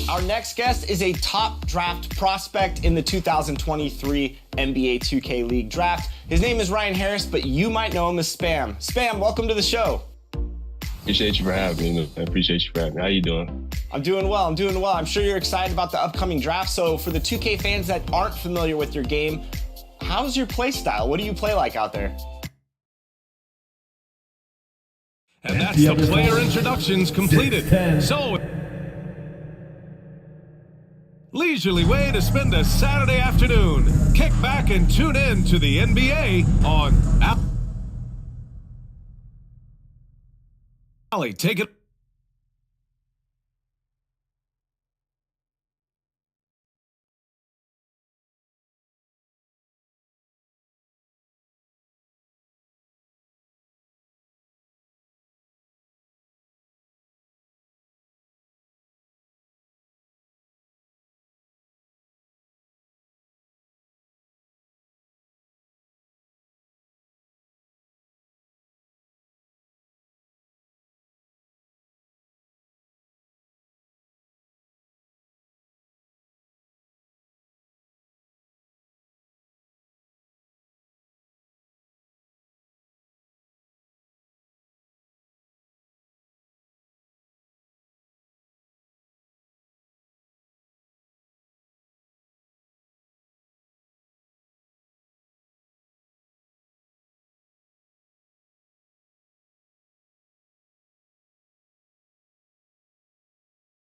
Our next guest is a top draft prospect in the 2023 NBA 2K League draft. His name is Ryan Harris, but you might know him as Spam. Spam, welcome to the show. Appreciate you for having me. I appreciate you for having me. How you doing? I'm doing well. I'm sure you're excited about the upcoming draft. So for the 2K fans that aren't familiar with your game, how's your play style? What do you play like out there? And that's the player introductions completed. So, leisurely way to spend a Saturday afternoon. Kick back and tune in to the NBA on Alley. Take it.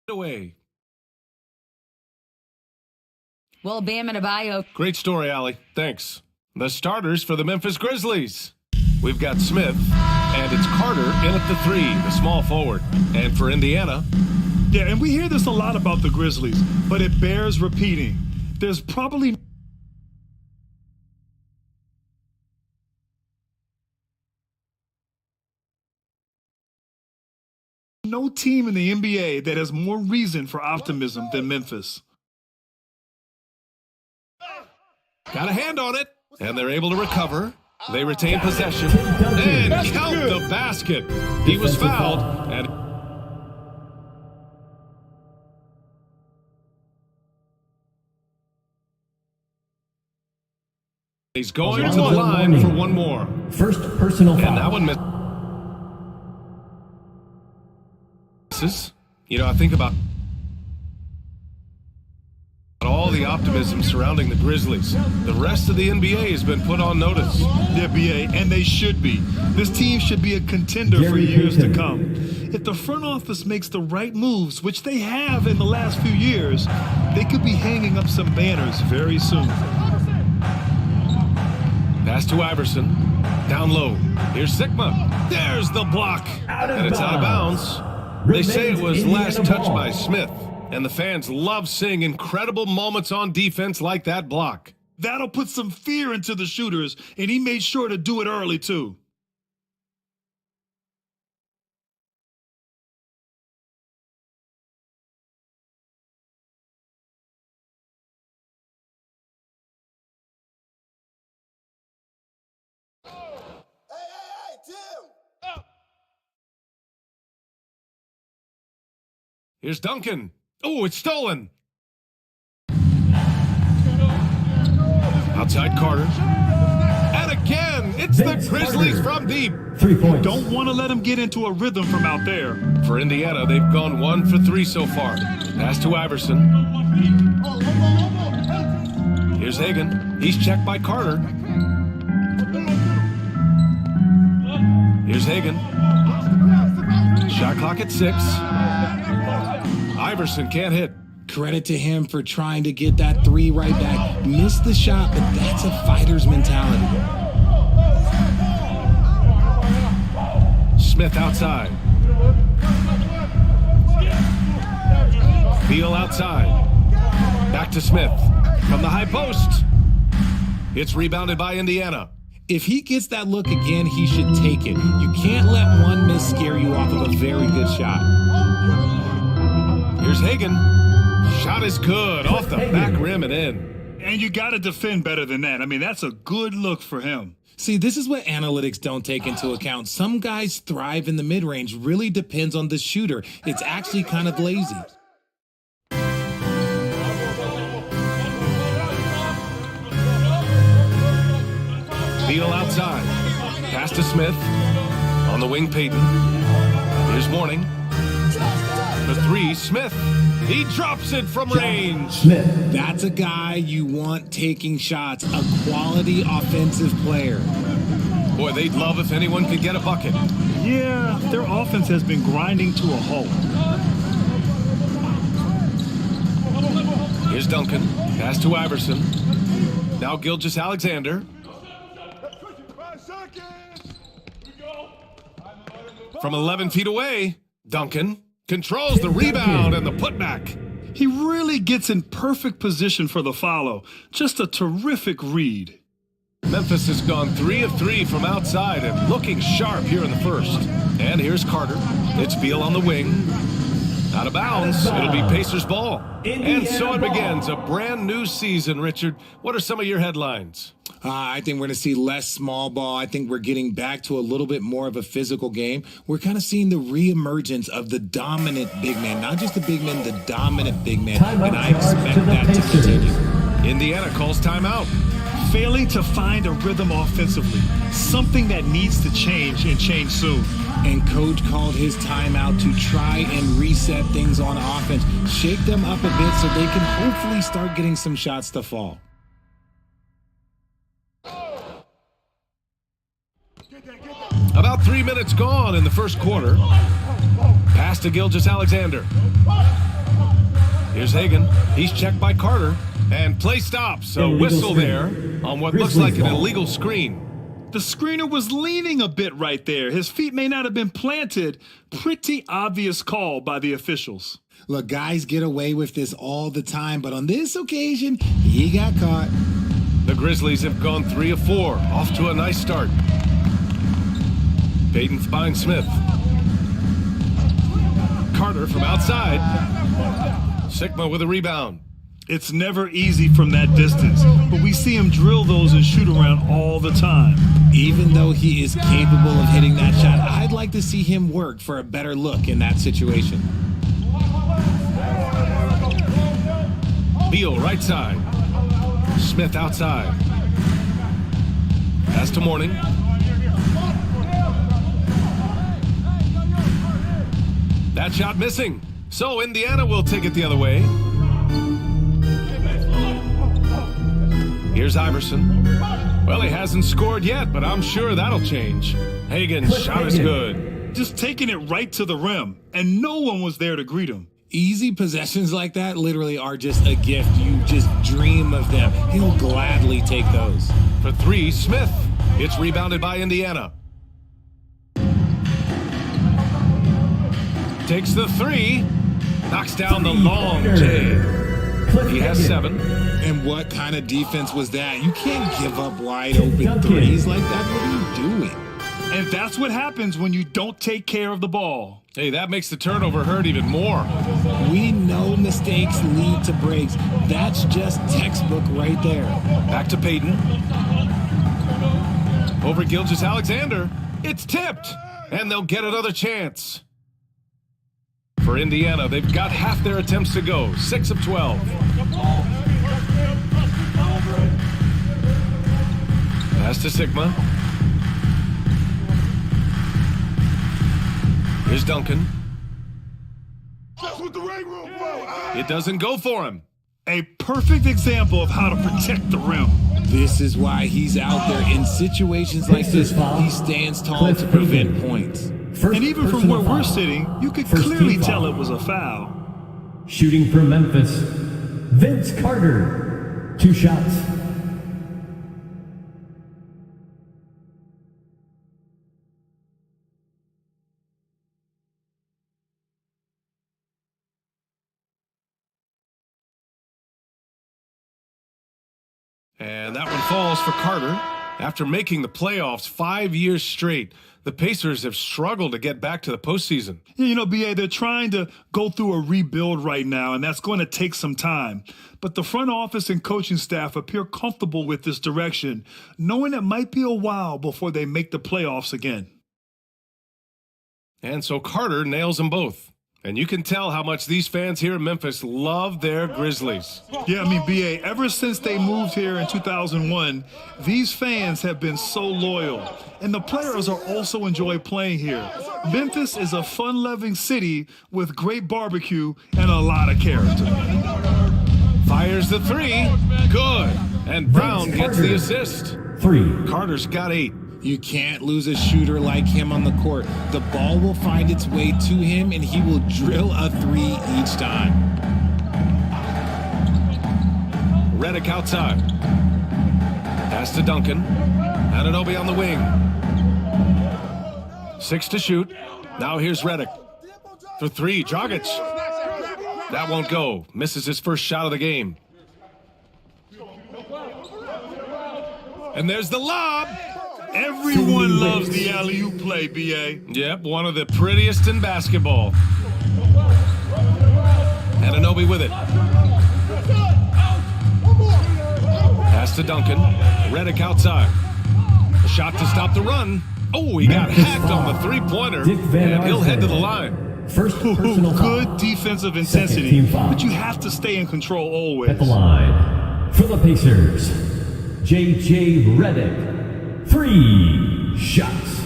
Away. Well, Bam Adebayo. Great story, Allie. Thanks. The starters for the Memphis Grizzlies. We've got Smith, and it's Carter in at the 3, the small forward. And for Indiana. Yeah, and we hear this a lot about the Grizzlies, but it bears repeating. There's probably no team in the NBA that has more reason for optimism than Memphis. Got a hand on it, and they're able to recover. They retain possession and count the basket. He was fouled, and he's going to the line for one more. First personal foul. And that one misses. You know, I think about all the optimism surrounding the Grizzlies. The rest of the NBA has been put on notice. Yeah, BA, and they should be. This team should be a contender for years to come. If the front office makes the right moves, which they have in the last few years, they could be hanging up some banners very soon. Pass to Iverson. Down low. Here's Sigma. There's the block. And it's out of bounds. They say it was last touched by Smith. And the fans love seeing incredible moments on defense like that block. That'll put some fear into the shooters, and he made sure to do it early, too. Here's Duncan. Oh, it's stolen. Outside Carter. And again, it's the Grizzlies from deep. 3 points. Don't want to let him get into a rhythm from out there. For Indiana, they've gone 1 for 3 so far. Pass to Iverson. Here's Hagan. He's checked by Carter. Here's Hagan. Shot clock at 6. Iverson can't hit. Credit to him for trying to get that 3 right back. Missed the shot, but that's a fighter's mentality. Smith outside. Beal outside. Back to Smith. From the high post. It's rebounded by Indiana. If he gets that look again, he should take it. You can't let one miss scare you off of a very good shot. Here's Hagan. Shot is good. Off the back rim and in. And you got to defend better than that. I mean, that's a good look for him. See, this is what analytics don't take into account. Some guys thrive in the mid-range. Really depends on the shooter. It's actually kind of lazy. Beal outside. Pass to Smith. On the wing, Payton. Here's Mourning. For three, Smith. He drops it from range. Smith. That's a guy you want taking shots, a quality offensive player. Boy, they'd love if anyone could get a bucket. Yeah, their offense has been grinding to a halt. Here's Duncan. Pass to Iverson. Now Gilgeous-Alexander. From 11 feet away, Duncan controls the rebound and the putback. He really gets in perfect position for the follow. Just a terrific read. Memphis has gone 3 of 3 from outside and looking sharp here in the first. And here's Carter. It's Beal on the wing. Out of bounds. It'll be Pacers ball. And so it begins a brand new season, Richard. What are some of your headlines? I think we're going to see less small ball. I think we're getting back to a little bit more of a physical game. We're kind of seeing the reemergence of the dominant big man. Not just the big man, the dominant big man. And I expect that to continue. Indiana calls timeout. Failing to find a rhythm offensively. Something that needs to change and change soon. And coach called his timeout to try and reset things on offense. Shake them up a bit so they can hopefully start getting some shots to fall. About 3 minutes gone in the first quarter. Pass to Gilgeous-Alexander. Here's Hagan. He's checked by Carter. And play stops. A whistle there on what looks like an illegal screen. The screener was leaning a bit right there. His feet may not have been planted. Pretty obvious call by the officials. Look, guys get away with this all the time, but on this occasion, he got caught. The Grizzlies have gone 3 of 4. Off to a nice start. Payton finds Smith. Carter from outside. Sigma with a rebound. It's never easy from that distance, but we see him drill those and shoot around all the time. Even though he is capable of hitting that shot, I'd like to see him work for a better look in that situation. Beal right side. Smith outside. Pass to Mourning. That shot missing. So Indiana will take it the other way. Here's Iverson. Well, he hasn't scored yet, but I'm sure that'll change. Hagan's shot is good. Just taking it right to the rim, and no one was there to greet him. Easy possessions like that literally are just a gift. You just dream of them. He'll gladly take those. For three, Smith. It's rebounded by Indiana. Takes the three. Knocks down the long J. He has 7. And what kind of defense was that? You can't give up wide open threes like that. What are you doing? And that's what happens when you don't take care of the ball. Hey, that makes the turnover hurt even more. We know mistakes lead to breaks. That's just textbook right there. Back to Payton. Over Gilgeous-Alexander. It's tipped. And they'll get another chance. For Indiana, they've got half their attempts to go. 6 of 12. Pass to Sigma. Here's Duncan. It doesn't go for him. A perfect example of how to protect the rim. This is why he's out there in situations like this. He stands tall to prevent points. And even from where we're sitting, you could clearly tell it was a foul. Shooting for Memphis, Vince Carter. 2 shots. And that one falls for Carter. After making the playoffs 5 years straight, the Pacers have struggled to get back to the postseason. You know, BA, they're trying to go through a rebuild right now, and that's going to take some time. But the front office and coaching staff appear comfortable with this direction, knowing it might be a while before they make the playoffs again. And so Carter nails them both. And you can tell how much these fans here in Memphis love their Grizzlies. Yeah, I mean, BA, ever since they moved here in 2001, these fans have been so loyal. And the players are also enjoy playing here. Memphis is a fun-loving city with great barbecue and a lot of character. Fires the three. Good. And Brown Vince gets the Carter. assist. 3. Carter's got 8. You can't lose a shooter like him on the court. The ball will find its way to him, and he will drill a 3 each time. Redick outside. Pass to Duncan. Anunoby on the wing. 6 to shoot. Now here's Redick. For 3, Dragic. That won't go. Misses his first shot of the game. And there's the lob. Everyone loves the alley-oop play, BA. Yep, one of the prettiest in basketball. Anunoby with it. Pass to Duncan. Redick outside. A shot to stop the run. Oh, he got hacked on the three-pointer, and he'll head to the line. First personal foul. Good defensive Second intensity, team foul. but you have to stay in control always. At the line. For the Pacers, J.J. Redick. 3 shots.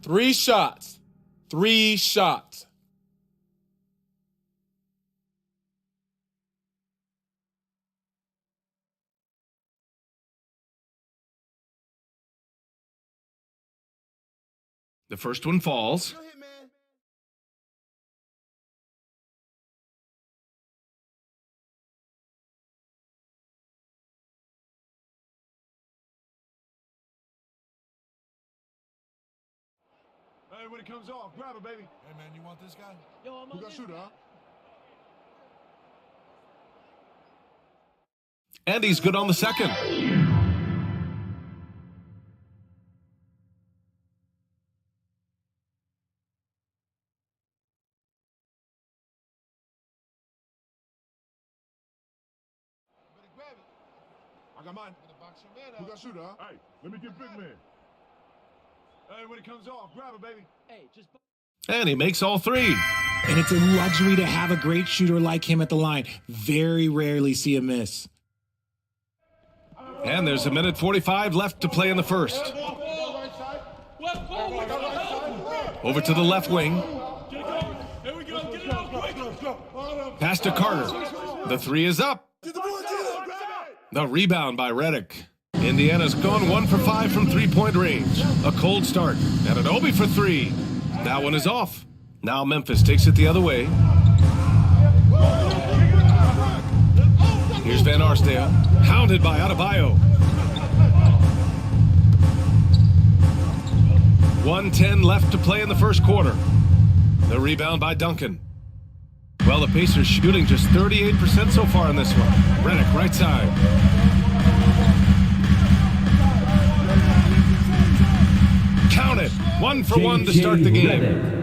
3 shots. 3 shots. The first one falls. Hey, when it comes off, grab it, baby. Hey, man, you want this guy? Who got shooter, huh? And he's good on the second. I got mine. Who got shooter, huh? Hey, let me get big man. Hey, when it comes off, grab it, baby. And he makes all 3. And it's a luxury to have a great shooter like him at the line. Very rarely see a miss. And there's 1:45 left to play in the first. Over to the left wing. Pass to Carter. The 3 is up. The rebound by Redick. Indiana's gone 1 for 5 from three-point range. A cold start. Anunoby for 3. That one is off. Now Memphis takes it the other way. Here's Van Arsdale. Hounded by Adebayo. 1:10 left to play in the first quarter. The rebound by Duncan. Well, the Pacers shooting just 38% so far in this one. Redick, right side. Count it. 1 for 1 to start the game.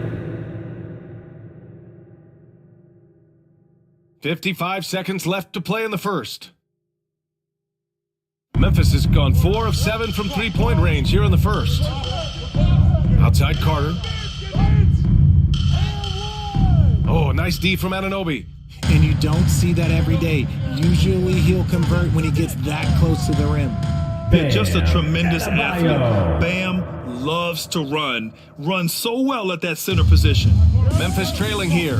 55 seconds left to play in the first. Memphis has gone 4 of 7 from three-point range here in the first. Outside Carter. Oh, a nice D from Anunoby. And you don't see that every day. Usually he'll convert when he gets that close to the rim. Yeah, just a tremendous athlete. Adebayo. Bam loves to run. Runs so well at that center position. Memphis trailing here.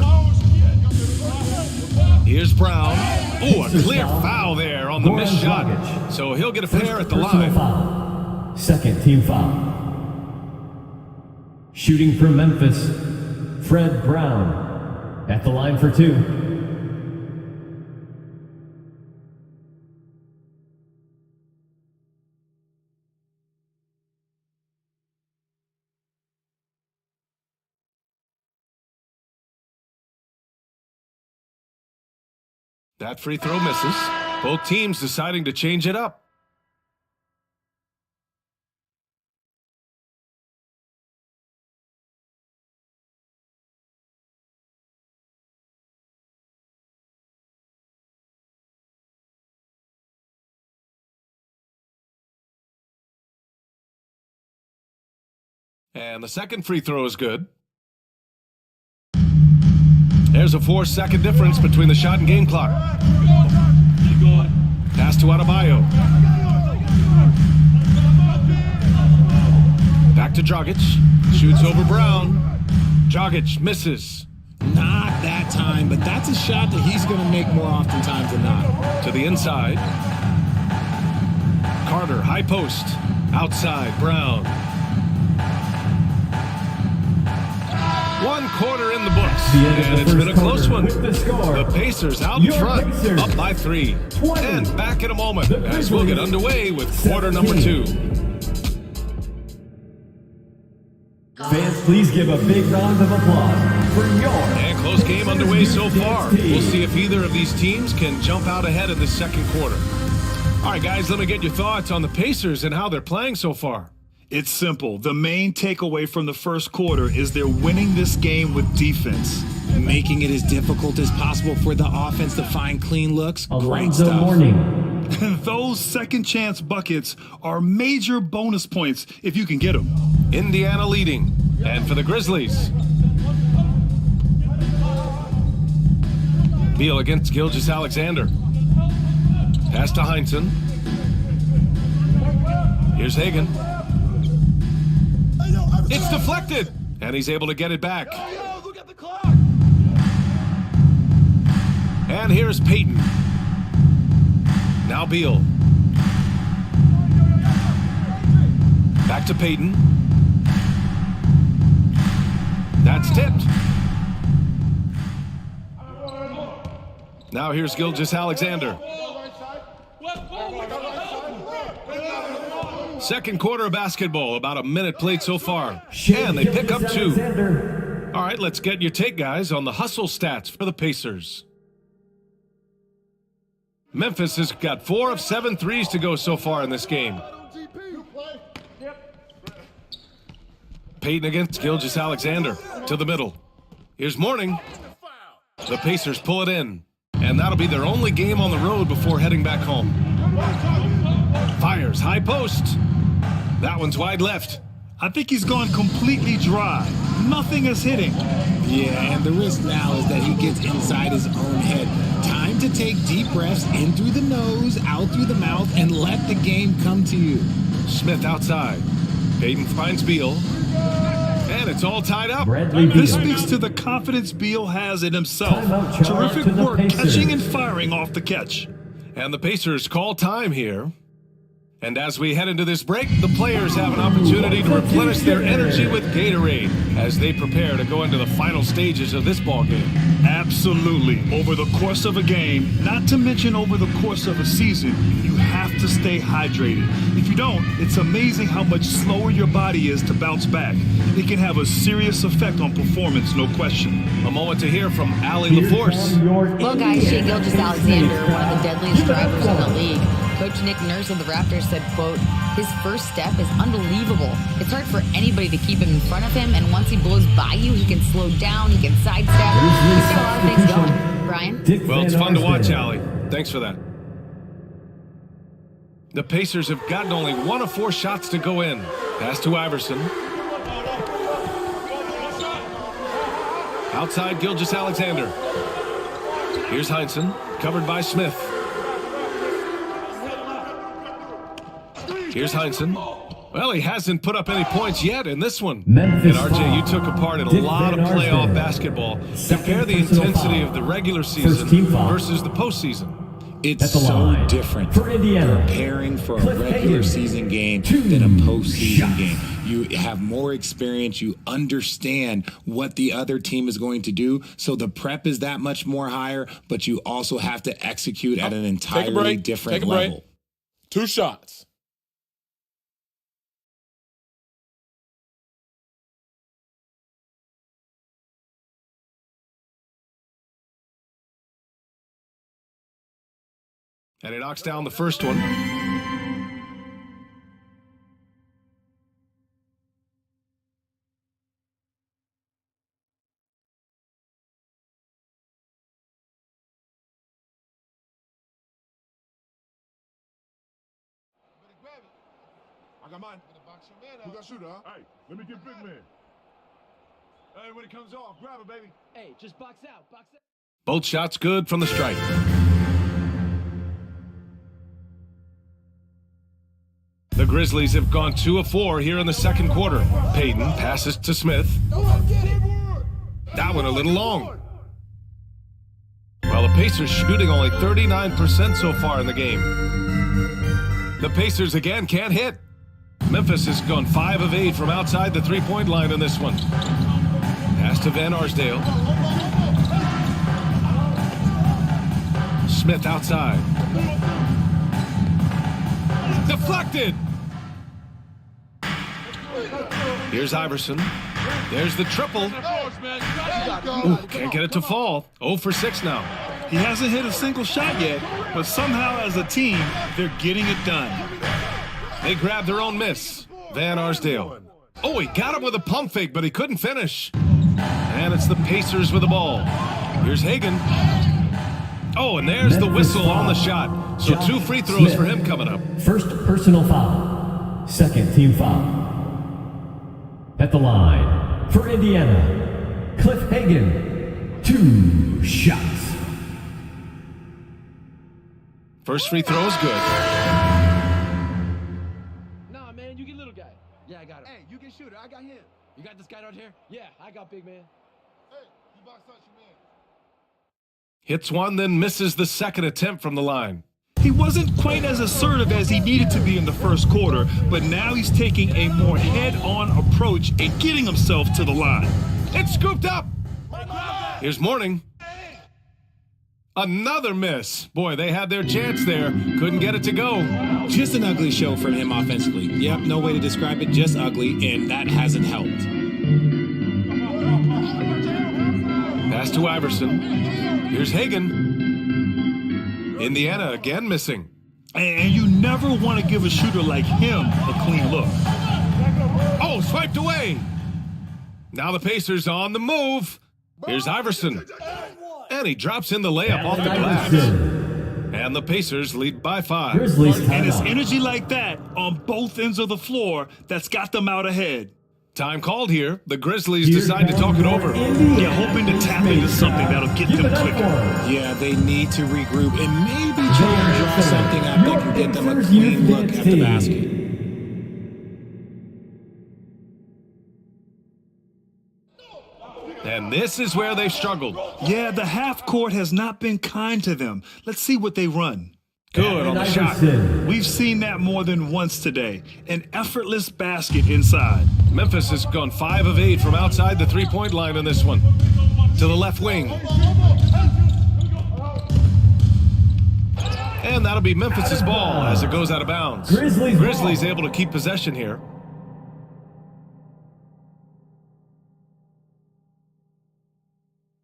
Here's Brown. Oh, a clear foul there on the Goran missed shot. Dragic. So he'll get a First pair at the personal line. foul. Second team foul. Shooting for Memphis, Fred Brown. At the line for 2. That free throw misses. Both teams deciding to change it up. And the second free throw is good. There's a 4-second difference between the shot and game clock. Pass to Adebayo. Back to Dragic. Shoots over Brown. Dragic misses. Not that time, but that's a shot that he's going to make more oftentimes than not. To the inside. Carter, high post. Outside, Brown. 1 quarter in the books, and it's been a close one. The Pacers out in front, up by 3. And back in a moment as we'll get underway with quarter number 2. Fans, please give a big round of applause for your... And close game underway so far. We'll see if either of these teams can jump out ahead in the second quarter. All right, guys, let me get your thoughts on the Pacers and how they're playing so far. It's simple. The main takeaway from the first quarter is they're winning this game with defense. Making it as difficult as possible for the offense to find clean looks. Great Alonzo stuff. Mourning. And those second chance buckets are major bonus points if you can get them. Indiana leading. And for the Grizzlies. Beal against Gilgeous-Alexander. Pass to Heinsohn. Here's Hagan. It's deflected, and he's able to get it back. And here's Payton. Now Beal. Back to Payton. That's tipped. Now here's Gilgeous-Alexander. Second quarter of basketball, about a minute played so far. And they pick up 2. All right, let's get your take, guys, on the hustle stats for the Pacers. Memphis has got 4 of 7 threes to go so far in this game. Payton against Gilgeous-Alexander to the middle. Here's Mourning. The Pacers pull it in. And that'll be their only game on the road before heading back home. Fires, high post. That one's wide left. I think he's gone completely dry. Nothing is hitting. Yeah, and the risk now is that he gets inside his own head. Time to take deep breaths in through the nose, out through the mouth, and let the game come to you. Smith outside. Payton finds Beal. And it's all tied up. This speaks to the confidence Beal has in himself. Terrific work catching and firing off the catch. And the Pacers call time here. And as we head into this break, the players have an opportunity to replenish their energy with Gatorade as they prepare to go into the final stages of this ball game. Absolutely. Over the course of a game, not to mention over the course of a season, you have to stay hydrated. If you don't, it's amazing how much slower your body is to bounce back. It can have a serious effect on performance, no question. A moment to hear from Allie LaForce. Well, guys, Shai Gilgeous-Alexander, one of the deadliest drivers in the league. Coach Nick Nurse of the Raptors said, quote, his first step is unbelievable. It's hard for anybody to keep him in front of him, and once he blows by you, he can slow down, he can sidestep. He's got a lot of things going. Brian? Well, it's fun to watch, Allie. Thanks for that. The Pacers have gotten only 1 of 4 shots to go in. Pass to Iverson. Outside Gilgeous-Alexander. Here's Heinsohn, covered by Smith. Here's Heinsohn. Well, he hasn't put up any points yet in this one. Memphis and RJ, you took a part in a lot of playoff basketball. Compare the intensity of the regular season versus the postseason. It's so different for Indiana. Preparing for a regular season game than a postseason game. You have more experience. You understand what the other team is going to do. So the prep is that much more higher, but you also have to execute at an entirely different level. 2 shots. And he knocks down the first one. I got mine. Who got shooter, huh? Hey, let me get big man. Hey, when it comes off, grab it, baby. Hey, just box out, box out. Both shots good from the stripe. The Grizzlies have gone 2 of 4 here in the second quarter. Payton passes to Smith. That one a little long. While the Pacers shooting only 39% so far in the game. The Pacers again can't hit. Memphis has gone 5 of 8 from outside the three-point line in this one. Pass to Van Arsdale. Smith outside. Deflected. Here's Iverson. There's the triple. Ooh, can't get it to fall. 0 for 6 now. He hasn't hit a single shot yet, but somehow as a team, they're getting it done. They grabbed their own miss. Van Arsdale. Oh, he got him with a pump fake, but he couldn't finish. And it's the Pacers with the ball. Here's Hagan. Oh, and there's the whistle on the shot. So 2 free throws for him coming up. First personal foul. Second team foul. At the line for Indiana, Cliff Hagan. 2 shots. First free throw is good. Nah, man, you get little guy. Yeah, I got him. Hey, you get shooter. I got him. You got this guy out here? Yeah, I got big man. Hey, you box out your man. Hits one, then misses the second attempt from the line. He wasn't quite as assertive as he needed to be in the first quarter, but now he's taking a more head-on approach and getting himself to the line. It's scooped up. Here's Mourning. Another miss. Boy, they had their chance there. Couldn't get it to go. Just an ugly show from him offensively. Yep, no way to describe it, just ugly, and that hasn't helped. Pass to Iverson. Here's Hagan. Indiana again missing. And you never want to give a shooter like him a clean look. Oh, swiped away. Now the Pacers on the move. Here's Iverson. And he drops in the layup off the glass. And the Pacers lead by 5. And it's energy like that on both ends of the floor that's got them out ahead. Time called here. The Grizzlies decide to talk it over. Yeah, hoping to tap into something that'll get them quicker. Yeah, they need to regroup and maybe try and draw something up that can get them a clean look at the basket. And this is where they've struggled. Yeah, the half court has not been kind to them. Let's see what they run. Good on the shot. We've seen that more than once today. An effortless basket inside. Memphis has gone 5 of 8 from outside the three-point line in this one. To the left wing. And that'll be Memphis's ball as it goes out of bounds. Grizzlies able to keep possession here.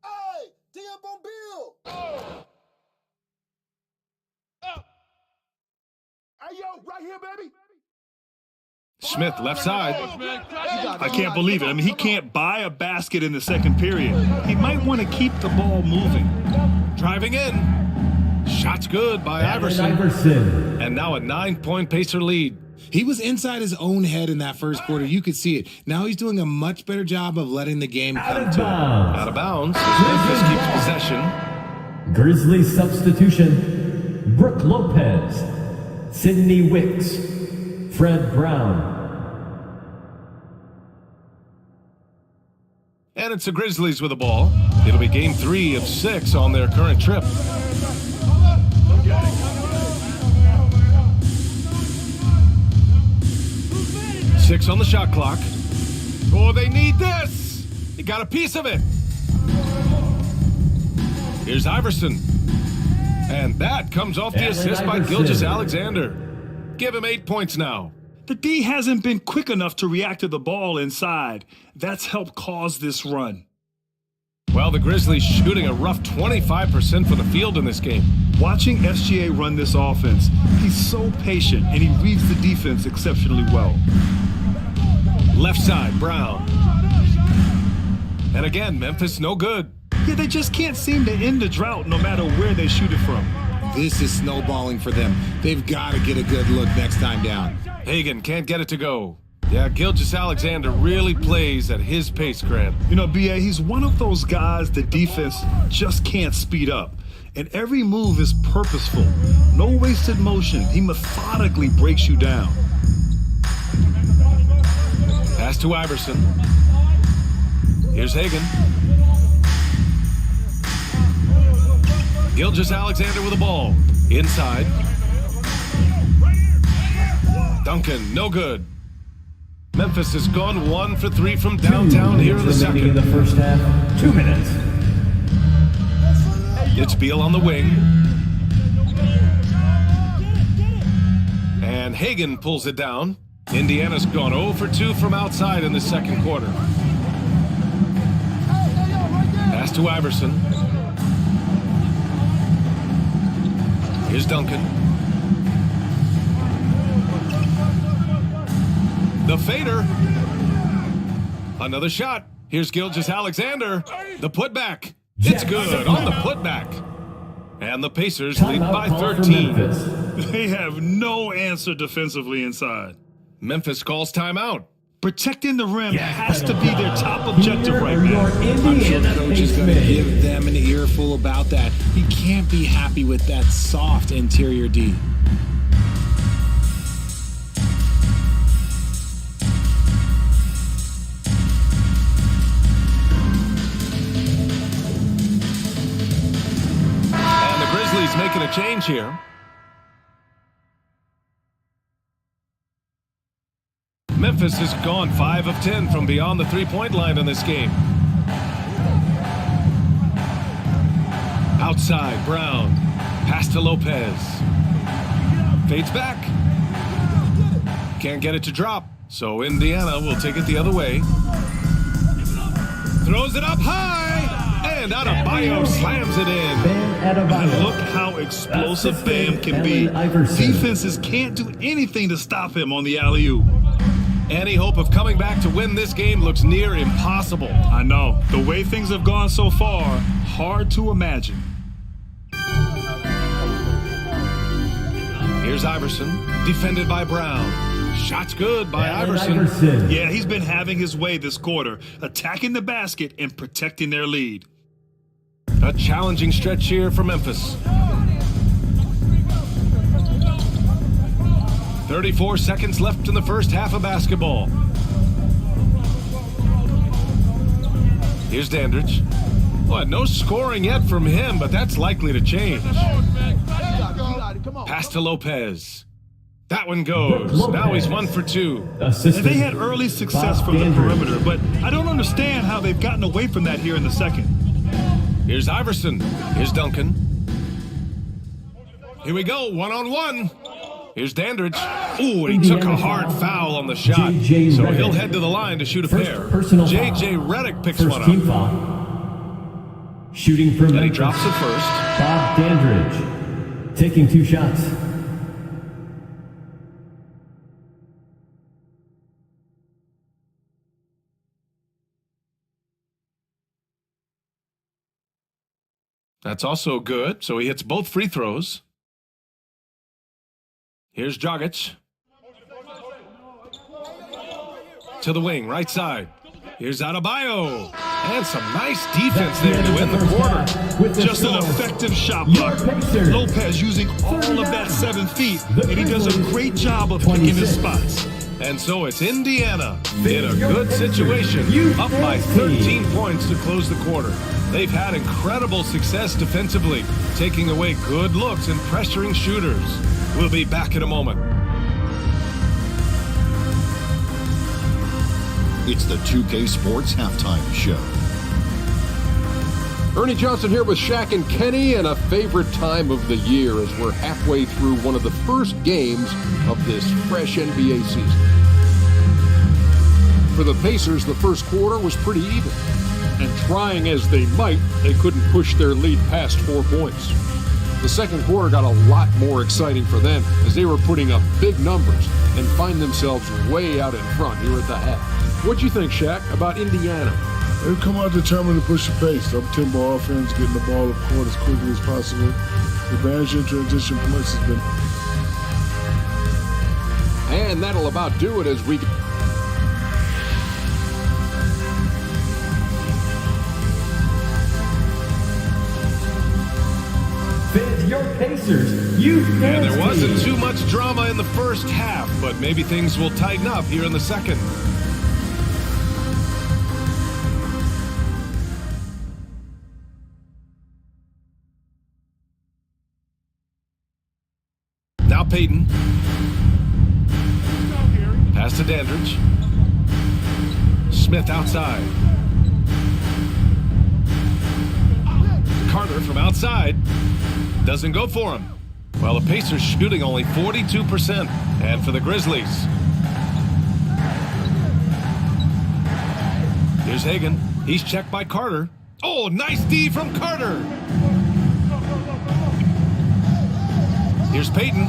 Hey, D up on Bill. Hey, yo, right here, baby. Smith left side. I can't believe it. I mean, he can't buy a basket in the second period. He might want to keep the ball moving. Driving in. Shot's good by Iverson. And now a 9-point Pacer lead. He was inside his own head in that first quarter. You could see it. Now he's doing a much better job of letting the game come to him. Out of bounds. Memphis keeps possession. Grizzlies substitution. Brooke Lopez. Sidney Wicks. Fred Brown. And it's the Grizzlies with the ball. It'll be game 3 of 6 on their current trip. Six on the shot clock. Oh, they need this. He got a piece of it. Here's Iverson. And that comes off the assist by Gilgeous-Alexander. Give him 8 points now. The D hasn't been quick enough to react to the ball inside. That's helped cause this run. Well, the Grizzlies shooting a rough 25% from the field in this game. Watching SGA run this offense, he's so patient and he reads the defense exceptionally well. Left side, Brown. And again, Memphis no good. Yeah, they just can't seem to end the drought no matter where they shoot it from. This is snowballing for them. They've got to get a good look next time down. Hagan can't get it to go. Yeah, Gilgeous-Alexander really plays at his pace, Grant. You know, B.A., he's one of those guys the defense just can't speed up. And every move is purposeful. No wasted motion. He methodically breaks you down. Pass to Iverson. Here's Hagan. Gilgeous-Alexander with the ball. Inside. Duncan, no good. Memphis has gone 1 for 3 from downtown here in the second. In the first half, 2 minutes. It's Beal on the wing. And Hagan pulls it down. Indiana's gone 0 for 2 from outside in the second quarter. Pass to Iverson. Here's Duncan. The fader. Another shot. Here's Gilgeous-Alexander. The putback. It's good on the putback. And the Pacers lead by 13. They have no answer defensively inside. Memphis calls timeout. Protecting the rim has to be their top objective right now. I'm sure coach is going to give them an earful about that. He can't be happy with that soft interior D. Grizzlies making a change here. Memphis has gone 5 of 10 from beyond the three-point line in this game. Outside, Brown. Pass to Lopez. Fades back. Can't get it to drop, so Indiana will take it the other way. Throws it up high. And Adebayo slams it in. And look how explosive Bam can be. Defenses can't do anything to stop him on the alley-oop. Any hope of coming back to win this game looks near impossible. I know. The way things have gone so far, hard to imagine. Here's Iverson, defended by Brown. Shot's good by Iverson. Yeah, he's been having his way this quarter, attacking the basket and protecting their lead. A challenging stretch here for Memphis. 34 seconds left in the first half of basketball. Here's Dandridge. Well, no scoring yet from him, but that's likely to change. Pass to Lopez. That one goes. Now he's 1 for 2. They had early success from the perimeter, but I don't understand how they've gotten away from that here in the second. Here's Iverson. Here's Duncan. Here we go, one-on-one. Here's Dandridge. Ooh, and he took a hard foul on the shot. So he'll head to the line to shoot a pair. J.J. Redick picks one up. Shooting from and he drops it first. Bob Dandridge taking 2 shots. That's also good, so he hits both free throws. Here's Dragic. To the wing, right side. Here's Adebayo. And some nice defense there to win the quarter. Just an effective shot blocker. Lopez using all of that 7 feet, and he does a great job of picking his spots. And so it's Indiana in a good situation, up by 13 points to close the quarter. They've had incredible success defensively, taking away good looks and pressuring shooters. We'll be back in a moment. It's the 2K Sports Halftime Show. Ernie Johnson here with Shaq and Kenny, and a favorite time of the year as we're halfway through one of the first games of this fresh NBA season. For the Pacers, the first quarter was pretty even. And trying as they might, they couldn't push their lead past 4 points. The second quarter got a lot more exciting for them as they were putting up big numbers and find themselves way out in front here at the half. What'd you think, Shaq, about Indiana? They've come out determined to push the pace. Up-tempo offense, getting the ball up court as quickly as possible. The advantage in transition points has been... And that'll about do it as we... Pacers Youth And Dance there wasn't Team. too much drama in the first half, but maybe things will tighten up here in the second. Now Payton. Pass to Dandridge. Smith outside. Carter from outside. Doesn't go for him. Well, the Pacers shooting only 42%. And for the Grizzlies. Here's Hagan. He's checked by Carter. Oh, nice D from Carter. Here's Payton.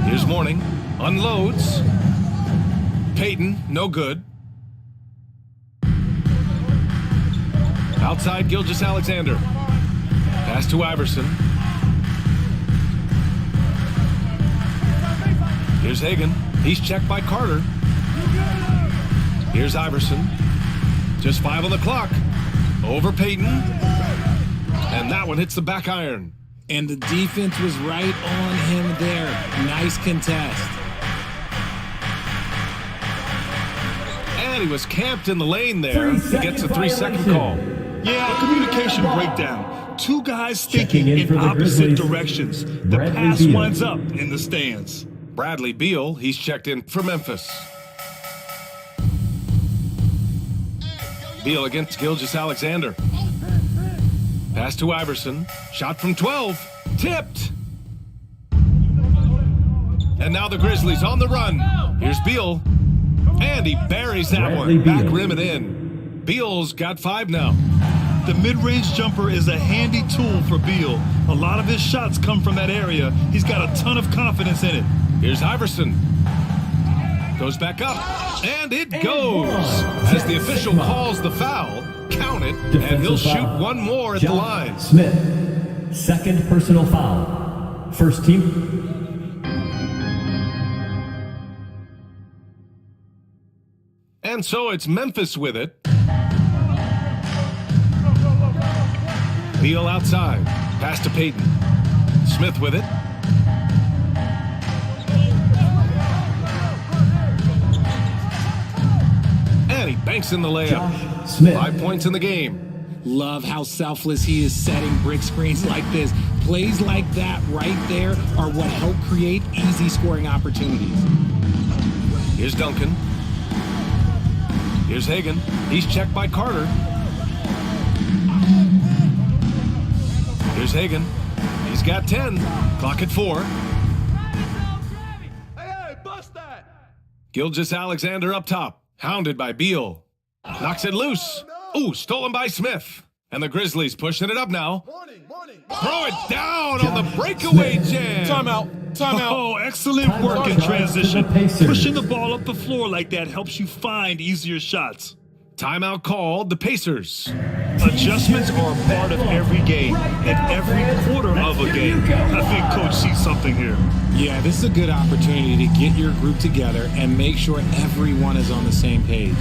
Here's Mourning. Unloads. Payton, no good. Outside Gilgeous-Alexander. Pass to Iverson. Here's Hagan. He's checked by Carter. Here's Iverson. Just 5 on the clock. Over Payton. And that one hits the back iron. And the defense was right on him there. Nice contest. And he was camped in the lane there. He gets a 3-second call. Yeah, communication breakdown. Two guys thinking in for in the opposite Grizzlies, directions. The Bradley pass Beal. winds up in the stands. Bradley Beal, he's checked in for Memphis. Beal against Gilgeous-Alexander. Pass to Iverson. Shot from 12. Tipped. And now the Grizzlies on the run. Here's Beal. And he buries that Bradley one. Back Beal. rim and in. Beal's got 5 now. The mid-range jumper is a handy tool for Beal. A lot of his shots come from that area. He's got a ton of confidence in it. Here's Iverson. Goes back up. And it goes. As the official calls the foul, count it, and he'll Defensive shoot foul. one more at the Josh line. Smith. Second personal foul. First team. And so it's Memphis with it. Beal outside. Pass to Payton. Smith with it. And he banks in the layup. Josh Smith. 5 points in the game. Love how selfless he is setting brick screens like this. Plays like that right there are what help create easy scoring opportunities. Here's Duncan. Here's Hagan. He's checked by Carter. Here's Hagan. He's got 10. Clock at 4. Hey, bust that! Gilgeous-Alexander up top. Hounded by Beal. Knocks it loose. Ooh, stolen by Smith. And the Grizzlies pushing it up now. Throw it down on the breakaway jam. Timeout. Timeout. Oh, excellent work in transition. Pushing the ball up the floor like that helps you find easier shots. Timeout called. The Pacers. Adjustments are a part of every game and every quarter of a game. I think Coach sees something here. Yeah, this is a good opportunity to get your group together and make sure everyone is on the same page.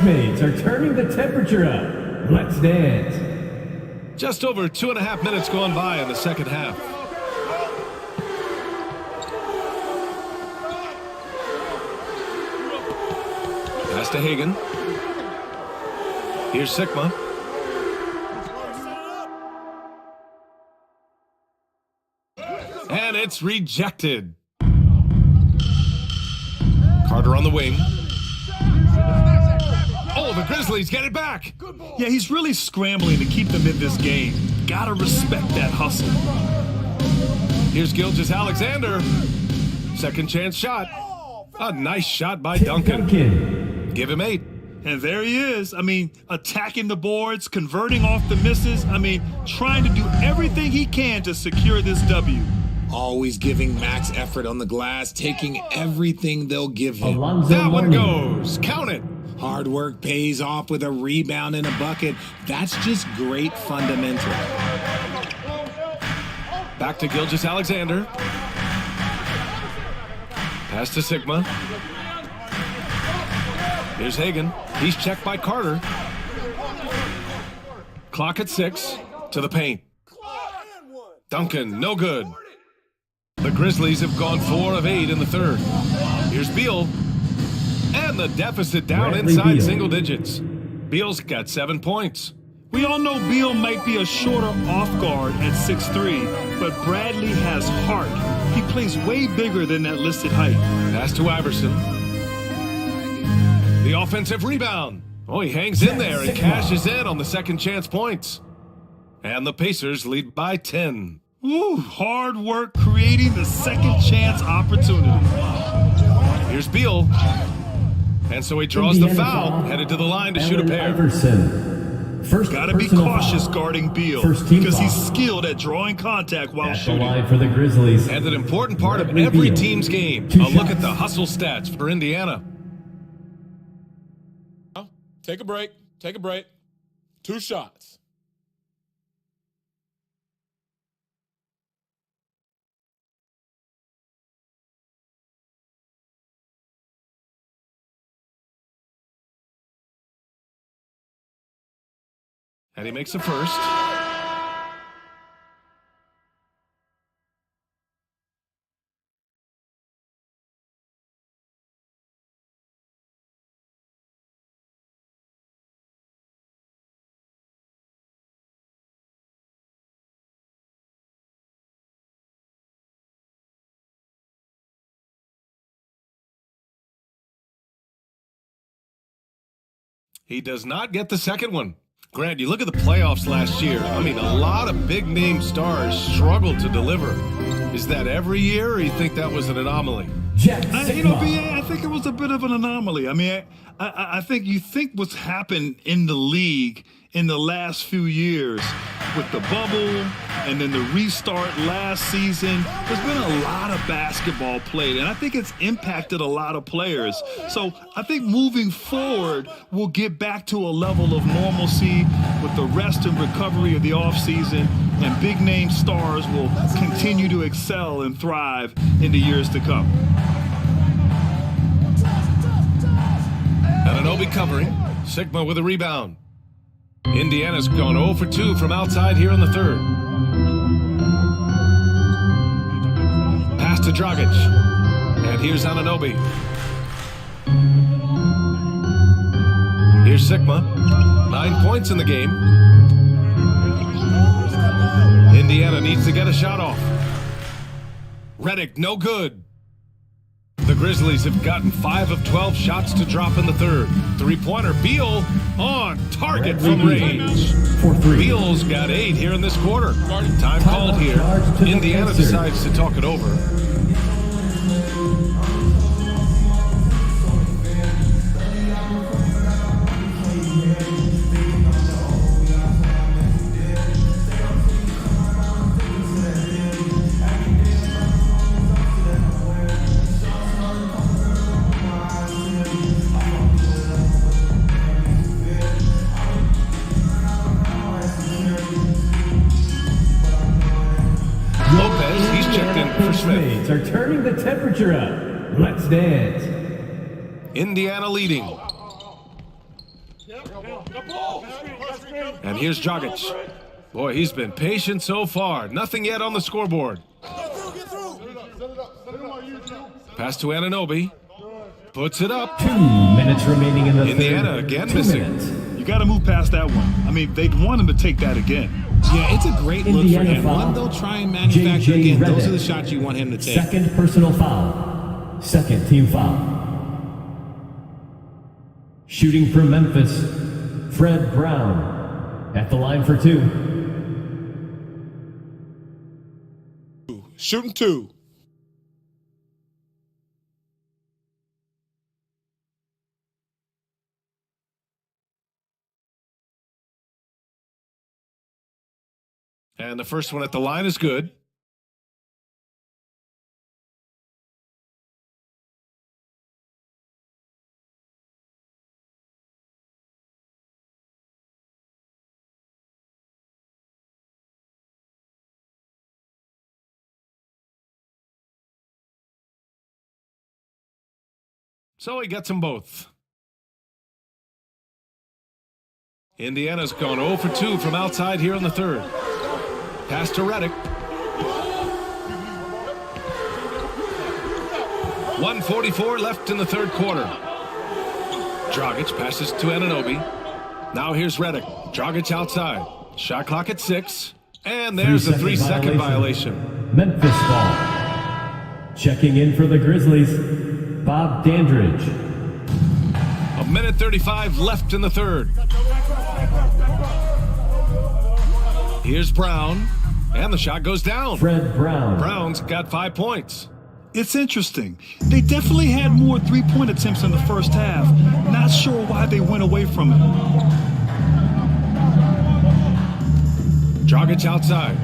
Mates are turning the temperature up. Let's dance. Just over 2.5 minutes gone by in the second half. Pass to Hagan. Here's Sigma. And it's rejected. Carter on the wing. Oh, the Grizzlies get it back. Yeah, he's really scrambling to keep them in this game. Gotta respect that hustle. Here's Gilgeous-Alexander. Second chance shot. A nice shot by Duncan. Give him 8. And there he is. I mean, attacking the boards, converting off the misses. I mean, trying to do everything he can to secure this W. Always giving max effort on the glass, taking everything they'll give him. That one goes. Count it. Hard work pays off with a rebound and a bucket. That's just great fundamental. Back to Gilgeous-Alexander. Pass to Sigma. Here's Hagan. He's checked by Carter. Clock at 6. To the paint. Duncan, no good. The Grizzlies have gone 4 of 8 in the third. Here's Beal. And the deficit down inside Beal. single digits. Beal's got 7 points. We all know Beal might be a shorter off guard at 6'3", but Bradley has heart. He plays way bigger than that listed height. Pass to Iverson. The offensive rebound. Oh, he hangs in there and cashes in on the second chance points. And the Pacers lead by 10. Ooh, hard work creating the second chance opportunity. Here's Beal. And so he draws the foul, headed to the line to shoot a pair. Iverson. First Gotta be cautious guarding Beal because he's skilled at drawing contact while at shooting. the line for the Grizzlies. And an important part of every team's game. A look at the hustle stats for Indiana. Take a break. Take a break. 2 shots. And he makes the first. He does not get the second one. Grant, you look at the playoffs last year. I mean, a lot of big-name stars struggled to deliver. Is that every year, or you think that was an anomaly? BA, I think it was a bit of an anomaly. I mean, I think you think what's happened in the league in the last few years with the bubble and then the restart last season, there's been a lot of basketball played, and I think it's impacted a lot of players. So I think moving forward, we'll get back to a level of normalcy with the rest and recovery of the offseason, and big-name stars will continue to excel and thrive in the years to come. Anunoby covering. Sigma with a rebound. Indiana's gone 0 for 2 from outside here in the third. Pass to Dragic. And here's Anunoby. Here's Sigma. 9 points in the game. Indiana needs to get a shot off. Redick, no good. The Grizzlies have gotten 5 of 12 shots to drop in the third. Three-pointer, Beal on target from range. Beal's got 8 here in this quarter. Time called here. Indiana decides to talk it over. Are turning the temperature up. Let's dance. Indiana leading. And here's Dragic. Boy, he's been patient so far. Nothing yet on the scoreboard. Pass to Anunoby. Puts it up. 2 minutes remaining in the Indiana third. again 2 missing. minutes. You got to move past that one. I mean, they'd want him to take that again. Yeah, it's a great look for Indiana him. foul. One they'll try and manufacture J.J. again. Those Redick. are the shots you want him to take. Second personal foul. Second team foul. Shooting from Memphis, Fred Brown at the line for two. Shooting 2. And the first one at the line is good. So he gets them both. Indiana's gone 0 for 2 from outside here in the third. Pass to Redick. 1:44 left in the third quarter. Dragic passes to Anunoby. Now here's Redick. Dragic outside. Shot clock at 6. And there's a 3-second violation. Memphis ball. Checking in for the Grizzlies, Bob Dandridge. 1:35 left in the third. Here's Brown, and the shot goes down. Fred Brown. Brown's got 5 points. It's interesting. They definitely had more three-point attempts in the first half. Not sure why they went away from it. Dragic outside.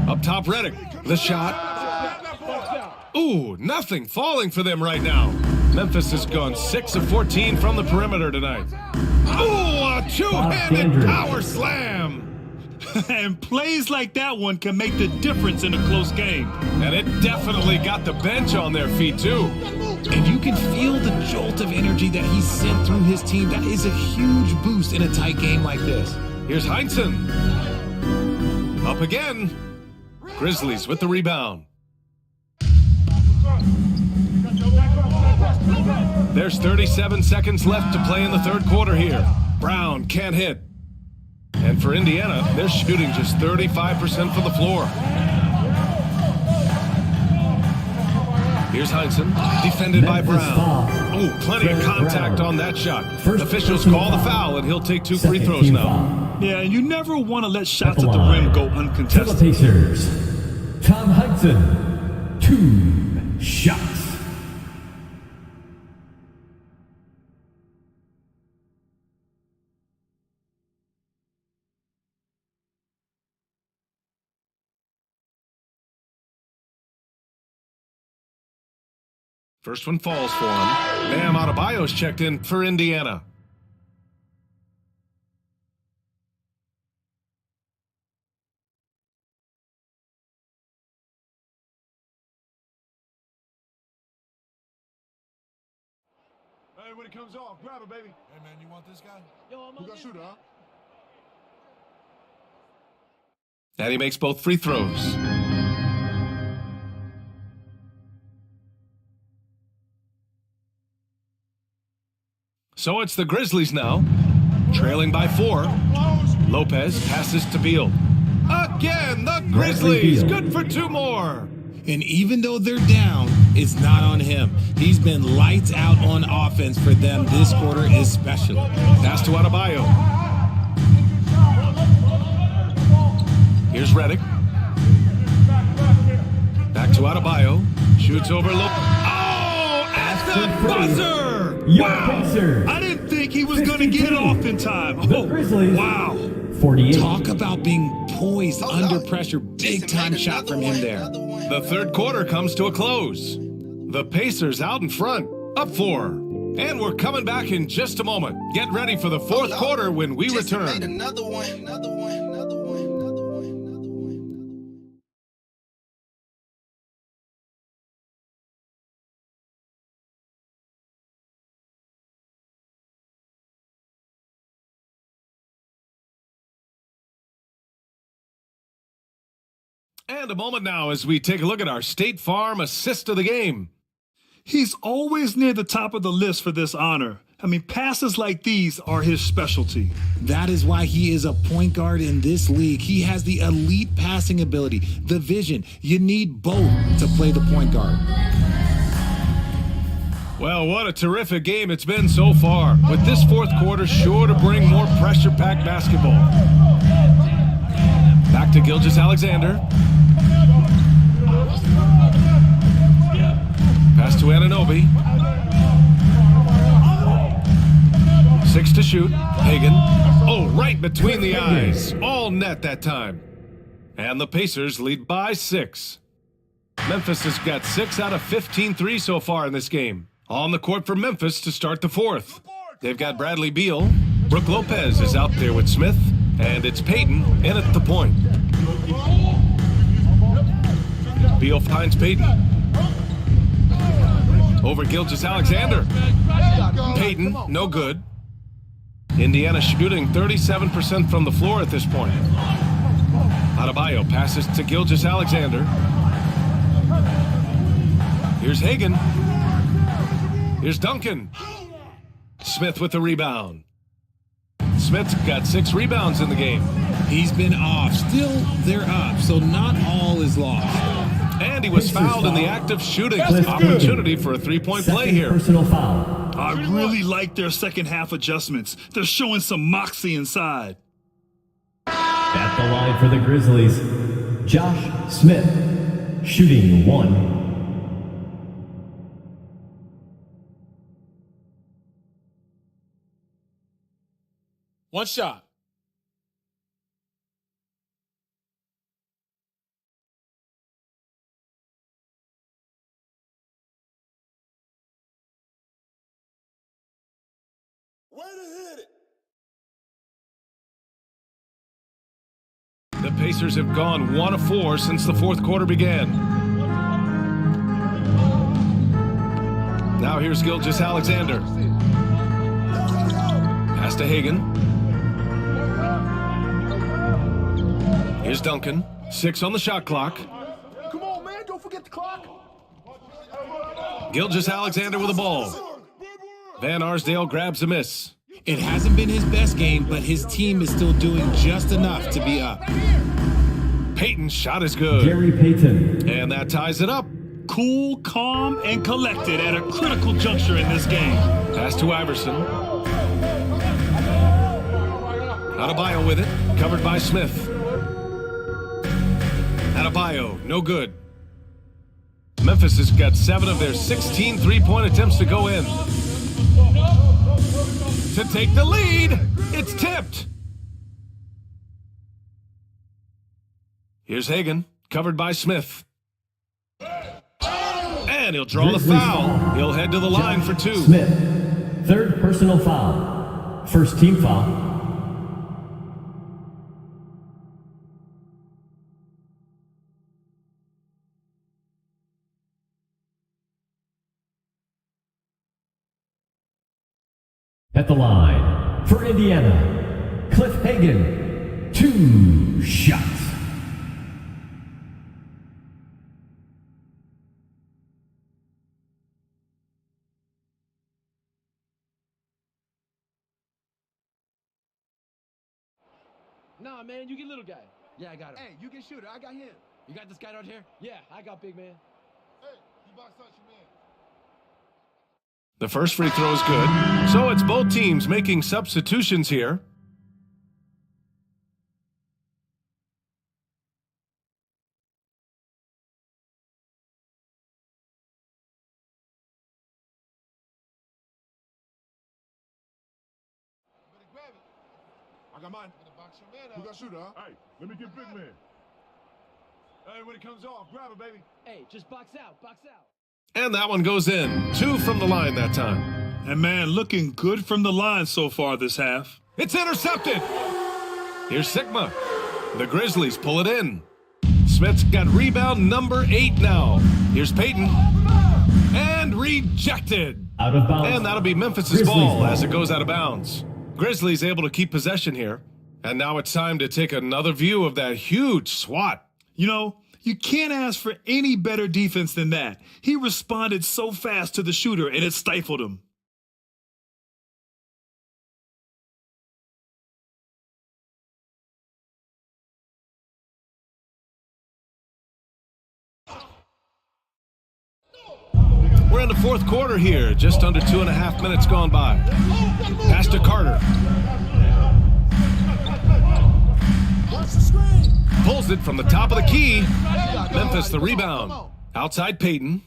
Up top, Redick. The shot. Ooh, nothing falling for them right now. Memphis has gone 6 of 14 from the perimeter tonight. Ooh, a two-handed power slam. And plays like that one can make the difference in a close game. And it definitely got the bench on their feet, too. And you can feel the jolt of energy that he sent through his team. That is a huge boost in a tight game like this. Here's Heinsohn. Up again. Grizzlies with the rebound. There's 37 seconds left to play in the third quarter here. Brown can't hit. And for Indiana, they're shooting just 35% from the floor. Here's Heinsohn, defended by Brown. Oh, plenty of contact on that shot. Officials call the foul, and he'll take 2 free throws now. Yeah, and you never want to let shots at the rim go For the uncontested. Pacers, Tom Heinsohn. 2 shots. First one falls for him. Bam Adebayo's checked in for Indiana. Hey, when it comes off, grab it, baby. Hey, man, you want this guy? Yo, who got shooter, huh? And he makes both free throws. So it's the Grizzlies now, trailing by 4. Lopez passes to Beal. Again, the Grizzlies, good for 2 more. And even though they're down, it's not on him. He's been lights out on offense for them this quarter especially. Pass to Adebayo. Here's Redick. Back to Adebayo. Shoots over Lopez. Oh, at the buzzer! Wow. I didn't think he was going to get it off in time. The Grizzlies. Wow. 48. Talk about being poised under pressure. Big time shot from him there. The third quarter comes to a close. The Pacers out in front, up 4. And we're coming back in just a moment. Get ready for the fourth quarter when we return. Another one. And a moment now as we take a look at our State Farm assist of the game. He's always near the top of the list for this honor. I mean, passes like these are his specialty. That is why he is a point guard in this league. He has the elite passing ability, the vision. You need both to play the point guard. Well, what a terrific game it's been so far, with this fourth quarter sure to bring more pressure-packed basketball. Back to Gilgeous-Alexander. Pass to Anunoby. 6 to shoot. Hagan. Oh, right between the eyes. All net that time. And the Pacers lead by 6. Memphis has got 6 out of 15 threes so far in this game. On the court for Memphis to start the fourth. They've got Bradley Beal. Brook Lopez is out there with Smith. And it's Payton in at the point. Beal finds Payton. Over Gilgeous-Alexander. Payton, no good. Indiana shooting 37% from the floor at this point. Adebayo passes to Gilgeous-Alexander. Here's Hagan. Here's Duncan. Smith with the rebound. Smith's got 6 rebounds in the game. He's been off. Still, they're up, so not all is lost. And he was fouled in the act of shooting. Opportunity for a three-point play here. Personal foul. I really like their second half adjustments. They're showing some moxie inside. At the line for the Grizzlies, Josh Smith, shooting 1. One shot. Way to hit it. The Pacers have gone 1 of 4 since the fourth quarter began. Now here's Gilgeous-Alexander. Pass to Hagan. Here's Duncan. 6 on the shot clock. Come on, man. Don't forget the clock. Gilgeous-Alexander with the ball. Van Arsdale grabs a miss. It hasn't been his best game, but his team is still doing just enough to be up. Payton's shot is good. Gary Payton. And that ties it up. Cool, calm, and collected at a critical juncture in this game. Pass to Iverson. Adebayo with it. Covered by Smith. Adebayo, no good. Memphis has got 7 of their 16 three-point attempts to go in. To take the lead, it's tipped. Here's Hagan, covered by Smith. And he'll draw the foul. He'll head to the line for 2. Smith, 3rd personal foul. 1st team foul. At the line, for Indiana, Cliff Hagan, 2 shots. Nah, man, you get little guy. Yeah, I got him. Hey, you get shooter. I got him. You got this guy out here? Yeah, I got big man. Hey, you box out your man. The first free throw is good. So it's both teams making substitutions here. Better grab it. I got mine. Better box your man out. Who got shooter, huh? Hey, let me get big man. Hey, when it comes off, grab it, baby. Hey, just box out. Box out. And that one goes in. 2 from the line that time. And man, looking good from the line so far this half. It's intercepted. Here's Sigma. The Grizzlies pull it in. Smith's got rebound number 8 now. Here's Payton. And rejected. Out of bounds. And that'll be Memphis's ball as it goes out of bounds. Grizzlies able to keep possession here. And now it's time to take another view of that huge swat. You You can't ask for any better defense than that. He responded so fast to the shooter, and it stifled him. We're in the fourth quarter here, just under 2.5 minutes gone by. Pass to Carter. Pulls it from the top of the key. Memphis the rebound. Outside Payton.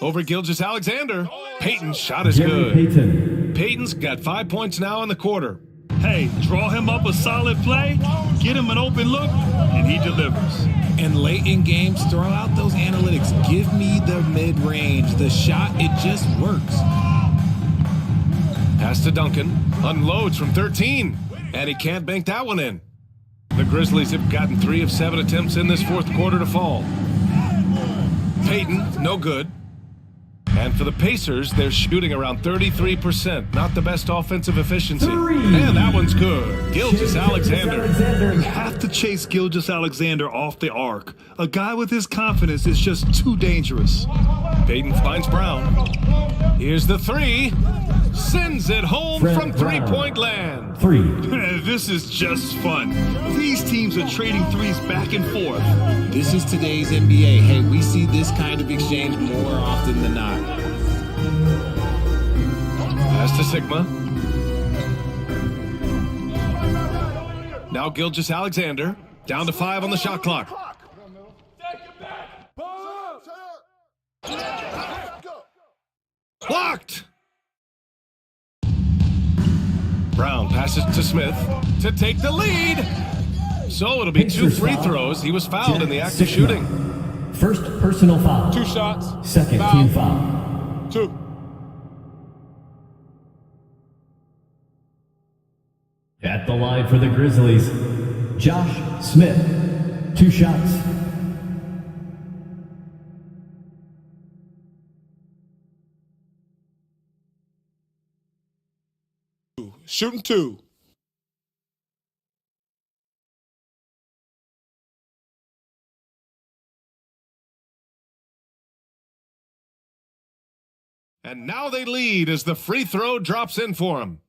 Over Gilgeous-Alexander. Payton's shot is good. Payton's got 5 points now in the quarter. Hey, draw him up a solid play, get him an open look, and he delivers. And late in games, throw out those analytics. Give me the mid-range. The shot, it just works. Pass to Duncan. Unloads from 13. And he can't bank that one in. The Grizzlies have gotten 3 of 7 attempts in this fourth quarter to fall. Payton, no good. And for the Pacers, they're shooting around 33%. Not the best offensive efficiency. And that one's good. Gilgeous-Alexander. You have to chase Gilgeous-Alexander off the arc. A guy with his confidence is just too dangerous. Payton finds Brown. Here's the three. Sends it home from three-point land. This is just fun. These teams are trading threes back and forth. This is today's NBA. Hey, we see this kind of exchange more often than not. Pass to Sigma. Now Gilgeous-Alexander. Down to 5 on the shot clock. Blocked! Brown passes to Smith to take the lead. So it'll be 2 free throws. He was fouled in the act of shooting. First personal foul. 2 shots. Second team foul. 2. At the line for the Grizzlies, Josh Smith. 2 shots. Shooting 2. And now they lead as the free throw drops in for him.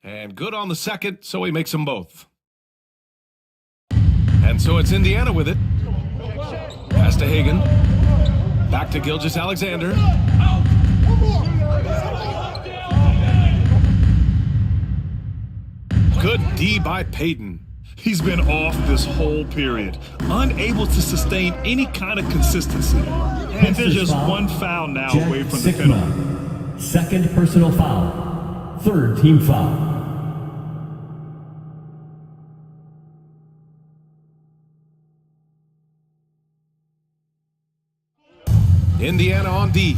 And good on the second, so he makes them both. And so it's Indiana with it. Pass to Hagan. Back to Gilgeous-Alexander. Good D by Payton. He's been off this whole period, unable to sustain any kind of consistency. And there's just one foul now away from the penalty. Second personal foul. Third team foul. Indiana on D.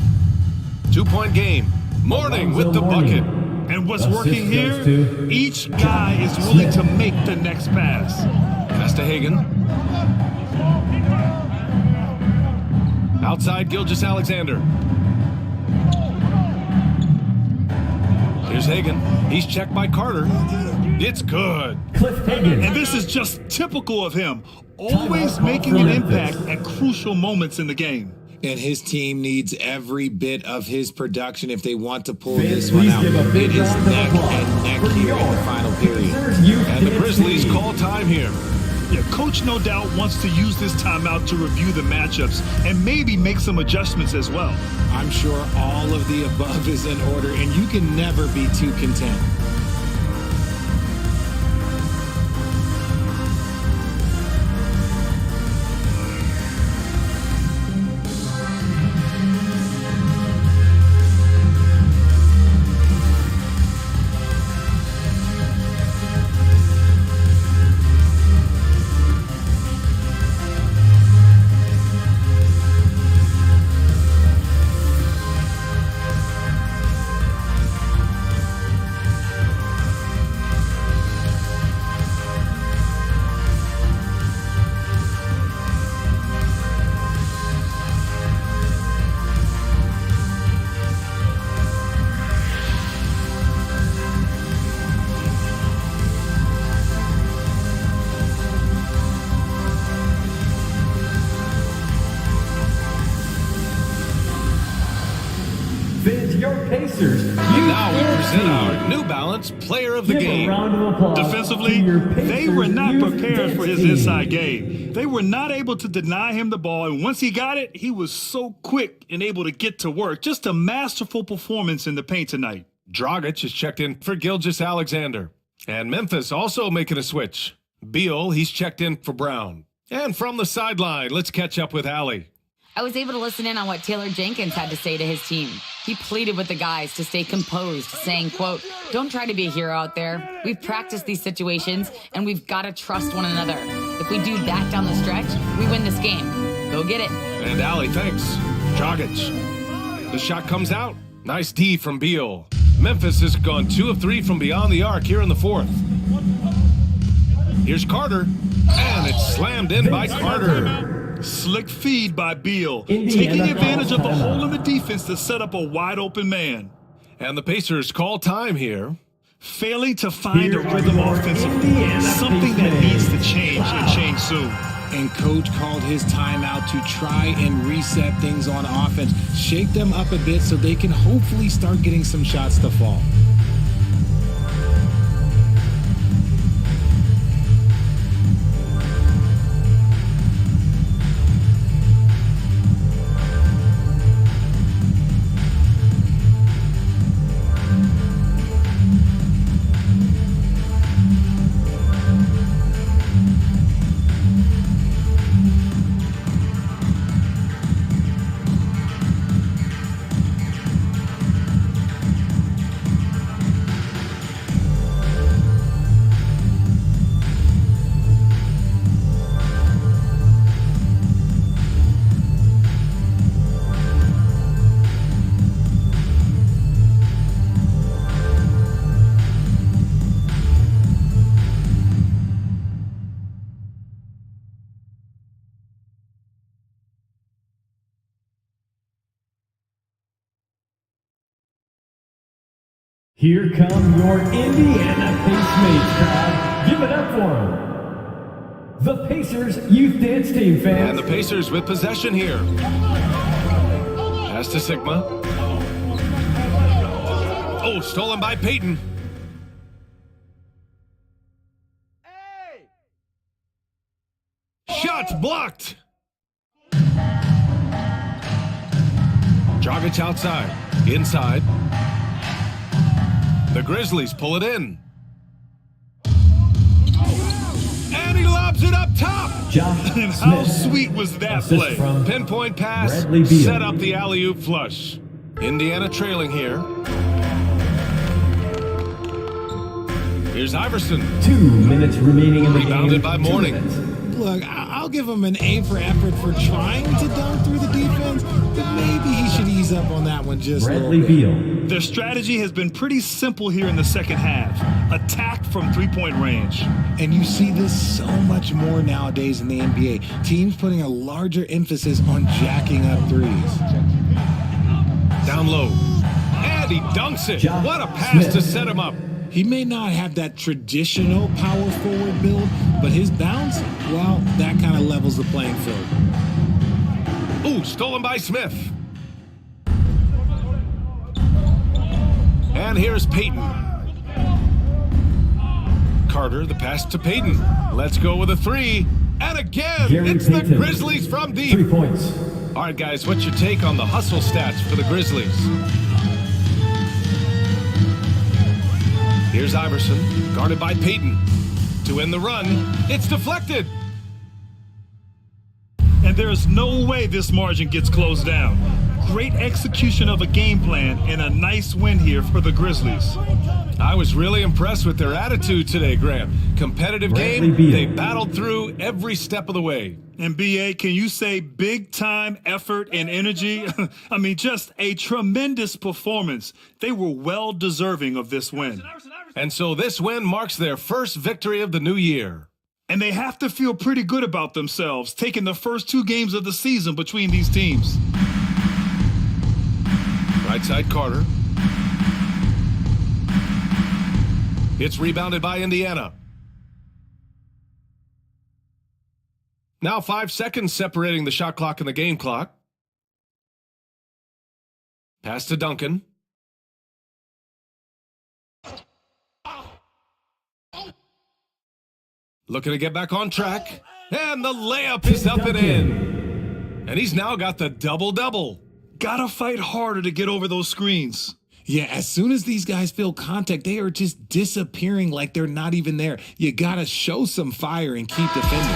2-point game. Morning with the bucket. And what's working here? Each guy is willing to make the next pass. Pass to Hagan. Outside Gilgeous-Alexander. Here's Hagan. He's checked by Carter. It's good. Cliff Hagan. And this is just typical of him. Always making an impact at crucial moments in the game. And his team needs every bit of his production if they want to pull this one out. It is neck and neck here in the final period. And the Grizzlies call time here. Yeah, Coach no doubt wants to use this timeout to review the matchups and maybe make some adjustments as well. I'm sure all of the above is in order, and you can never be too content. Pacers. And now we present our New Balance Player of the Give a Game. round of applause Defensively, to your they were Pacers not youth prepared dance for his team. inside game. They were not able to deny him the ball, and once he got it, he was so quick and able to get to work. Just a masterful performance in the paint tonight. Dragic is checked in for Gilgeous-Alexander. And Memphis also making a switch. Beal, he's checked in for Brown. And from the sideline, let's catch up with Allie. I was able to listen in on what Taylor Jenkins had to say to his team. He pleaded with the guys to stay composed, saying, quote, "Don't try to be a hero out there. We've practiced these situations, and we've got to trust one another. If we do that down the stretch, we win this game. Go get it." And Allie, thanks. Dragic. The shot comes out. Nice D from Beal. Memphis has gone 2 of 3 from beyond the arc here in the fourth. Here's Carter. And it's slammed in by Carter. Slick feed by Beal, Indiana taking advantage of the calls hole in the defense to set up a wide open man. And the Pacers call time here. Failing to find Here a rhythm are your offensively, Indiana something that Pacers. needs to change and change soon. And coach called his timeout to try and reset things on offense, shake them up a bit so they can hopefully start getting some shots to fall. Here come your Indiana Pacemates crowd. Give it up for them. The Pacers Youth Dance Team, fans. And the Pacers with possession here. Pass to Sigma. Oh, stolen by Peyton. Shots blocked. Dragic outside. Inside. The Grizzlies pull it in. And he lobs it up top. Josh And how Smith. sweet was that Assist play? from Pinpoint pass. Bradley Beal. Set up the alley-oop flush. Indiana trailing here. Here's Iverson. 2 minutes remaining in the game. Rebounded by 2 Mourning. minutes. Look, I'll give him an A for effort for trying to dunk through the defense, but maybe he should ease up on that one just a Bradley little bit. Beal. Their strategy has been pretty simple here in the second half. Attack from three-point range. And you see this so much more nowadays in the NBA. Teams putting a larger emphasis on jacking up threes. Down low. And he dunks it. Josh What a pass Smith. to set him up. He may not have that traditional power forward build, but his bounce, well, that kind of levels the playing field. Ooh, stolen by Smith. And here's Peyton. Carter, the pass to Peyton. Let's go with a 3. And again, Gary it's Payton. the Grizzlies from 3 deep. points. All right, guys, what's your take on the hustle stats for the Grizzlies? Here's Iverson, guarded by Peyton. To end the run, it's deflected. And there's no way this margin gets closed down. Great execution of a game plan and a nice win here for the Grizzlies. I was really impressed with their attitude today, Grant. Competitive Bradley game, Beal. they battled through every step of the way. And BA, can you say big time effort and energy? I mean, just a tremendous performance. They were well deserving of this win. And so this win marks their first victory of the new year. And they have to feel pretty good about themselves, taking the first 2 games of the season between these teams. Right side Carter. It's rebounded by Indiana. Now 5 seconds separating the shot clock and the game clock. Pass to Duncan. Looking to get back on track. And the layup is up and in. And he's now got the double-double. Gotta fight harder to get over those screens. Yeah, as soon as these guys feel contact, they are just disappearing like they're not even there. You gotta show some fire and keep defending.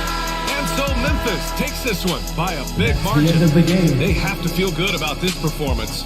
And so Memphis takes this one by a big margin. The end of the game. They have to feel good about this performance.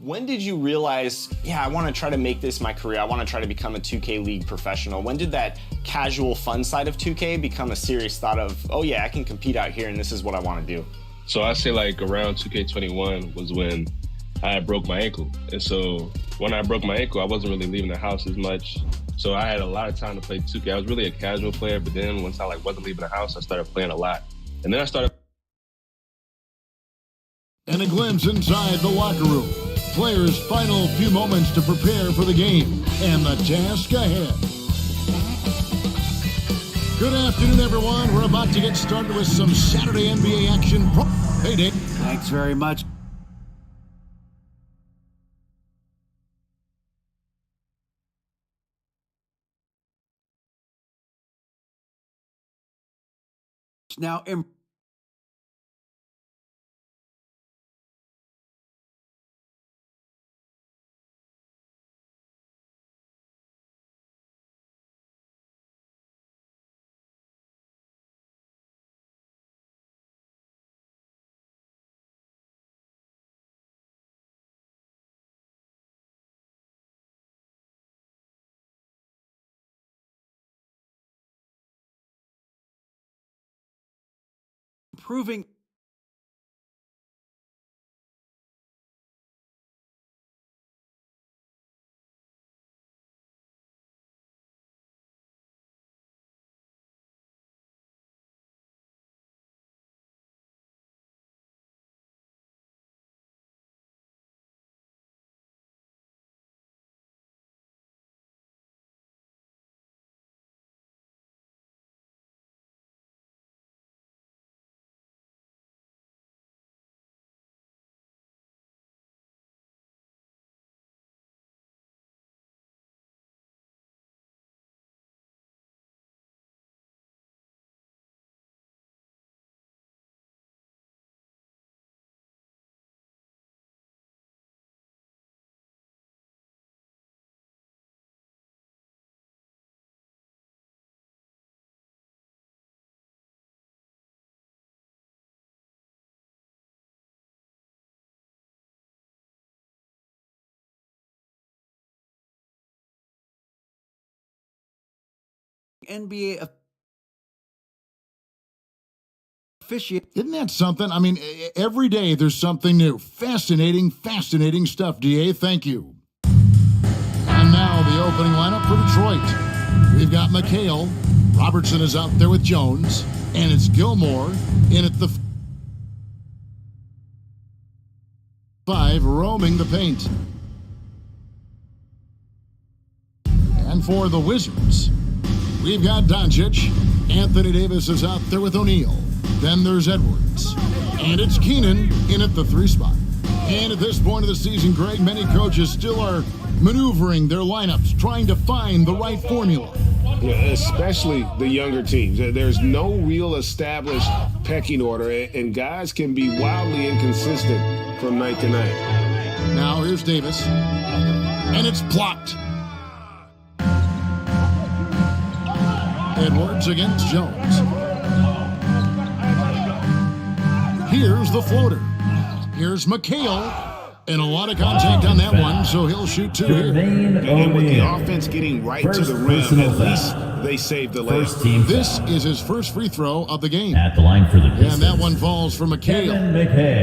When did you realize, yeah, I want to try to make this my career. I want to try to become a 2K League professional. When did that casual fun side of 2K become a serious thought of, oh yeah, I can compete out here and this is what I want to do? So I say like around 2K21 was when I broke my ankle. And so when I broke my ankle, I wasn't really leaving the house as much. So I had a lot of time to play 2K. I was really a casual player, but then once I wasn't leaving the house, I started playing a lot. And then I started. And a glimpse inside the locker room. Players' final few moments to prepare for the game and the task ahead. Good afternoon, everyone. We're about to get started with some Saturday NBA action. Hey, Dave. Thanks very much. Now, improving. NBA officiate. Isn't that something? I mean, every day there's something new. Fascinating, fascinating stuff, DA. Thank you. And now the opening lineup for Detroit. We've got McHale. Robertson is out there with Jones. And it's Gilmore in at the 5, roaming the paint. And for the Wizards, we've got Doncic. Anthony Davis is out there with O'Neal. Then there's Edwards. And it's Keenan in at the 3 spot. And at this point of the season, Greg, many coaches still are maneuvering their lineups, trying to find the right formula. Yeah, especially the younger teams. There's no real established pecking order, and guys can be wildly inconsistent from night to night. Now here's Davis. And it's blocked. Edwards against Jones. Here's the floater. Here's McHale. And a lot of contact on that one, so he'll shoot 2 here. And with the offense getting right to the rim, at least they saved the layup. This is his first free throw of the game. At the line for the Pistons. And that one falls for McHale.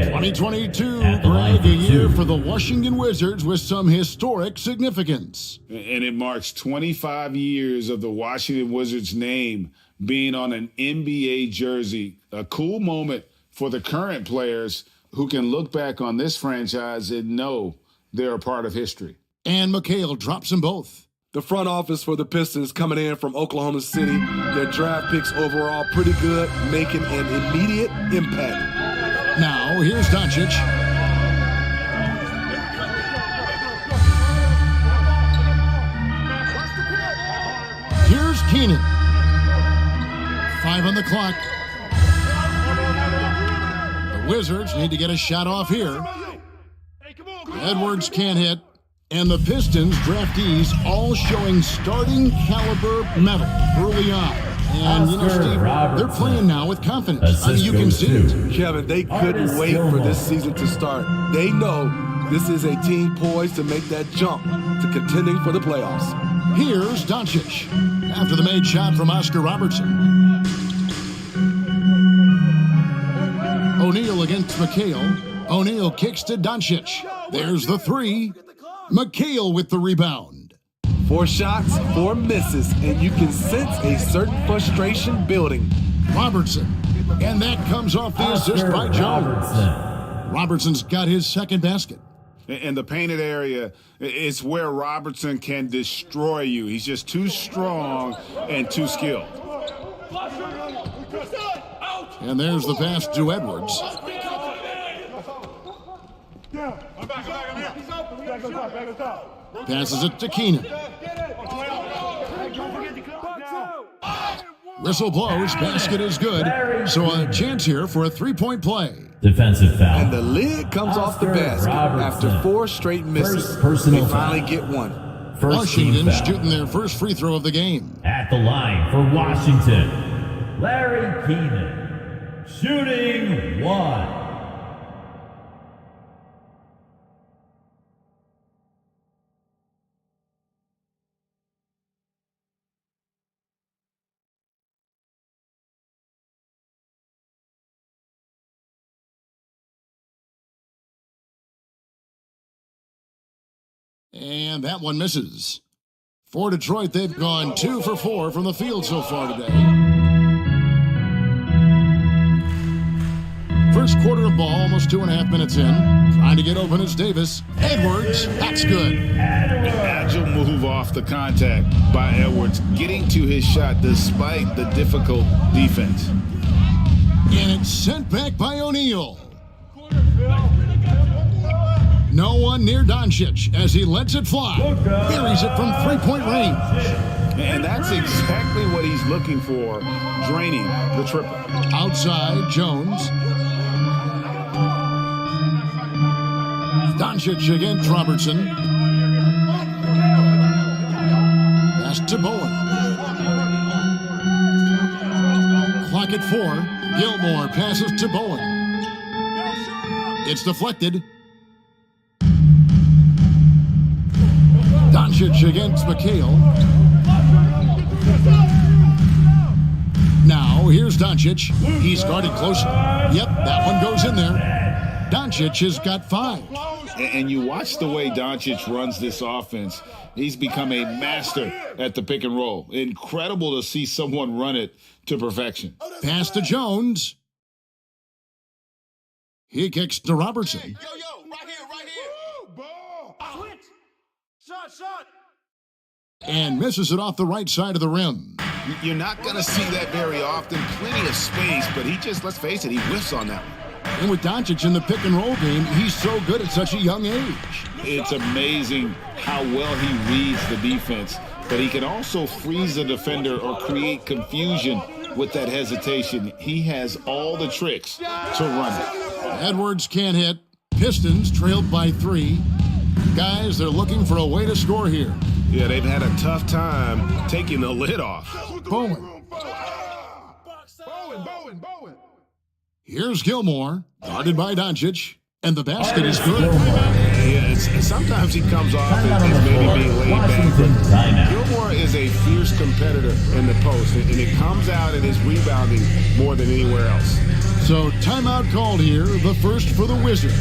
2022, Greg, a year for the Washington Wizards with some historic significance. And it marks 25 years of the Washington Wizards name being on an NBA jersey. A cool moment for the current players who can look back on this franchise and know they're a part of history. And McHale drops them both. The front office for the Pistons coming in from Oklahoma City. Their draft picks overall pretty good, making an immediate impact. Now, here's Doncic. Here's Keenan. 5 on the clock. Wizards need to get a shot off here. Edwards can't hit. And the Pistons draftees all showing starting caliber metal early on. And, you know, Oscar Steve, they're Robertson. playing now with confidence. I mean, Assist you can goes see to it. Kevin, they couldn't Artis wait for Gilmore. this season to start. They know this is a team poised to make that jump to contending for the playoffs. Here's Doncic after the made shot from Oscar Robertson. O'Neal against McHale. O'Neal kicks to Doncic. There's the three. McHale with the rebound. 4 shots, 4 misses, and you can sense a certain frustration building. Robertson. And that comes off the assist by Jones. Robertson's got his second basket. In the painted area, it's where Robertson can destroy you. He's just too strong and too skilled. And there's the pass to Edwards. Passes it to Keenan. Whistle blows, basket is good. So a chance here for a three-point play. Defensive foul. And the lid comes off the basket after 4 straight misses. First personal They finally foul. get one. First team Washington foul. shooting their first free throw of the game. At the line for Washington, Larry Keenan. Shooting 1. And that one misses. For Detroit, they've gone 2 for 4 from the field so far today. First quarter of ball, almost 2.5 minutes in. Trying to get open is Davis. Edwards, that's good. An agile move off the contact by Edwards, getting to his shot despite the difficult defense. And it's sent back by O'Neal. No one near Doncic as he lets it fly. Buries it from three-point range. And that's exactly what he's looking for, draining the triple. Outside, Jones. Doncic against Robertson. Pass to Bowen. Clock at 4. Gilmore passes to Bowen. It's deflected. Doncic against McHale. Now, here's Doncic. He's guarded closely. Yep, that one goes in there. Doncic has got 5. And you watch the way Doncic runs this offense. He's become a master at the pick and roll. Incredible to see someone run it to perfection. Pass to Jones. He kicks to Robertson. And misses it off the right side of the rim. You're not going to see that very often. Plenty of space, but he just, let's face it, he whiffs on that one. And with Doncic in the pick and roll game, he's so good at such a young age. It's amazing how well he reads the defense, but he can also freeze the defender or create confusion with that hesitation. He has all the tricks to run it. Edwards can't hit. Pistons trailed by 3. Guys, they're looking for a way to score here. Yeah, they've had a tough time taking the lid off. Bowen. Here's Gilmore, guarded by Doncic, and the basket is good. Yeah, sometimes he comes off as maybe being laid back, but Gilmore is a fierce competitor in the post, and it comes out in his rebounding more than anywhere else. So timeout called here, the first for the Wizards.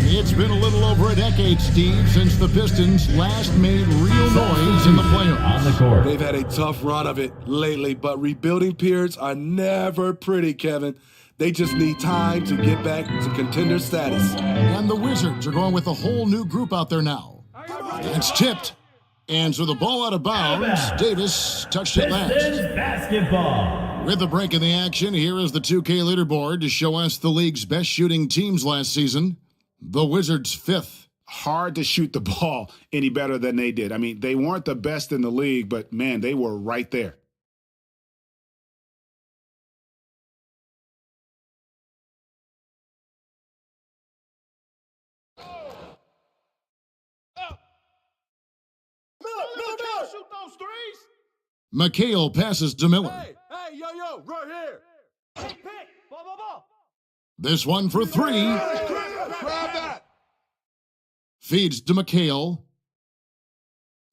It's been a little over a decade, Steve, since the Pistons last made real noise in the playoffs. On the court. They've had a tough run of it lately, but rebuilding periods are never pretty, Kevin. They just need time to get back to contender status. And the Wizards are going with a whole new group out there now. It's tipped. And so the ball out of bounds. Davis touched it last. Pistons basketball. With a break in the action, here is the 2K leaderboard to show us the league's best shooting teams last season. The Wizards 5th. Hard to shoot the ball any better than they did. I mean, they weren't the best in the league, but man, they were right there. McHale passes to Miller. Hey, yo, right here. Pick, ball. This one for three. Grab that. Feeds to McHale.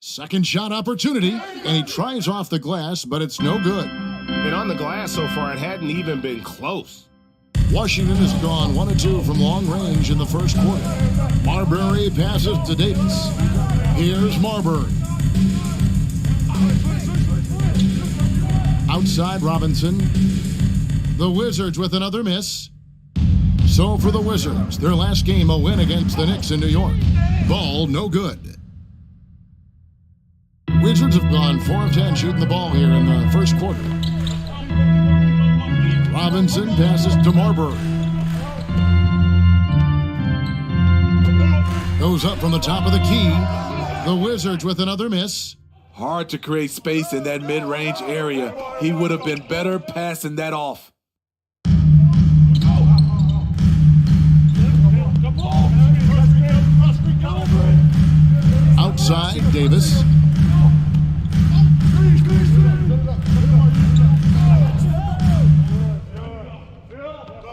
Second shot opportunity, and he tries off the glass, but it's no good. And on the glass so far, it hadn't even been close. Washington has gone 1 of 2 from long range in the first quarter. Marbury passes to Davis. Here's Marbury. Outside Robinson. The Wizards with another miss. So for the Wizards, their last game a win against the Knicks in New York. Ball no good. Wizards have gone 4 of 10 shooting the ball here in the first quarter. Robinson passes to Marbury. Goes up from the top of the key. The Wizards with another miss. Hard to create space in that mid-range area. He would have been better passing that off. Outside, Davis.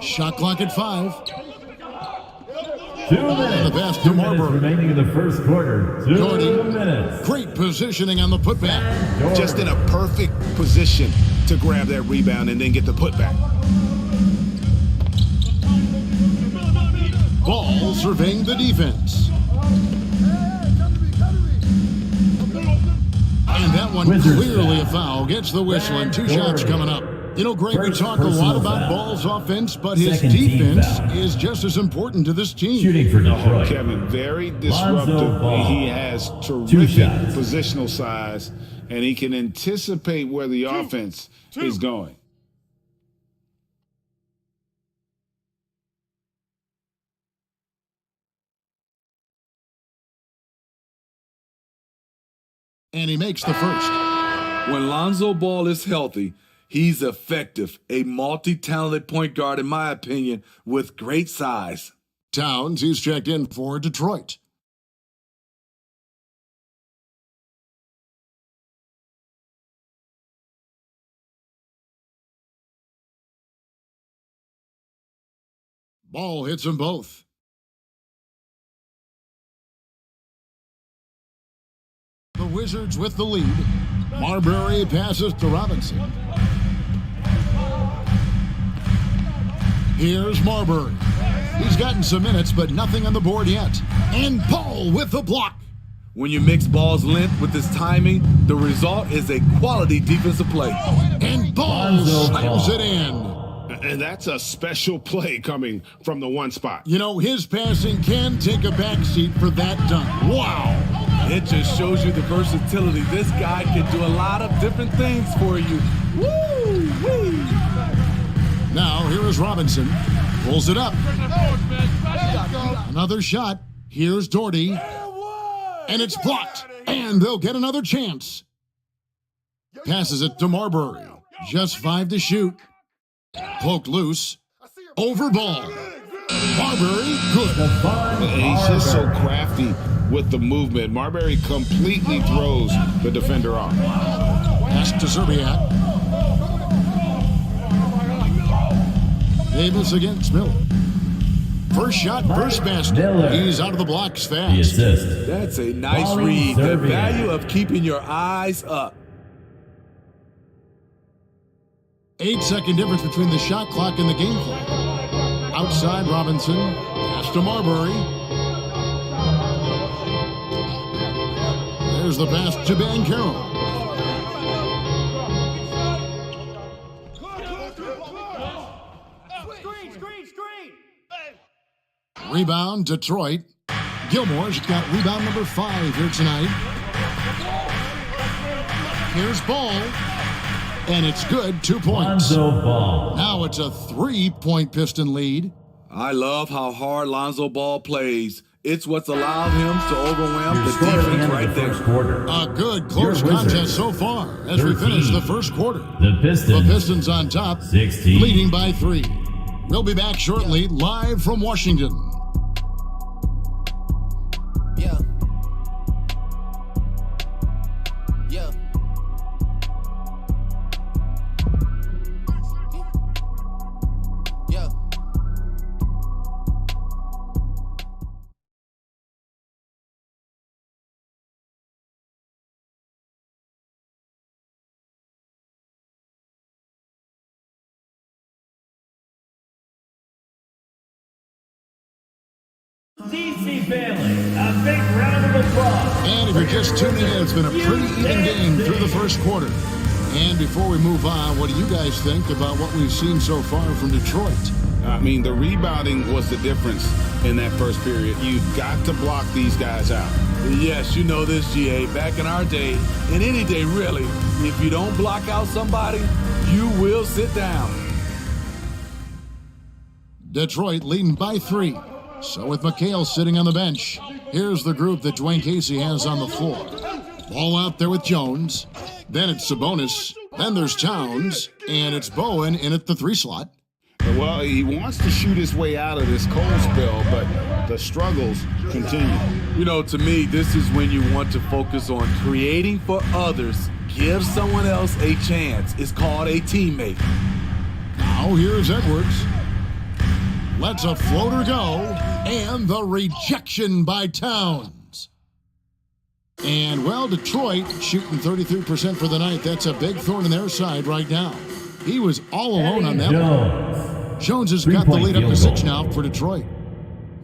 Shot clock at 5. 2 minutes. The pass to Marbury. Remaining in the first quarter. 2 minutes. Great positioning on the putback. Just in a perfect position to grab that rebound and then get the putback. Ball surveying the defense. And that one clearly a foul. Gets the whistle and 2 shots coming up. You know, Greg, we talk a lot about Ball's offense, but his defense is just as important to this team. Shooting for Detroit. Kevin, very disruptive. He has terrific positional size, and he can anticipate where the offense is going. And he makes the first. When Lonzo Ball is healthy, he's effective. A multi-talented point guard, in my opinion, with great size. Towns, he's checked in for Detroit. Ball hits them both. The Wizards with the lead. Marbury passes to Robinson. Here's Marbury. He's gotten some minutes, but nothing on the board yet. And Ball with the block. When you mix Ball's length with his timing, the result is a quality defensive play. And Ball slams it in. And that's a special play coming from the one spot. You know, his passing can take a backseat for that dunk. Wow. It just shows you the versatility. This guy can do a lot of different things for you. Woo-wee. Now, here is Robinson. Pulls it up. Another shot. Here's Doherty. And it's blocked. And they'll get another chance. Passes it to Marbury. Just 5 to shoot. Poked loose. Over Ball. Marbury, good. He's just so crafty with the movement. Marbury completely throws the defender off. Pass to Zerbiak. Davis against Miller. First shot, first basket. He's out of the blocks fast. That's a nice read. The value of keeping your eyes up. 8-second difference between the shot clock and the game clock. Outside Robinson. Pass to Marbury. There's the pass to Banchero. Rebound, Detroit. Gilmore's got rebound number 5 here tonight. Here's Ball. And it's good, 2 points. Lonzo Ball. Now it's a 3-point Piston lead. I love how hard Lonzo Ball plays. It's what's allowed him to overwhelm the defense right there. A good close contest so far as 13. We finish the first quarter. The Pistons on top, 16. Leading by 3. We'll be back shortly, live from Washington. DC family, a big round of applause. And if you're just tuning in, it's been a pretty even game through the first quarter. And before we move on, what do you guys think about what we've seen so far from Detroit? I mean, the rebounding was the difference in that first period. You've got to block these guys out. Yes, you know this, GA. Back in our day, and any day really, if you don't block out somebody, you will sit down. Detroit leading by 3. So with McHale sitting on the bench, here's the group that Dwayne Casey has on the floor. Ball out there with Jones. Then it's Sabonis. Then there's Towns. And it's Bowen in at the 3 slot. Well, he wants to shoot his way out of this cold spell, but the struggles continue. You know, to me, this is when you want to focus on creating for others. Give someone else a chance. It's called a teammate. Now here's Edwards. Lets a floater go. And the rejection by Towns. And, well, Detroit shooting 33% for the night. That's a big thorn in their side right now. He was all alone on that one. Jones has got the lead up to 6 now for Detroit.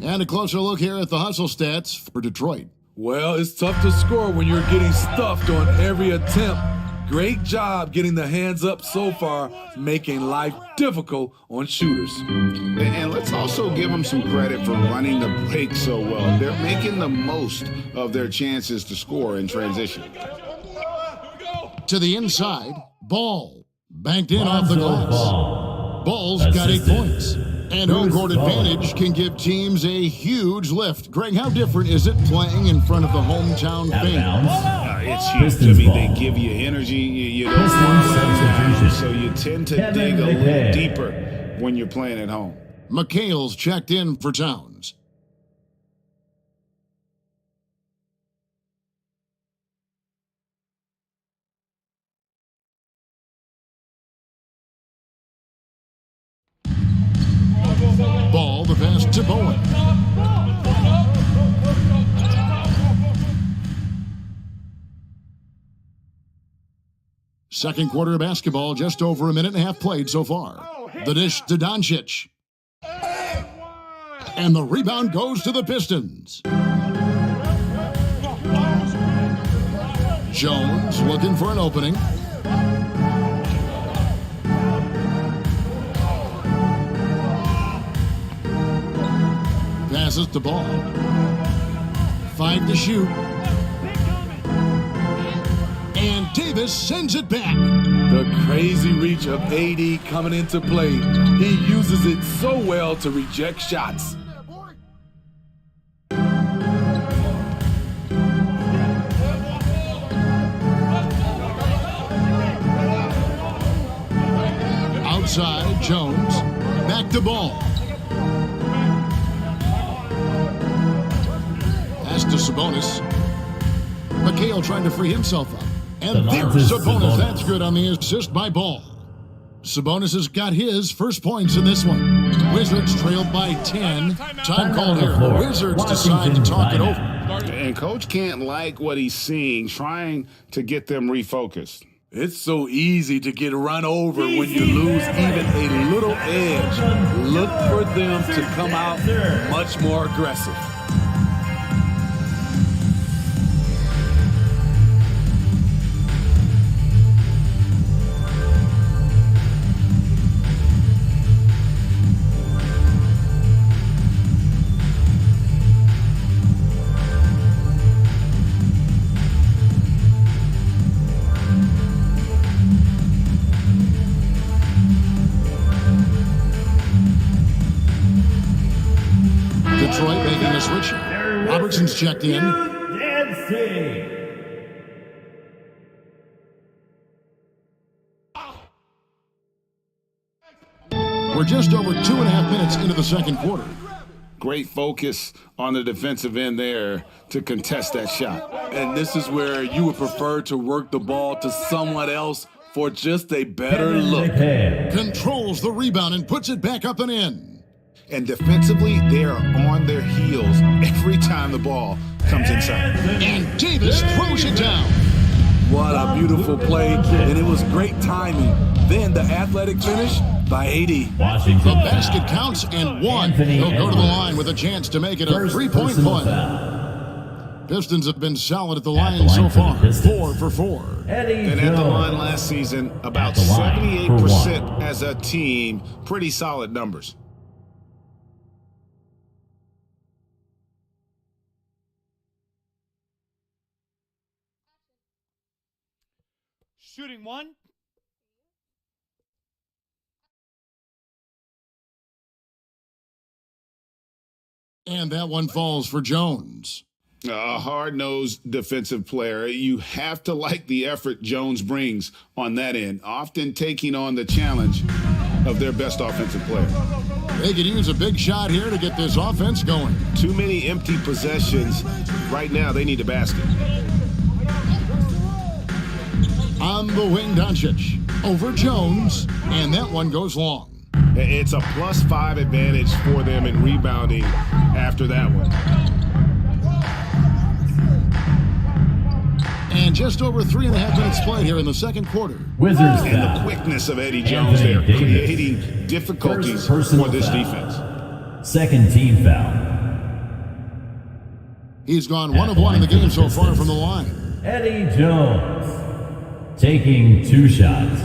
And a closer look here at the hustle stats for Detroit. Well, it's tough to score when you're getting stuffed on every attempt. Great job getting the hands up so far, making life difficult on shooters. And let's also give them some credit for running the break so well. They're making the most of their chances to score in transition. To the inside, Ball banked in off the glass. Ball's got 8 points. And home court advantage can give teams a huge lift. Greg, how different is it playing in front of the hometown fans? It's huge. I mean, they give you energy. You don't want so you tend to dig a little deeper when you're playing at home. McHale's checked in for Towns. Ball, the pass to Bowen. Second quarter of basketball, just over a minute and a half played so far. The dish to Doncic. And the rebound goes to the Pistons. Jones looking for an opening. Passes the ball. 5 to shoot. And Davis sends it back. The crazy reach of AD coming into play. He uses it so well to reject shots. Outside, Jones. Back to Ball. Pass to Sabonis. McHale trying to free himself up. And there's Sabonis. That's good on the assist by Ball. Sabonis has got his first points in this one. Wizards trailed by 10. Time called here. The Wizards decide to talk it over. And Coach can't like what he's seeing, trying to get them refocused. It's so easy to get run over when you lose even a little edge. Look for them to come out much more aggressive. Detroit making a switch. Robertson's checked in. We're just over 2.5 minutes into the second quarter. Great focus on the defensive end there to contest that shot. And this is where you would prefer to work the ball to someone else for just a better look. Controls the rebound and puts it back up and in. And defensively, they are on their heels every time the ball comes inside. And Davis throws it down. What a beautiful play, and it was great timing. Then the athletic finish, by 80. The Washington. basket counts and one. Anthony He'll go to the Edwards. line with a chance to make it a First three-point personal play. foul. Pistons have been solid at the At the line so line for the far. Pistons. 4 for 4. Eddie And at the line Jones. last season, about At the line for 78% one. as a team. Pretty solid numbers. Shooting one. And that one falls for Jones. A hard-nosed defensive player. You have to like the effort Jones brings on that end, often taking on the challenge of their best offensive player. They could use a big shot here to get this offense going. Too many empty possessions. Right now, they need a basket. On the wing, Doncic. Over Jones. And that one goes long. It's a +5 advantage for them in rebounding after that one. And just over 3.5 minutes played here in the second quarter. Wizards And the foul. quickness of Eddie Jones there, Anthony Davis. creating difficulties First for personal this foul. defense. Second team foul. He's gone 1 of 1 in the game so far from the line. Eddie Jones. Taking 2 shots.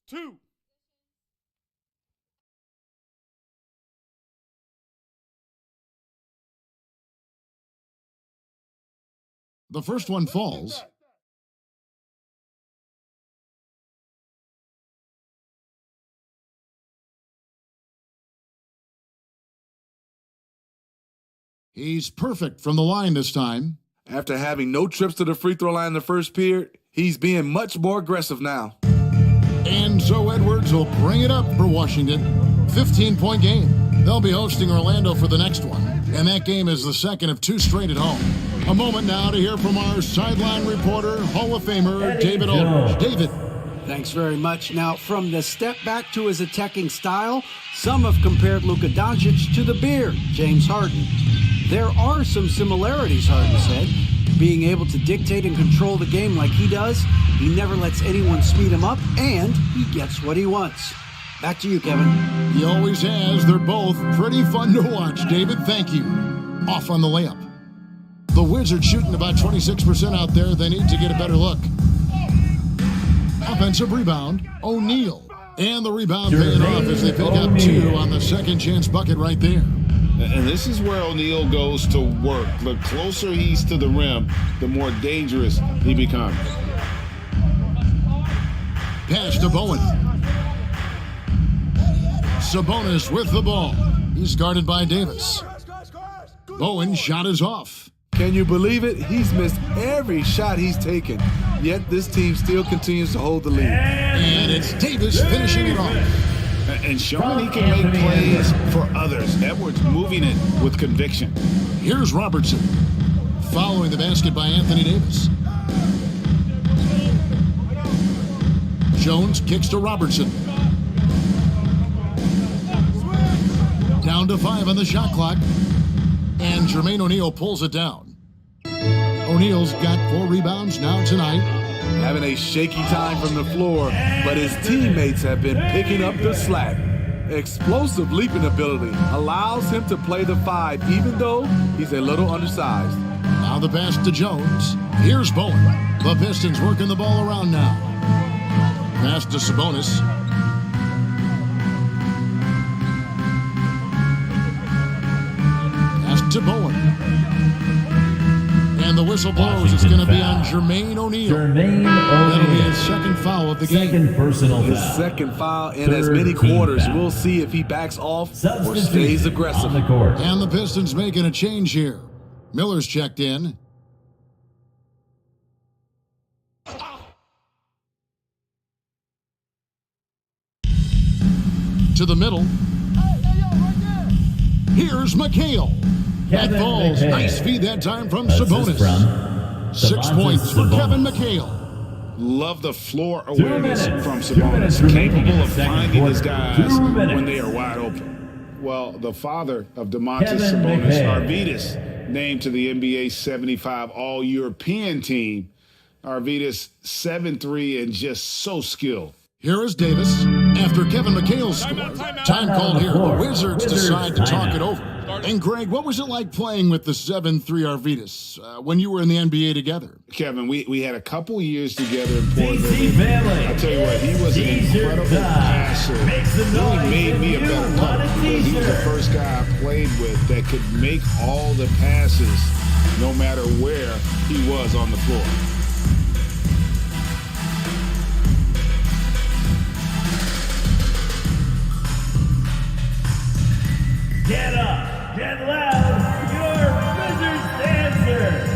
Two. The first one falls. He's perfect from the line this time. After having no trips to the free throw line in the first period, he's being much more aggressive now. And so Edwards will bring it up for Washington. 15-point game. They'll be hosting Orlando for the next one. And that game is the second of 2 straight at home. A moment now to hear from our sideline reporter, Hall of Famer, Eddie David Aldridge. Jones. David. Thanks very much. Now, from the step back to his attacking style, some have compared Luka Doncic to the Beard, James Harden. There are some similarities, Harden said. Being able to dictate and control the game like he does, he never lets anyone speed him up, and he gets what he wants. Back to you, Kevin. He always has. They're both pretty fun to watch. David, thank you. Off on the layup. The Wizards shooting about 26% out there. They need to get a better look. Offensive rebound, O'Neal. And the rebound paying off as they pick up 2 on the second chance bucket right there. And this is where O'Neal goes to work. The closer he's to the rim, the more dangerous he becomes. Pass to Bowen. Sabonis with the ball. He's guarded by Davis. Bowen shot is off. Can you believe it? He's missed every shot he's taken, yet this team still continues to hold the lead. And it's Davis finishing it off. And showing he can make plays for others. Edwards moving it with conviction. Here's Robertson. Following the basket by Anthony Davis. Jones kicks to Robertson. Down to 5 on the shot clock. And Jermaine O'Neal pulls it down. O'Neal's got 4 rebounds now tonight. Having a shaky time from the floor, but his teammates have been picking up the slack. Explosive leaping ability allows him to play the 5, even though he's a little undersized. Now the pass to Jones. Here's Bowen. The Pistons working the ball around now. Pass to Sabonis. Pass to Bowen. And the whistle blows. It's going to be on Jermaine O'Neal. Jermaine That'll be O'Neal. his second foul of the game. Second personal His foul. second foul in as Third many team quarters. foul. We'll see if he backs off or Substitute stays on aggressive. the court. And the Pistons making a change here. Miller's checked in. To the middle. Here's McHale. That Kevin falls. McHale. Nice feed that time from Assist Sabonis. from 6 Sabonis points for Sabonis. Kevin McHale. Love the floor 2 awareness minutes. from 2 minutes Sabonis. remaining in Capable the of second finding his quarter. guys 2 minutes. when they are wide open. Well, the father of Domantas Sabonis, Arvydas, named to the NBA 75 All-European team. Arvydas 7'3" and just so skilled. Here is Davis. After Kevin McHale's score, time called here. The Wizards decide to talk it over. And Greg, what was it like playing with the 7'3" Arvydas when you were in the NBA together? Kevin, we had a couple years together in Portland. I tell you what, he was an incredible passer. Really made me a better player because he was the first guy I played with that could make all the passes no matter where he was on the floor. Get up, get loud, your Wizards dancer.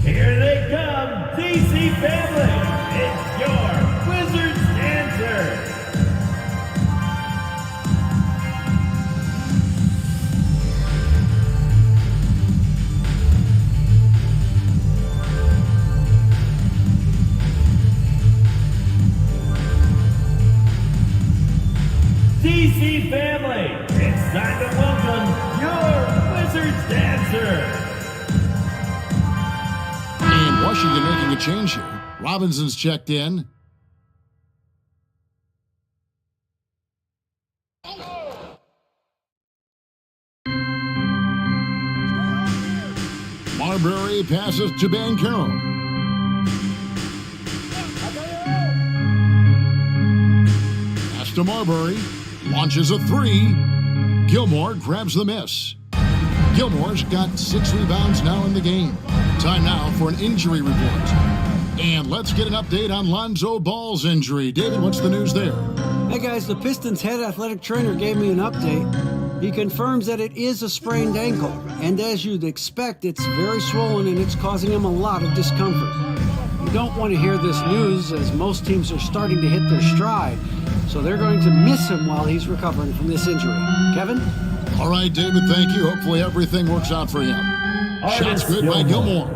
Here they come, DC family. It's your Wizards dancer. DC family, it's time to welcome your Wizards dancer. And Washington making a change here. Robinson's checked in. Marbury passes to Banchero. Pass to Marbury. Launches a three. Gilmore grabs the miss. Gilmore's got 6 rebounds now in the game. Time now for an injury report. And let's get an update on Lonzo Ball's injury. David, what's the news there? Hey guys, the Pistons head athletic trainer gave me an update. He confirms that it is a sprained ankle. And as you'd expect, it's very swollen and it's causing him a lot of discomfort. You don't want to hear this news as most teams are starting to hit their stride. So they're going to miss him while he's recovering from this injury. Kevin? All right, David, thank you. Hopefully everything works out for him. Shots good by Gilmore.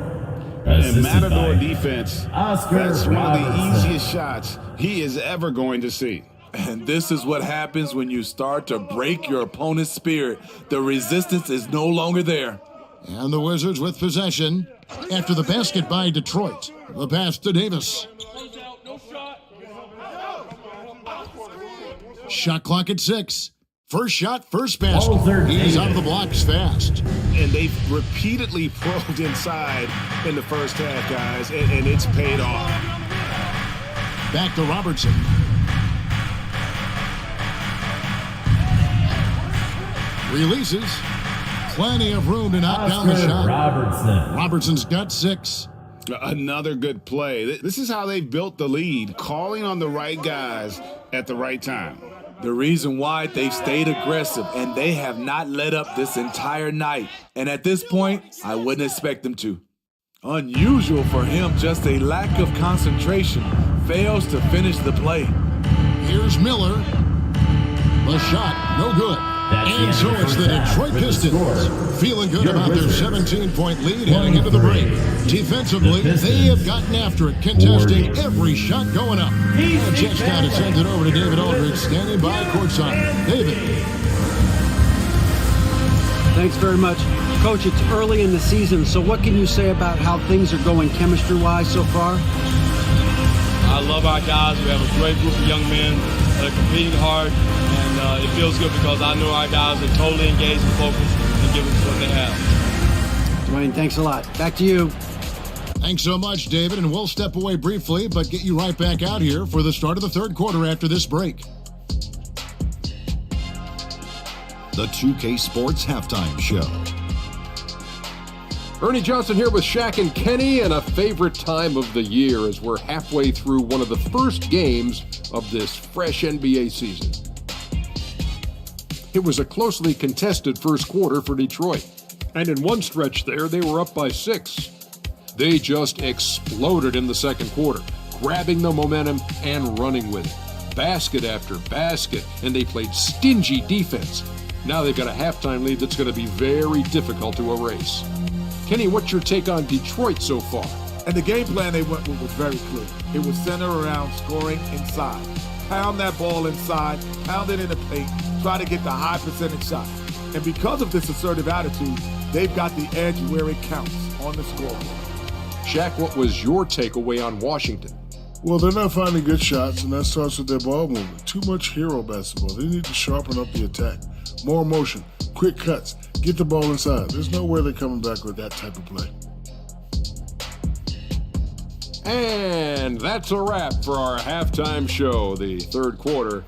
And Matador defense, that's one of the easiest shots he is ever going to see. And this is what happens when you start to break your opponent's spirit. The resistance is no longer there. And the Wizards with possession after the basket by Detroit. The pass to Davis. Shot clock at 6. First shot, first basket. He's out of the blocks fast. And they've repeatedly probed inside in the first half, guys, and it's paid off. Back to Robertson. Releases. Plenty of room to knock down the shot. Robertson's got 6. Another good play. This is how they built the lead, calling on the right guys at the right time. The reason why they've stayed aggressive and they have not let up this entire night. And at this point, I wouldn't expect them to. Unusual for him, just a lack of concentration. Fails to finish the play. Here's Miller. The shot, no good. And so it's the Detroit Pistons feeling good about their 17-point lead heading into the break. Defensively, they have gotten after it, contesting every shot going up. And checks down to send it over to David Aldridge, standing by courtside. David. Thanks very much. Coach, it's early in the season, so what can you say about how things are going chemistry-wise so far? I love our guys. We have a great group of young men that are competing hard, and it feels good because I know our guys are totally engaged and focused and giving us what they have. Dwayne, thanks a lot. Back to you. Thanks so much, David, and we'll step away briefly, but get you right back out here for the start of the third quarter after this break. The 2K Sports Halftime Show. Ernie Johnson here with Shaq and Kenny, and a favorite time of the year as we're halfway through one of the first games of this fresh NBA season. It was a closely contested first quarter for Detroit, and in one stretch there, they were up by 6. They just exploded in the second quarter, grabbing the momentum and running with it. basket after basket, and they played stingy defense. Now they've got a halftime lead that's going to be very difficult to erase. Kenny, what's your take on Detroit so far? And the game plan they went with was very clear. It was centered around scoring inside. Pound that ball inside, pound it in the paint, try to get the high percentage shot. And because of this assertive attitude, they've got the edge where it counts on the scoreboard. Shaq, what was your takeaway on Washington? Well, they're not finding good shots, and that starts with their ball movement. Too much hero basketball. They need to sharpen up the attack. More motion, quick cuts, get the ball inside. There's no way they're coming back with that type of play. And that's a wrap for our halftime show. The third quarter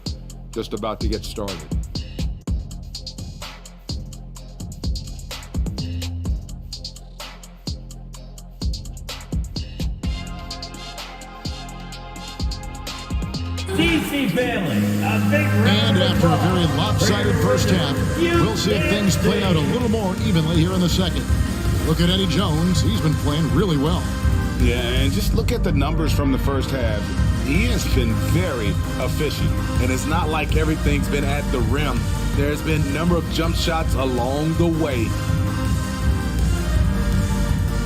just about to get started. DC family, a big round And of after a applause very lopsided for first half, we'll see if things play out a little more evenly here in the second. Look at Eddie Jones. He's been playing really well. Yeah, and just look at the numbers from the first half. He has been very efficient. And it's not like everything's been at the rim. There's been a number of jump shots along the way.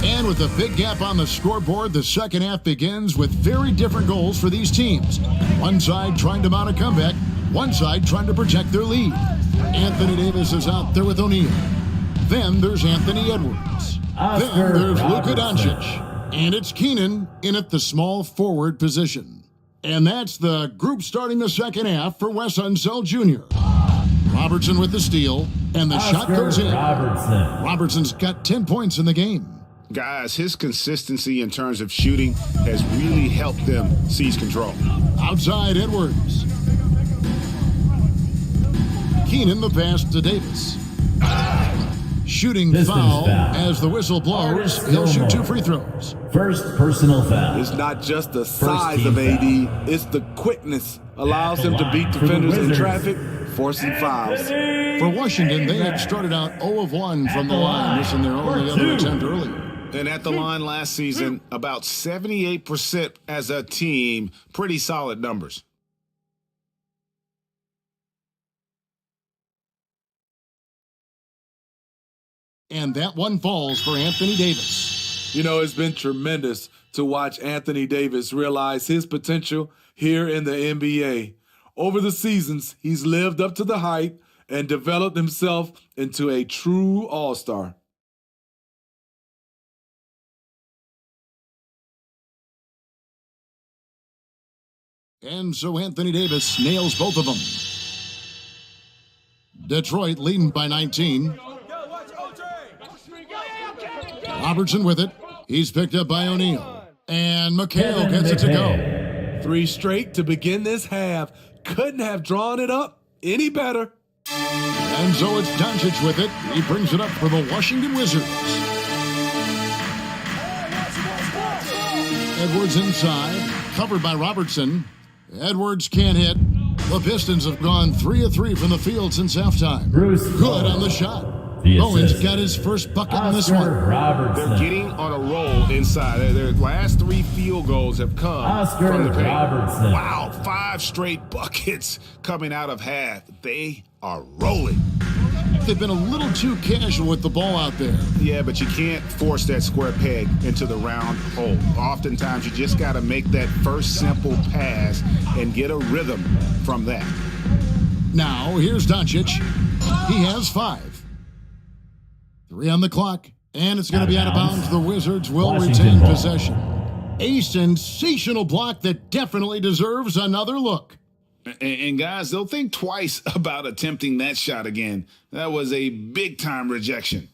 And with a big gap on the scoreboard, the second half begins with very different goals for these teams. One side trying to mount a comeback, one side trying to protect their lead. Anthony Davis is out there with O'Neal. Then there's Anthony Edwards. Then there's Luka Doncic. And it's Keenan in at the small forward position. And that's the group starting the second half for Wes Unseld Jr. Robertson with the steal, and the shot goes in. Robertson's got 10 points in the game. Guys, his consistency in terms of shooting has really helped them seize control. Outside Edwards. Keenan the pass to Davis. Shooting foul as the whistle blows. He'll shoot 2 free throws. First personal foul. It's not just the size of AD, it's the quickness. Allows him to beat defenders in traffic, forcing fouls. For Washington, they had started out 0 of 1 from the line, missing their only other attempt earlier. And at the line last season, about 78% as a team. Pretty solid numbers. And that one falls for Anthony Davis. You know, it's been tremendous to watch Anthony Davis realize his potential here in the NBA. Over the seasons, he's lived up to the hype and developed himself into a true all-star. And so Anthony Davis nails both of them. Detroit leading by 19. Robertson with it. He's picked up by O'Neal. And McHale gets it to go. 3 straight to begin this half. Couldn't have drawn it up any better. And so it's Doncic with it. He brings it up for the Washington Wizards. Edwards inside, covered by Robertson. Edwards can't hit. The Pistons have gone 3 of 3 from the field since halftime. Good on the shot. Owens got his first bucket in this one. They're getting on a roll inside. Their last 3 field goals have come from the paint. Wow, 5 straight buckets coming out of half. They are rolling. They've been a little too casual with the ball out there. Yeah, but you can't force that square peg into the round hole. Oftentimes, you just got to make that first simple pass and get a rhythm from that. Now, here's Doncic. He has 5. 3 on the clock, and it's going to be out of bounds. The Wizards will retain possession. A sensational block that definitely deserves another look. And guys, they'll think twice about attempting that shot again. That was a big-time rejection.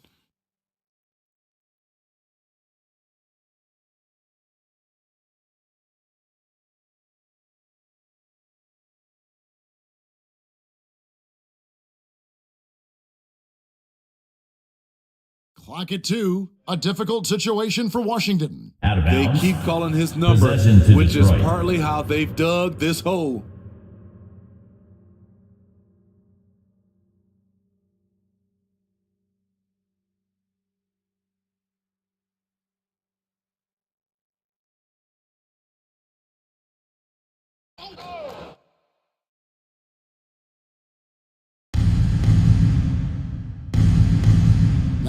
Clock at 2. A difficult situation for Washington. Out of bounds. They keep calling his number, which is partly how they've dug this hole.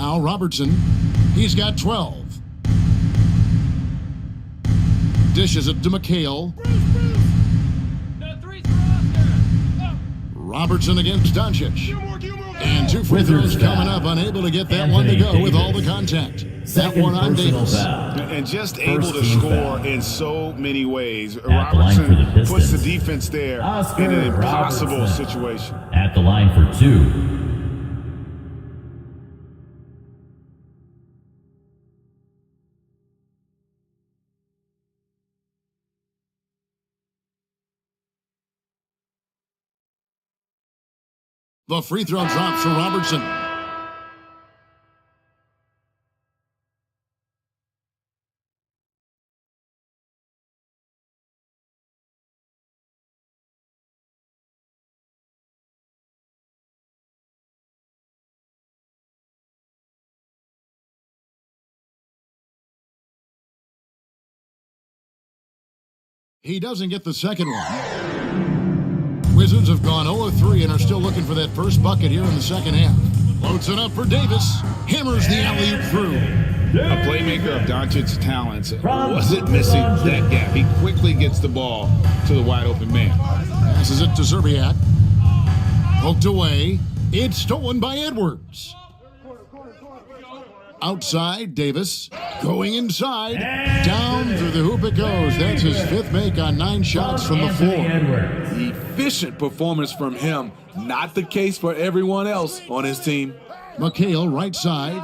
Now Robertson, he's got 12. Dishes it to McHale. Robertson against Doncic. And 2 free throws coming up, unable to get that one to go with all the contact. That one on Davis. And just able to score in so many ways. Robertson puts the defense there in an impossible situation. At the line for 2. The free throw drops for Robertson. He doesn't get the second one. Wizards have gone 0-3 and are still looking for that first bucket here in the second half. Loads it up for Davis. Hammers the alley-oop through. A playmaker of Doncic's talents wasn't missing that gap. He quickly gets the ball to the wide-open man. Passes it to Zerbiak. Poked away. It's stolen by Edwards. Outside, Davis. Going inside. Down through the hoop it goes. That's his 5th make on 9 shots from the floor. Efficient performance from him. Not the case for everyone else on his team. McHale, right side.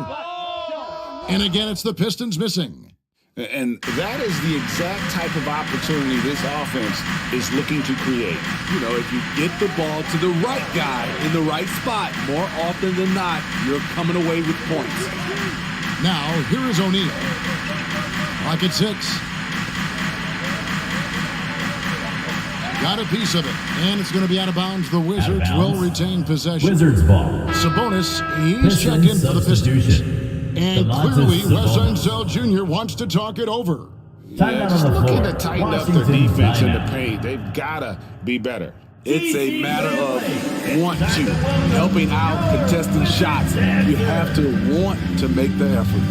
And again, it's the Pistons missing. And that is the exact type of opportunity this offense is looking to create. You know, if you get the ball to the right guy in the right spot, more often than not, you're coming away with points. Now, here is O'Neal. Clock at 6. Got a piece of it, and it's going to be out of bounds. The Wizards will retain possession. Wizards ball. Sabonis, he's checked in for the Pistons. And clearly, Wes Unseld Jr. wants to talk it over. Yeah, just looking to tighten up their defense in the paint. They've got to be better. It's a matter of want to, helping out, contesting shots. You have to want to make the effort.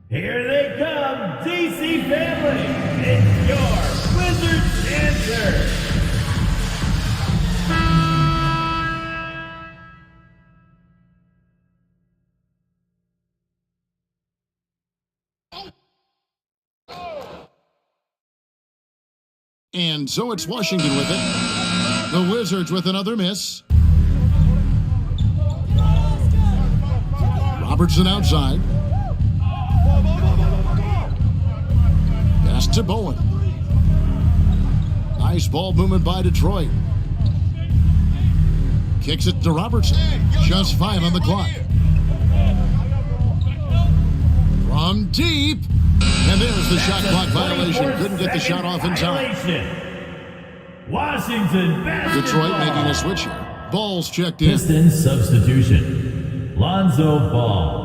Here they come, DC family. It's your Wizards answer. And so it's Washington with it. The Wizards with another miss. Robertson outside. Pass to Bowen. Nice ball movement by Detroit. Kicks it to Robertson. Just 5 on the clock. From deep. And there's the shot clock violation. Couldn't get the shot off in time. Washington basket Detroit ball. making a switch here. Ball's checked in. Pistons substitution. Lonzo Ball.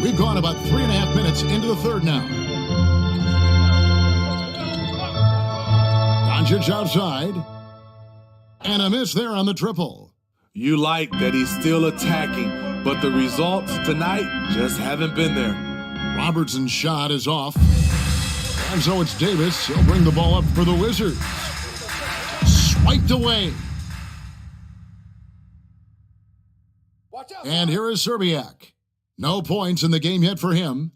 We've gone about 3.5 minutes into the third now. Doncic outside. And a miss there on the triple. You like that he's still attacking, but the results tonight just haven't been there. Robertson's shot is off. And so it's Davis. He'll bring the ball up for the Wizards. Swiped away. And here is Serbiak. No points in the game yet for him.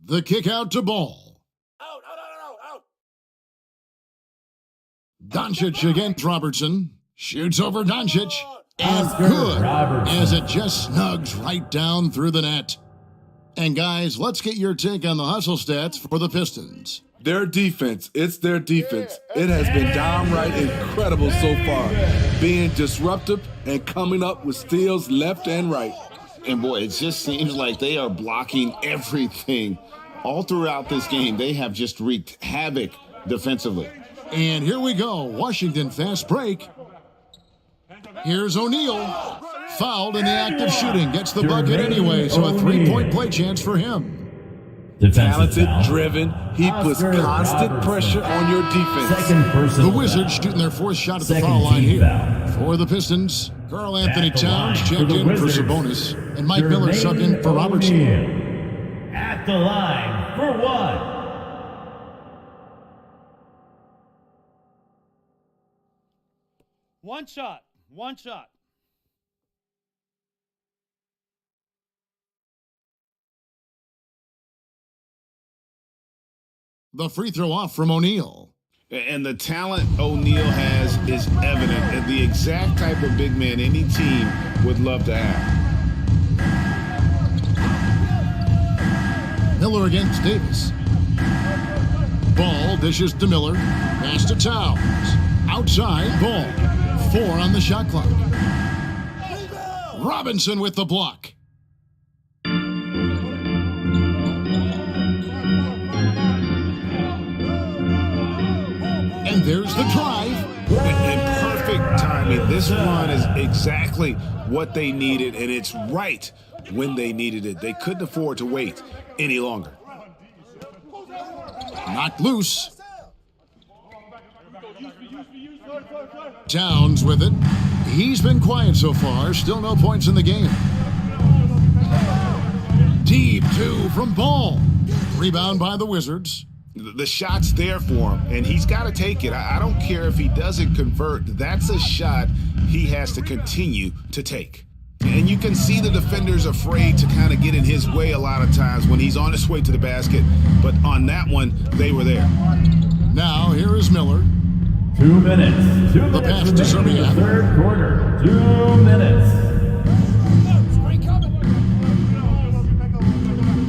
The kick out to Ball. Out. Doncic against Robertson. Shoots over Doncic. And good, as it just snugs right down through the net. And guys, let's get your take on the hustle stats for the Pistons. Their defense, it's their defense. It has been downright incredible so far, being disruptive and coming up with steals left and right. And boy, it just seems like they are blocking everything. All throughout this game, they have just wreaked havoc defensively. And here we go, Washington fast break. Here's O'Neal, fouled in the act of shooting, gets the bucket anyway, so a 3-point play chance for him. Talented, driven, he puts constant pressure on your defense. The Wizards shooting their fourth shot at the foul line here. For the Pistons, Karl Anthony Towns checked in for Sabonis, and Mike Miller subbed in for Robertson. At the line for one. One shot. The free throw off from O'Neal. And the talent O'Neal has is evident, and the exact type of big man any team would love to have. Miller against Davis. Ball dishes to Miller. Pass to Towns. Outside, Ball. 4 on the shot clock. Robinson with the block. And there's the drive. And perfect timing. This run is exactly what they needed, and it's right when they needed it. They couldn't afford to wait any longer. Knocked loose. Towns with it. He's been quiet so far. Still no points in the game. Deep 2 from Ball. Rebound by the Wizards. The shot's there for him, and he's got to take it. I don't care if he doesn't convert. That's a shot he has to continue to take. And you can see the defenders afraid to kind of get in his way a lot of times when he's on his way to the basket. But on that one, they were there. Now, here is Miller. 2 minutes. The pass to Serbiak. Third quarter. 2 minutes.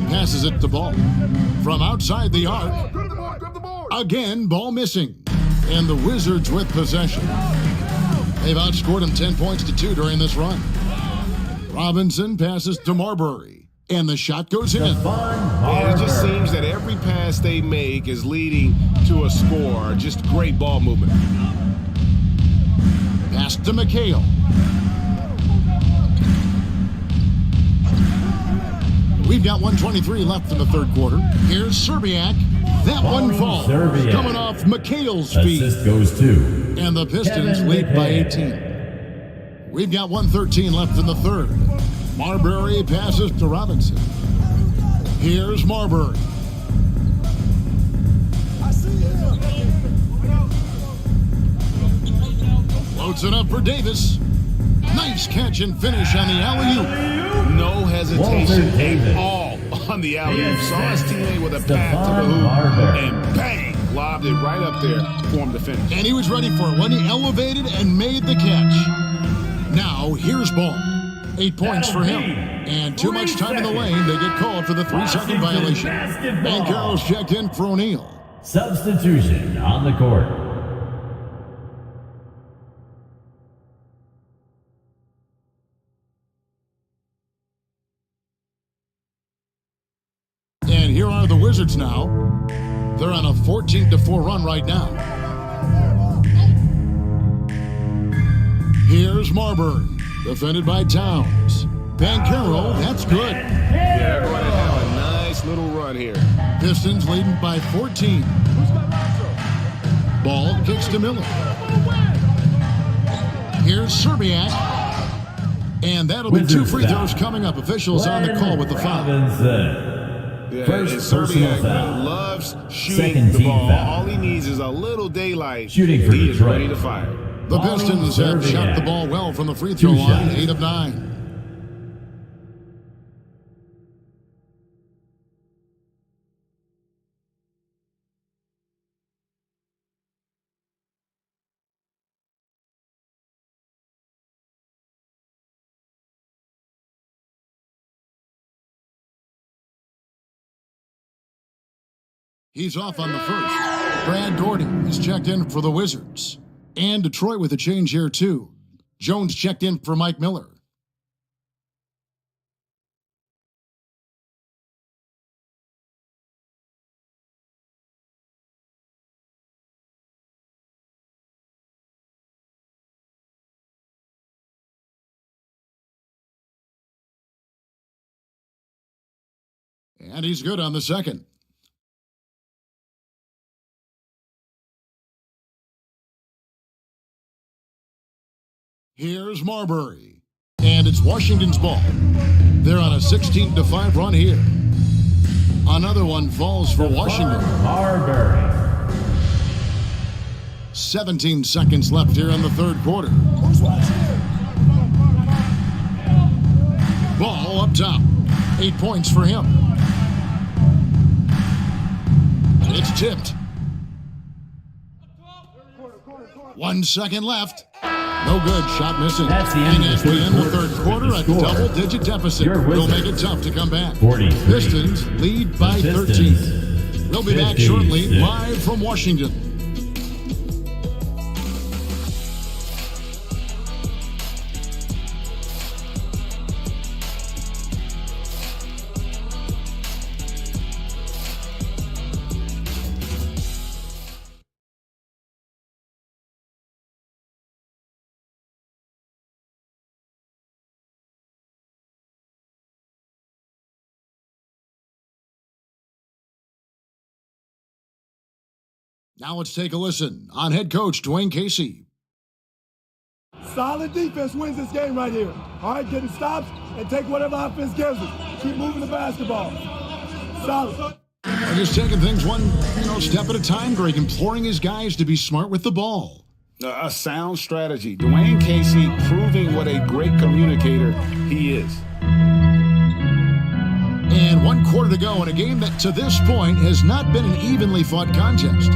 Passes it to Ball. From outside the arc. Again, Ball missing. And the Wizards with possession. They've outscored them 10 points to 2 during this run. Robinson passes to Marbury. And the shot goes in. And it just seems that every pass they make is leading to a score. Just great ball movement. Pass to McHale. We've got 1:23 left in the third quarter. Here's Serbiak. That one falls. Coming off McHale's feet. Assist goes to. And the Pistons lead by 18. We've got 1:13 left in the third. Marbury passes to Robinson. Here's Marbury. Floats it up for Davis. Nice catch and finish on the alley-oop. No hesitation at all on the alley-oop. Saw his teammate with a pass to the hoop, and bang, lobbed it right up there for him to finish. And he was ready for it when he elevated and made the catch. Now, here's Ball. 8 points for him. And too much time in the lane. They get called for the 3-second violation. Banchero's checked in for O'Neal. Substitution on the court. And here are the Wizards now. They're on a 14-4 run right now. Here's Marbury. Defended by Towns. Banchero, that's good. Yeah, they're going to have a nice little run here. Pistons leading by 14. Ball kicks to Miller. Here's Serbiak. And that'll be 2 free throws coming up. Officials on the call with the foul. Yeah, First and personal Serbiak foul. loves shooting Second the team ball. foul. All he needs is a little daylight. Shooting for he is Detroit. ready to fire. The Pistons have shot the ball well from the free throw line, 8 of 9. He's off on the first. Brad Gordon is checked in for the Wizards. And Detroit with a change here, too. Jones checked in for Mike Miller. And he's good on the second. Here's Marbury. And it's Washington's ball. They're on a 16-5 run here. Another one falls for Washington. Marbury. 17 seconds left here in the third quarter. Ball up top. 8 points for him. It's tipped. 1 second left. No good. Shot missing. That's the And end of as the we third end the quarter. third quarter, a Score. double-digit deficit Your will Wizards. make it tough to come back. 43. Pistons lead by The 13. Pistons. We'll be back 56. shortly, live from Washington. Now let's take a listen on head coach Dwayne Casey. Solid defense wins this game right here. All right, getting stops and take whatever offense gives us. Keep moving the basketball. Solid. We're just taking things one step at a time, Greg, imploring his guys to be smart with the ball. A sound strategy. Dwayne Casey proving what a great communicator he is. And 1 quarter to go in a game that to this point has not been an evenly fought contest.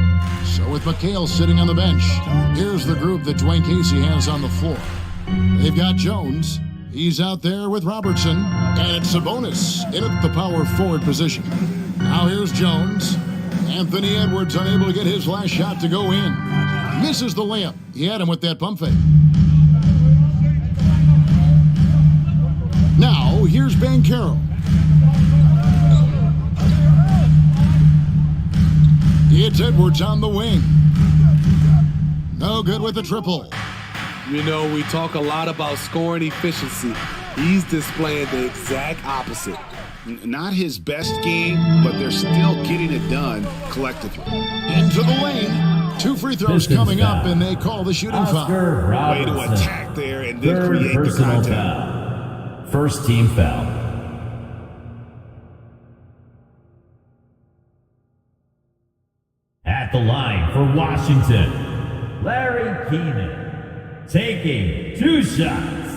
So with McHale sitting on the bench, here's the group that Dwayne Casey has on the floor. They've got Jones. He's out there with Robertson. And it's Sabonis in at the power forward position. Now here's Jones. Anthony Edwards unable to get his last shot to go in. Misses the layup. He had him with that pump fake. Now here's Banchero. It's Edwards on the wing. No good with the triple. You know, we talk a lot about scoring efficiency. He's displaying the exact opposite. Not his best game, but they're still getting it done collectively. Into the lane. 2 free throws Pistons coming up, foul. and they call the shooting Oscar foul. Way to Robertson. attack there and then Third create the personal contact. foul. First team foul. At the line for Washington, Larry Keenan, taking 2 shots.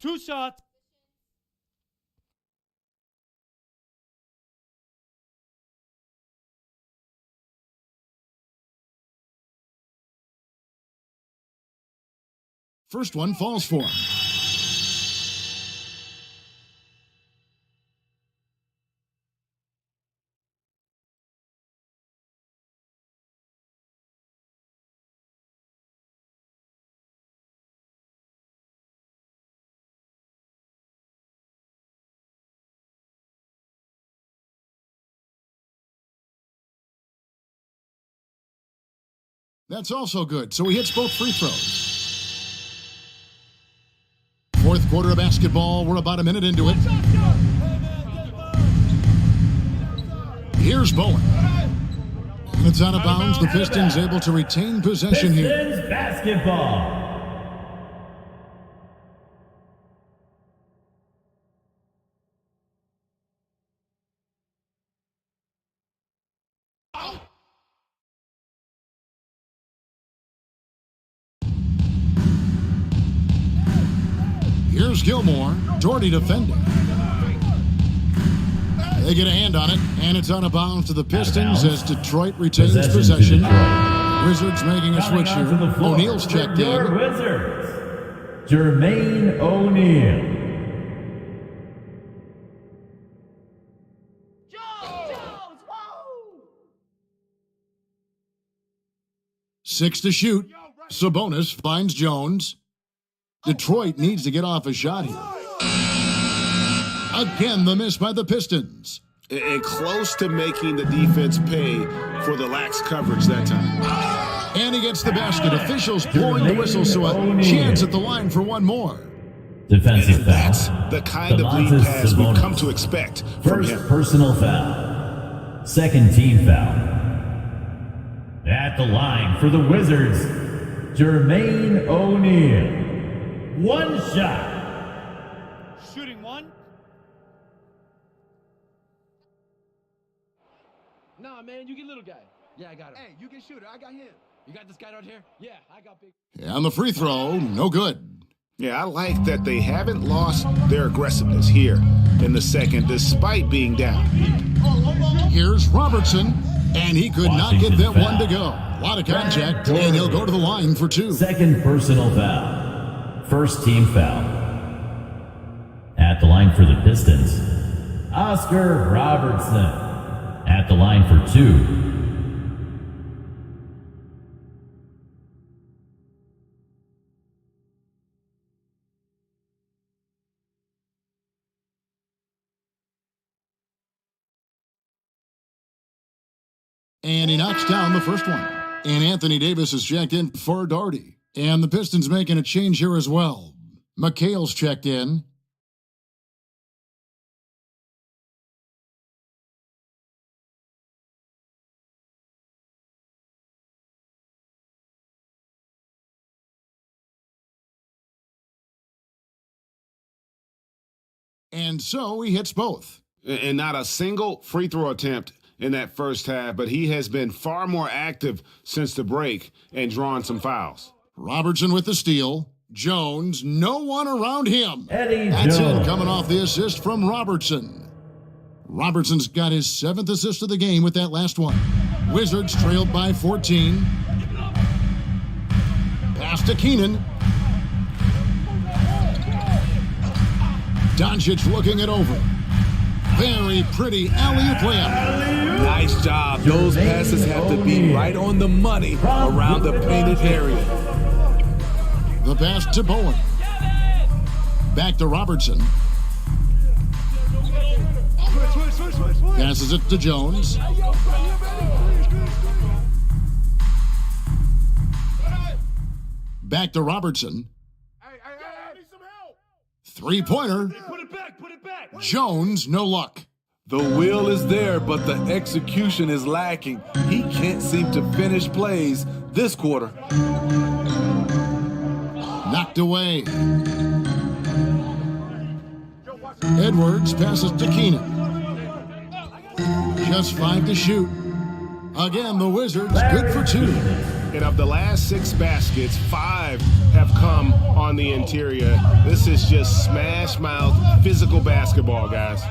Two shots. First one falls for him. That's also good. So he hits both free throws. Fourth quarter of basketball. We're about a minute into it. Here's Bowen. And it's out of bounds. The Pistons able to retain possession here. Pistons basketball. Gilmore, Doherty defending. They get a hand on it, and it's out of bounds to the Pistons as Detroit retains possession. Wizards making a switch here. O'Neal's checked in. Wizards, Jermaine O'Neal. Six to shoot. Sabonis finds Jones. Detroit needs to get off a shot here. Again, the miss by the Pistons. And close to making the defense pay for the lax coverage that time. And he gets the basket. Officials blowing the whistle, so a chance at the line for one more. Defensive foul. That's the kind of lead pass we've come to expect from him. First personal foul. Second team foul. At the line for the Wizards, Jermaine O'Neal. One shot. Shooting one. Nah, man, you get little guy. Yeah, I got him. Hey, you get shooter. I got him. You got this guy out here? Yeah, I got big. And the free throw, no good. Yeah, I like that they haven't lost their aggressiveness here in the second, despite being down. Here's Robertson, and he could not get that one to go. A lot of contact, and he'll go to the line for two. Second personal foul. First team foul. At the line for the Pistons, Oscar Robertson. At the line for two. And he knocks down the first one. And Anthony Davis is checked in for Doherty. And the Pistons making a change here as well. McHale's checked in. And so he hits both. And not a single free throw attempt in that first half, but he has been far more active since the break and drawn some fouls. Robertson with the steal. Jones, no one around him. Eddie That's Jones. it, coming off the assist from Robertson. Robertson's got his 7th assist of the game with that last one. Wizards trailed by 14. Pass to Keenan. Doncic looking it over. Very pretty alley-oop layup. Nice job. Those passes have to be right on the money around the painted area. The pass to Bowen. Back to Robertson. Passes it to Jones. Back to Robertson. Three-pointer. Put it back. Jones, no luck. The will is there, but the execution is lacking. He can't seem to finish plays this quarter. Knocked away. Edwards passes to Keenan. Just 5 to shoot. Again, the Wizards good for 2. And of the last 6 baskets, 5 have come on the interior. This is just smash mouth physical basketball, guys.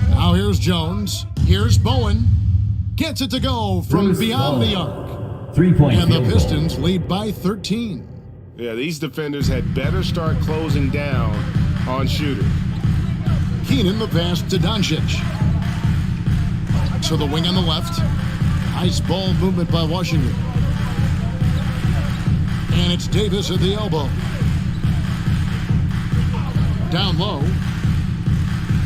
Now here's Jones. Here's Bowen. Gets it to go from Bruce beyond the Bowen. arc. 3-point And the field goal. Pistons lead by 13. Yeah, these defenders had better start closing down on shooters. Keenan the pass to Doncic. To the wing on the left. Nice ball movement by Washington. And it's Davis at the elbow. Down low.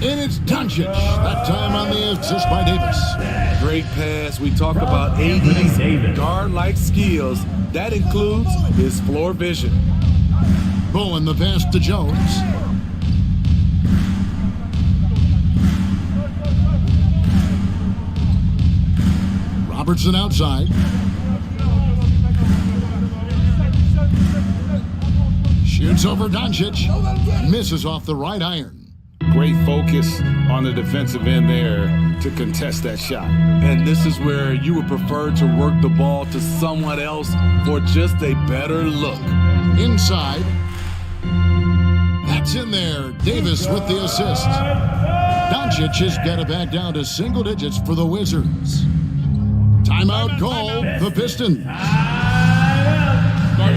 And it's Doncic. That time on the assist by Davis. Great pass. We talk about AD's guard-like skills. That includes his floor vision. Bowen the pass to Jones. Robertson outside. Shoots over Doncic. Misses off the right iron. Great focus on the defensive end there to contest that shot. And this is where you would prefer to work the ball to someone else for just a better look. Inside. That's in there. Davis with the assist. Doncic has got it back down to single digits for the Wizards. Timeout called the Pistons. This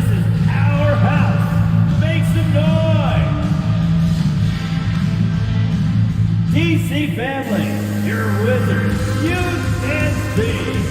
is our house. Make some noise. DC family, your Wizards, youth and speed.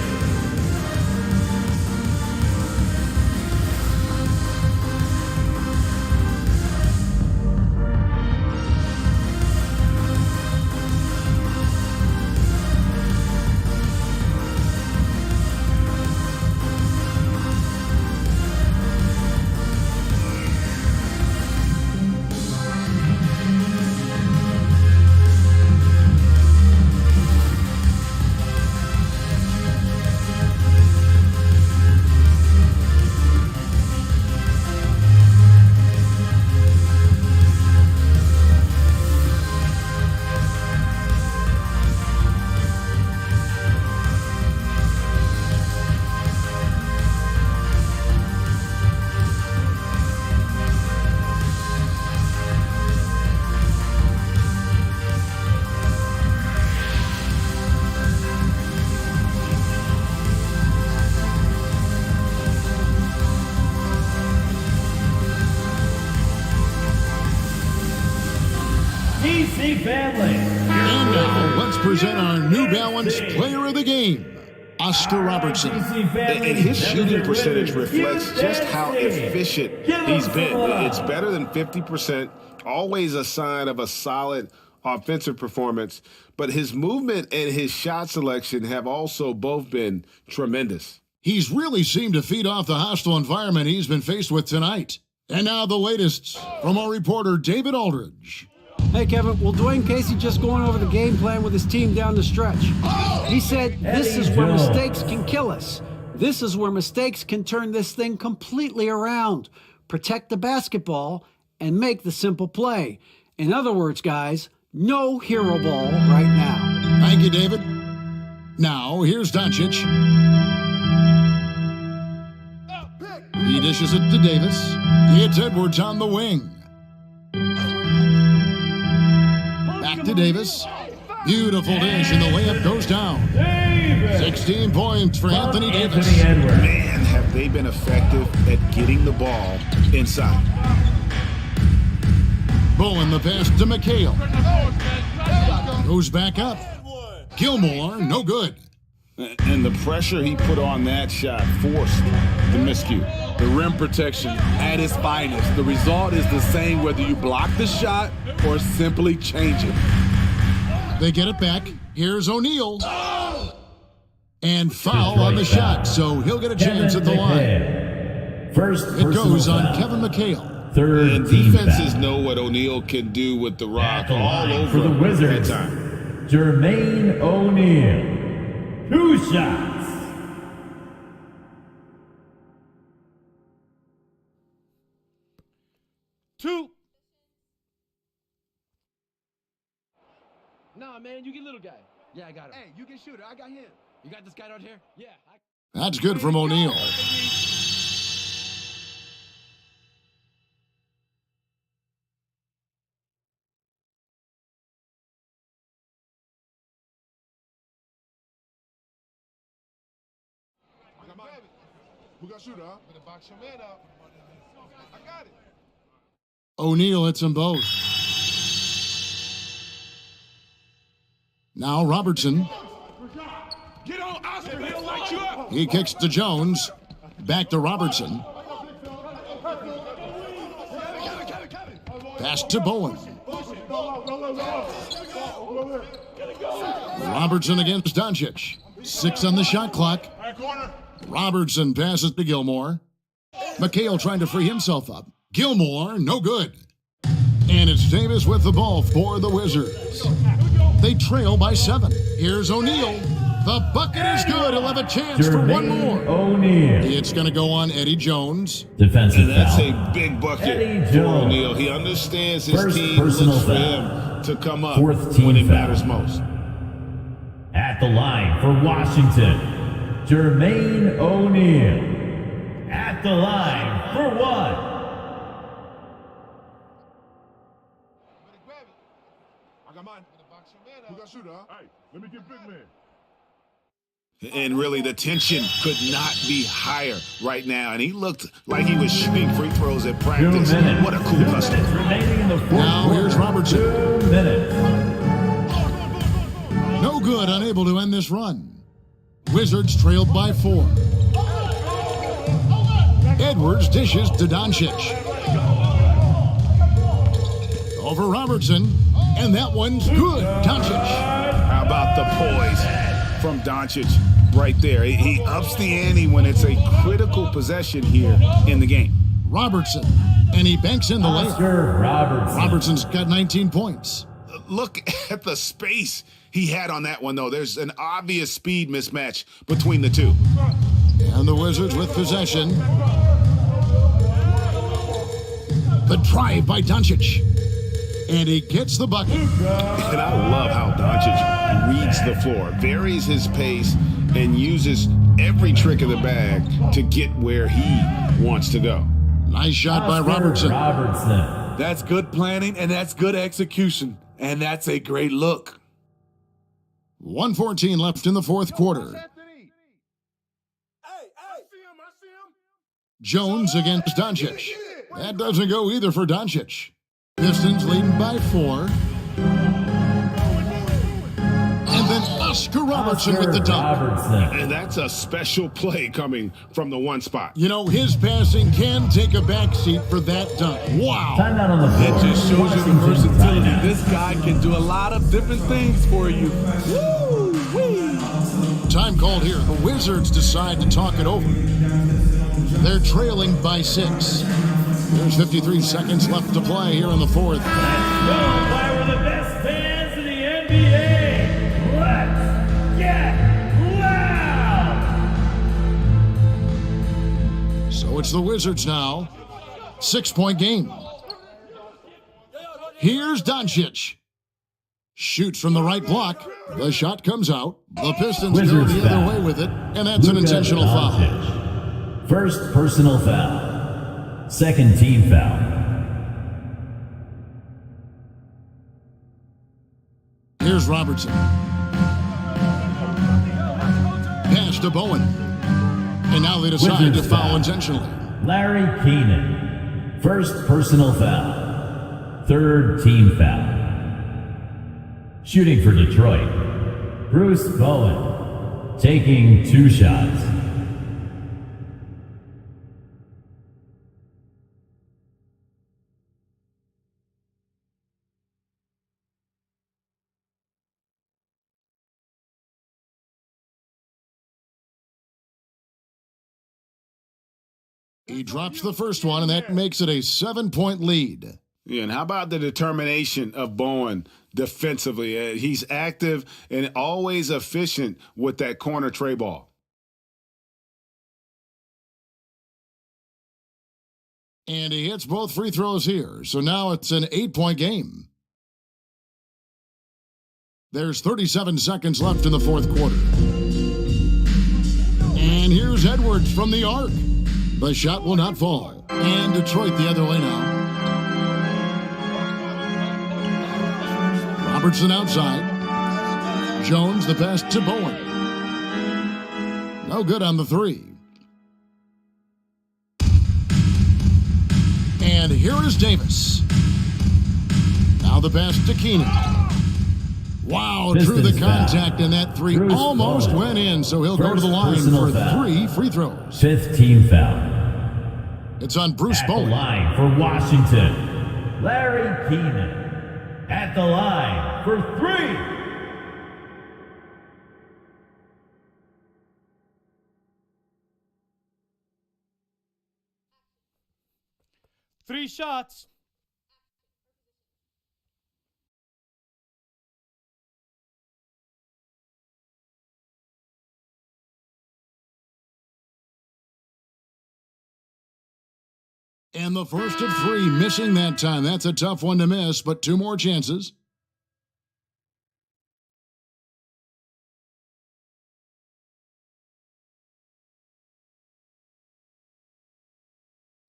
DC family. And now let's present our New Balance Player of the Game, Oscar Robertson. And his shooting percentage reflects just how efficient he's been. It's better than 50%, always a sign of a solid offensive performance. But his movement and his shot selection have also both been tremendous. He's really seemed to feed off the hostile environment he's been faced with tonight. And now the latest from our reporter, David Aldridge. Hey, Kevin, well, Dwayne Casey just going over the game plan with his team down the stretch. He said, this is where mistakes can kill us. This is where mistakes can turn this thing completely around. Protect the basketball and make the simple play. In other words, guys, no hero ball right now. Thank you, David. Now, here's Doncic. He dishes it to Davis. It's Edwards on the wing. Back to Davis. Beautiful dish, and the layup goes down. 16 points for Anthony Davis. Man, have they been effective at getting the ball inside. Bowen the pass to McHale. Goes back up. Gilmore, no good. And the pressure he put on that shot forced the miscue. The rim protection at its finest. The result is the same whether you block the shot or simply change it. They get it back. Here's O'Neal. And foul on the shot, so he'll get a chance at the line. First it goes on Kevin McHale. And defenses know what O'Neal can do with the rock all over for the Wizards. Jermaine O'Neal. 2 shots. Two. Nah, man, you get little guy. Yeah, I got him. Hey, you get shooter. I got him. You got this guy out here? Yeah. That's good from O'Neal. Who got shooter, huh? Better box your man up. I got it. O'Neal hits them both. Now Robertson. Get on, Oscar. He'll light you up. He kicks to Jones. Back to Robertson. Pass to Bowen. Robertson against Doncic. 6 on the shot clock. Robertson passes to Gilmore. McHale trying to free himself up. Gilmore, no good. And it's Davis with the ball for the Wizards. They trail by 7. Here's O'Neal. The bucket is good. He'll have a chance for one more. O'Neal. It's going to go on Eddie Jones. Defensive And that's foul. a big bucket Eddie for Jones. O'Neal. He understands his First team personal looks for foul. him to come up Fourth team when it foul. matters most. At the line for Washington, Jermaine O'Neal. At the line for 1. Let me get big man. And really, the tension could not be higher right now. And he looked like he was shooting free throws at practice. What a cool customer. Now here's Robertson. 2 minutes. No good, unable to end this run. Wizards trailed by 4. Edwards dishes to Doncic. Over Robertson, and that one's good. Doncic. How about the poise from Doncic right there? He ups the ante when it's a critical possession here in the game. Robertson, and he banks in the Oscar layup. Robertson's got 19 points. Look at the space he had on that one, though. There's an obvious speed mismatch between the two. And the Wizards with possession. The drive by Doncic. And he gets the bucket. And I love how Doncic reads the floor, varies his pace, and uses every trick of the bag to get where he wants to go. Nice shot by Robertson. That's good planning, and that's good execution. And that's a great look. 1:14 left in the fourth quarter. Jones against Doncic. That doesn't go either for Doncic. Pistons leading by 4. And then Oscar Robertson with the dunk. And that's a special play coming from the one spot. You know, his passing can take a backseat for that dunk. Wow. Timeout on the floor. That just shows you the versatility. This guy can do a lot of different things for you. Woo-wee. Time called here. The Wizards decide to talk it over. They're trailing by 6. There's 53 seconds left to play here in the fourth. Let's go, why we're the best fans in the NBA. Let's get loud. So it's the Wizards now. 6-point game. Here's Doncic. Shoots from the right block. The shot comes out. The Pistons go the other way with it, and that's an intentional foul. First personal foul. Second team foul. Here's Robertson. Pass to Bowen. And now they decide to foul intentionally. Larry Keenan. First personal foul. Third team foul. Shooting for Detroit. Bruce Bowen. Taking 2 shots. He drops the first one, and that makes it a 7-point lead. Yeah, and how about the determination of Bowen defensively? He's active and always efficient with that corner tray ball. And he hits both free throws here, so now it's an 8-point game. There's 37 seconds left in the fourth quarter. And here's Edwards from the arc. The shot will not fall. And Detroit the other way now. Robertson outside. Jones the pass to Bowen. No good on the 3. And here is Davis. Now the pass to Keenan. Wow, drew the contact, and that 3 almost went in, so he'll go to the line for 3 free throws. Fifth team foul. It's on Bruce Bowen. At the line for Washington, Larry Keenan. At the line for 3. Three shots. And the first of 3 missing that time. That's a tough one to miss, but 2 more chances.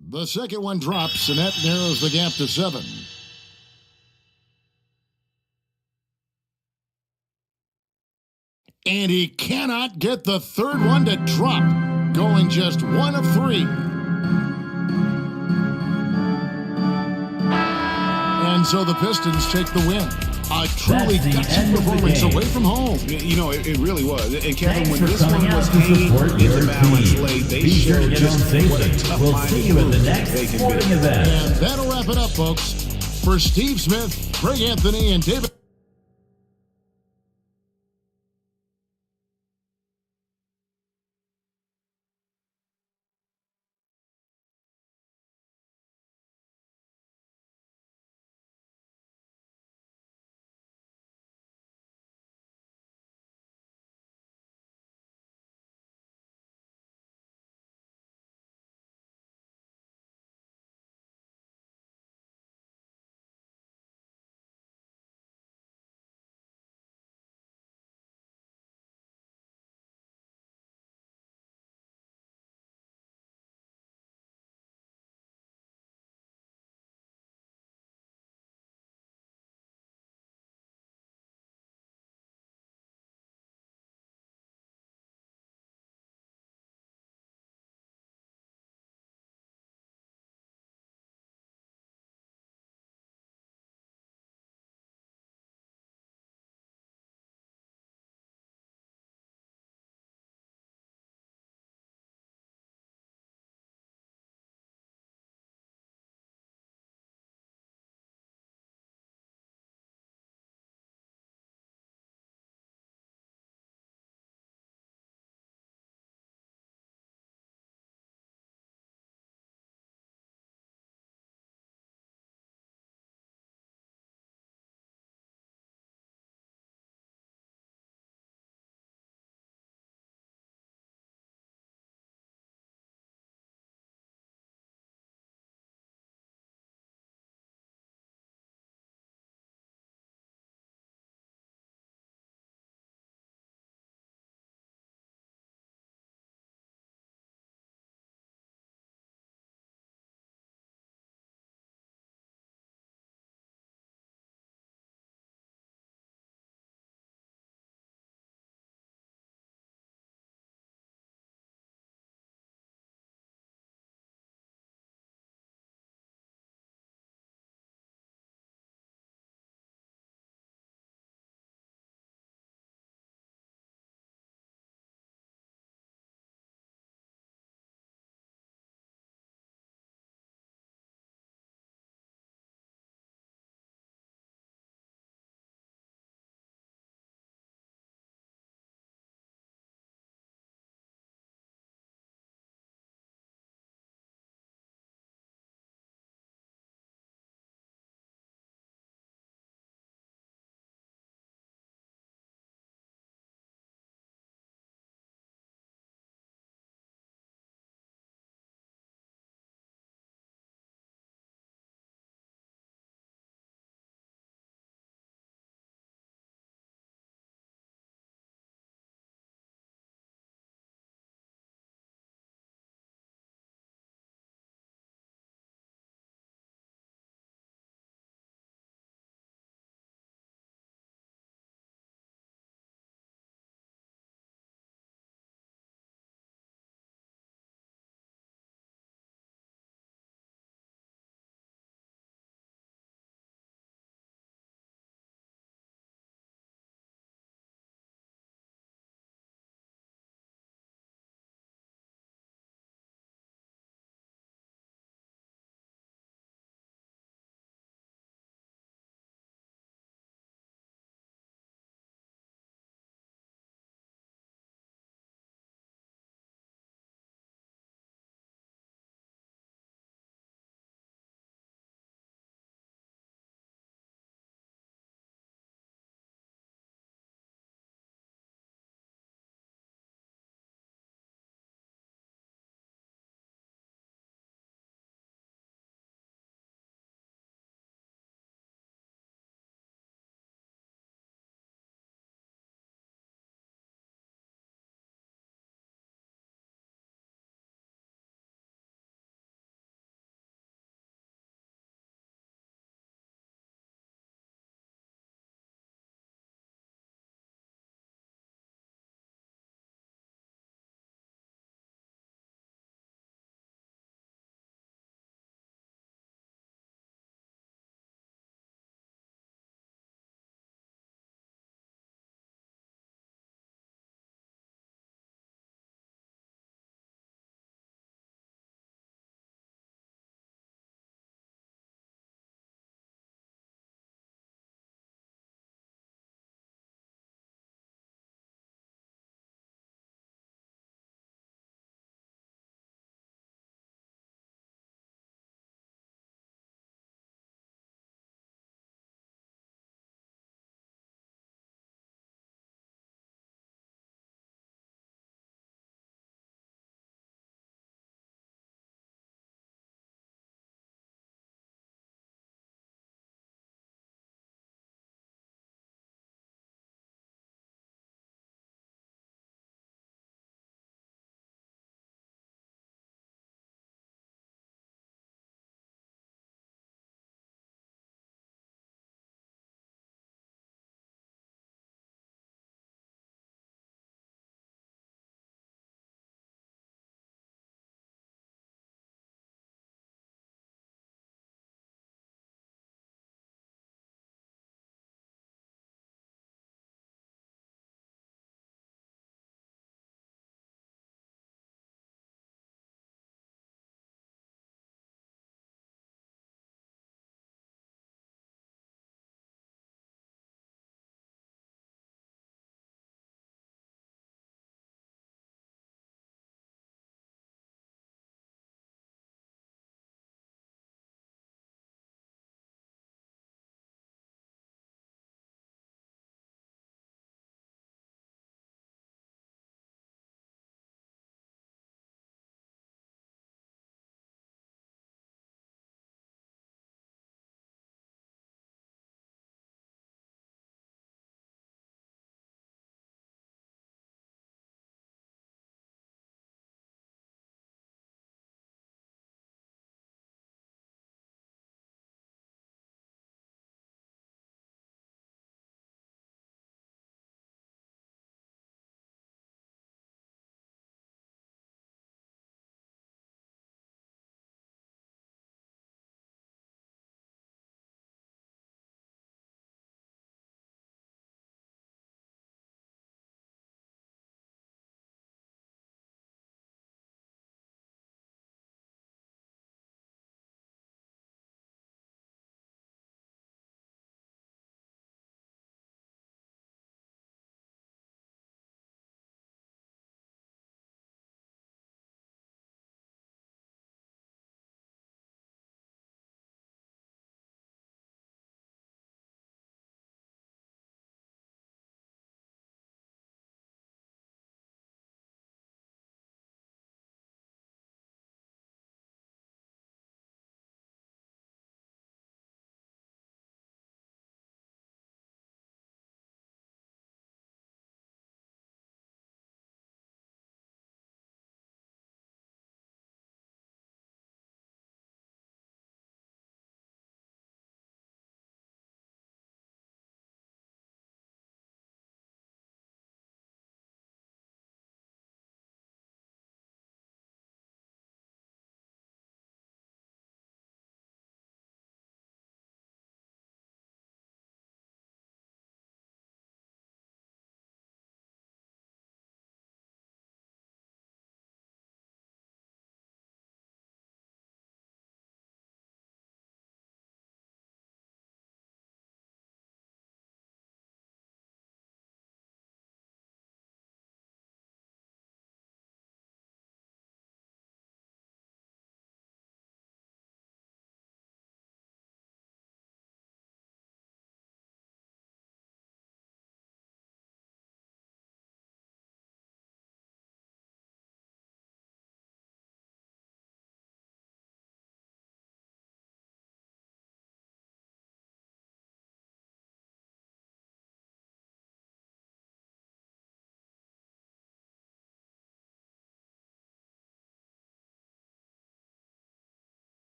The second one drops, and that narrows the gap to 7. And he cannot get the third one to drop, going just 1 of 3. And so the Pistons take the win. A truly gutsy performance away from home. You know, it really was. And Kevin, when this one was hanging in the balance late, they showed just what a tough-minded group they can be. And that'll wrap it up, folks. For Steve Smith, Greg Anthony, and David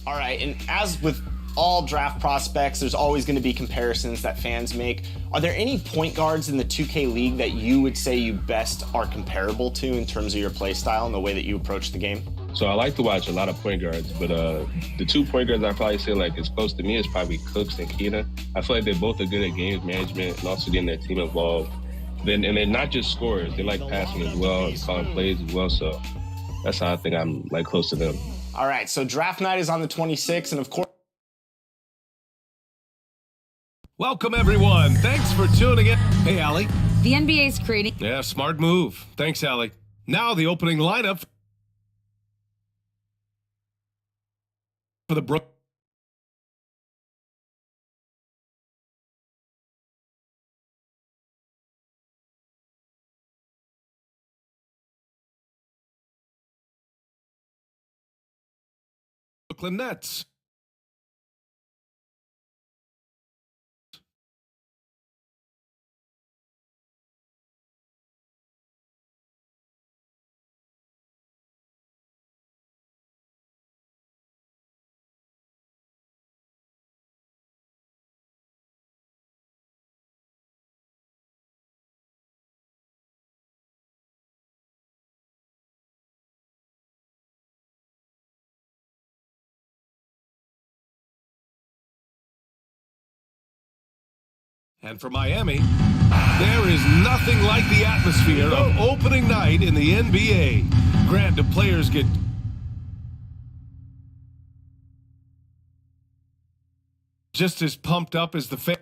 All right, and as with all draft prospects, there's always going to be comparisons that fans make. Are there any point guards in the 2K League that you would say you best are comparable to in terms of your play style and the way that you approach the game? So I like to watch a lot of point guards, but the 2 point guards I probably say like is close to me is probably Cooks and Keenan. I feel like they both are good at games management and also getting their team involved. And they're not just scorers; they like passing as well and calling plays as well. So that's how I think I'm like close to them. All right, so draft night is on the 26th, and of course. Welcome, everyone. Thanks for tuning in. Hey, Allie. The NBA is creating. Yeah, smart move. Thanks, Allie. Now the opening lineup for the Brooklyn Nets. And for Miami, there is nothing like the atmosphere of opening night in the NBA. Grant, the players get just as pumped up as the fans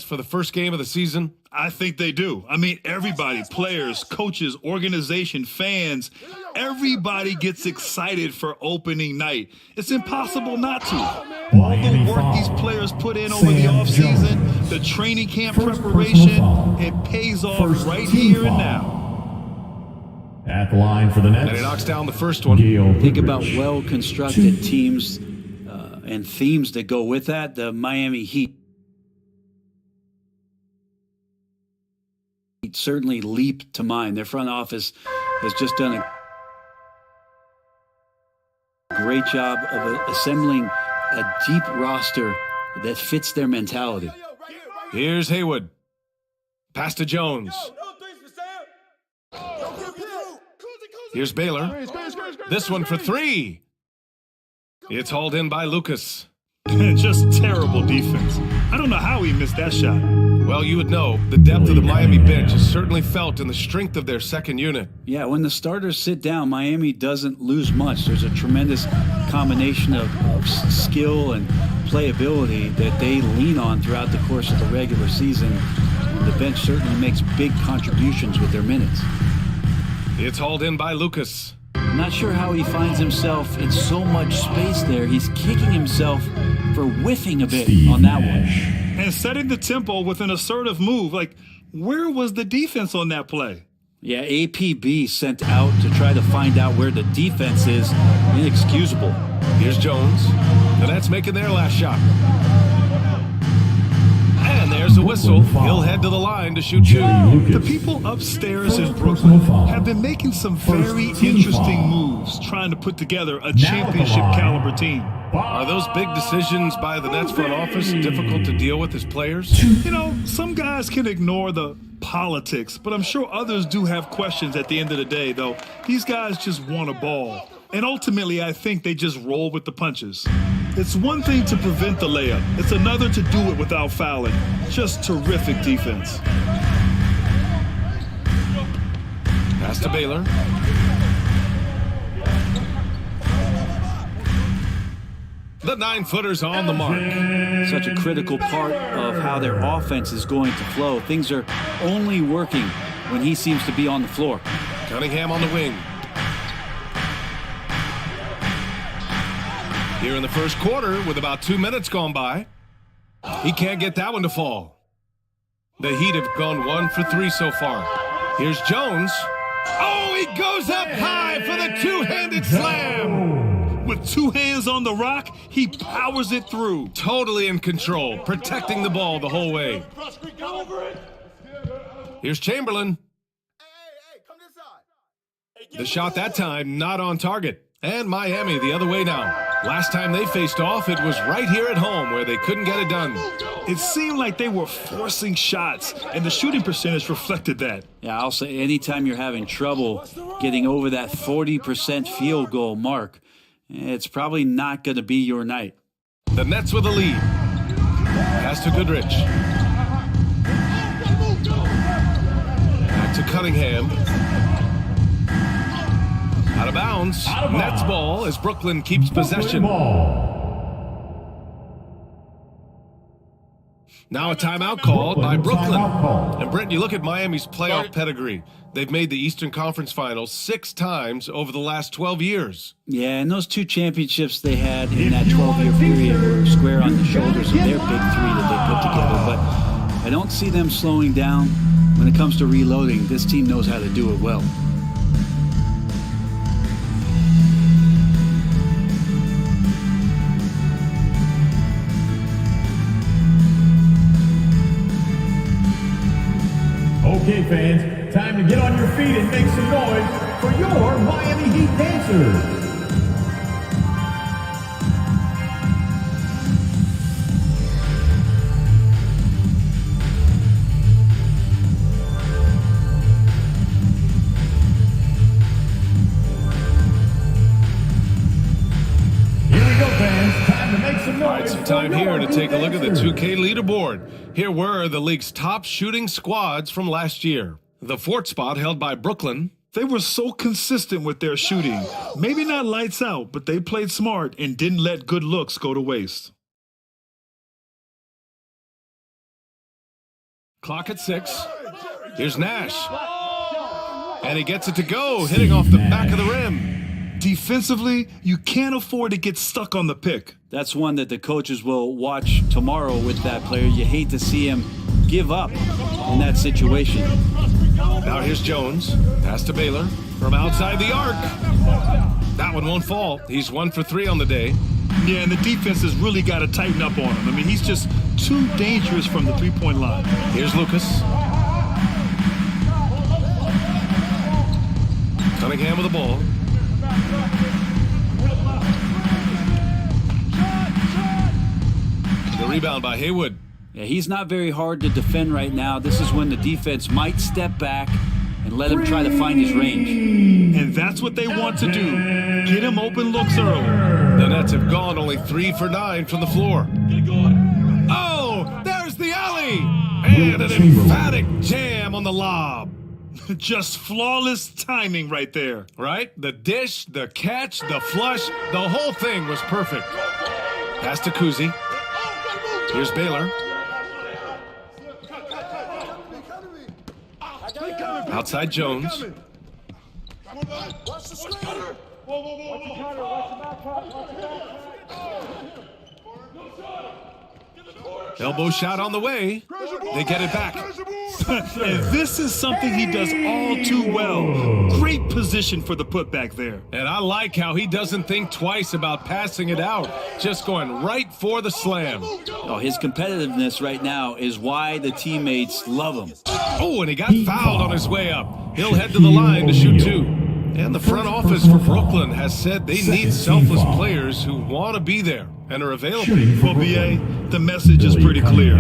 for the first game of the season? I think they do. I mean, everybody, players, coaches, organization, fans, everybody gets excited for opening night. It's impossible not to. All the work these players put in over the offseason, the training camp preparation, it pays off right here and now. At the line for the Nets. And he knocks down the first one. Think about well-constructed teams and themes that go with that. The Miami Heat certainly leap to mind. Their front office has just done a great job of assembling a deep roster that fits their mentality. Here's Haywood. Pass to Jones. Here's Baylor. This one for 3. It's hauled in by Lucas. Just terrible defense. I don't know how he missed that shot. Well, you would know the depth of the Miami bench is certainly felt in the strength of their second unit. Yeah, when the starters sit down, Miami doesn't lose much. There's a tremendous combination of skill and playability that they lean on throughout the course of the regular season. And the bench certainly makes big contributions with their minutes. It's hauled in by Lucas. I'm not sure how he finds himself in so much space there. He's kicking himself for whiffing a bit on that one. And setting the tempo with an assertive move. Like, where was the defense on that play? Yeah, APB sent out to try to find out where the defense is. Inexcusable. Here's Jones. The Nets making their last shot. And there's a whistle. He'll head to the line to shoot 2. The people upstairs in Brooklyn have been making some very interesting moves trying to put together a championship caliber team. Are those big decisions by the Nets front office difficult to deal with as players? You know, some guys can ignore the politics, but I'm sure others do have questions at the end of the day, though. These guys just want a ball. And ultimately, I think they just roll with the punches. It's one thing to prevent the layup. It's another to do it without fouling. Just terrific defense. Pass to Baylor. The 9-footer's on the mark. Such a critical part of how their offense is going to flow. Things are only working when he seems to be on the floor. Cunningham on the wing. Here in the first quarter, with about 2 minutes gone by, he can't get that one to fall. The Heat have gone 1 for 3 so far. Here's Jones. Oh, he goes up high for the two-handed slam. With 2 hands on the rock, he powers it through. Totally in control, protecting the ball the whole way. Here's Chamberlain. The shot that time not on target. And Miami the other way now. Last time they faced off, it was right here at home where they couldn't get it done. It seemed like they were forcing shots, and the shooting percentage reflected that. Yeah, I'll say anytime you're having trouble getting over that 40% field goal mark, it's probably not going to be your night. The Nets with a lead. Pass to Goodrich. Back to Cunningham. Out of bounds. Nets ball as Brooklyn keeps possession. Now a timeout called by Brooklyn. And Brent, you look at Miami's playoff pedigree. They've made the Eastern Conference Finals 6 times over the last 12 years. Yeah, and those 2 championships they had in that 12-year period were square on the shoulders of their big 3 that they put together. But I don't see them slowing down when it comes to reloading. This team knows how to do it well. Okay, fans, time to get on your feet and make some noise for your Miami Heat dancers. Here we go, fans. Time to make some noise. All right, some time here to take a look at the 2K leaderboard. Here were the league's top shooting squads from last year. The 4th spot held by Brooklyn. They were so consistent with their shooting. Maybe not lights out, but they played smart and didn't let good looks go to waste. Clock at 6. Here's Nash. And he gets it to go, hitting off the back of the rim. Defensively, you can't afford to get stuck on the pick. That's one that the coaches will watch tomorrow with that player. You hate to see him give up in that situation. Now here's Jones. Pass to Baylor from outside the arc. That one won't fall. He's 1 for 3 on the day. Yeah, and the defense has really got to tighten up on him. I mean, he's just too dangerous from the 3-point line. Here's Lucas. Cunningham with the ball. The rebound by Haywood. Yeah, he's not very hard to defend right now. This is when the defense might step back and let him try to find his range. And that's what they want to do. Get him open looks early. The Nets have gone only 3 for 9 from the floor. Oh, there's the alley! And an emphatic jam on the lob. Just flawless timing right there. Right? The dish, the catch, the flush, the whole thing was perfect. Pass to Kuzi. Here's Baylor. Outside Jones. Elbow shot on the way. They get it back. And this is something he does all too well. Great position for the putback there. And I like how he doesn't think twice about passing it out. Just going right for the slam. Oh, his competitiveness right now is why the teammates love him. Oh, and he got fouled on his way up. He'll head to the line to shoot 2. And the front office for Brooklyn has said they need selfless players who want to be there and are available. Well, BA, the message is pretty clear.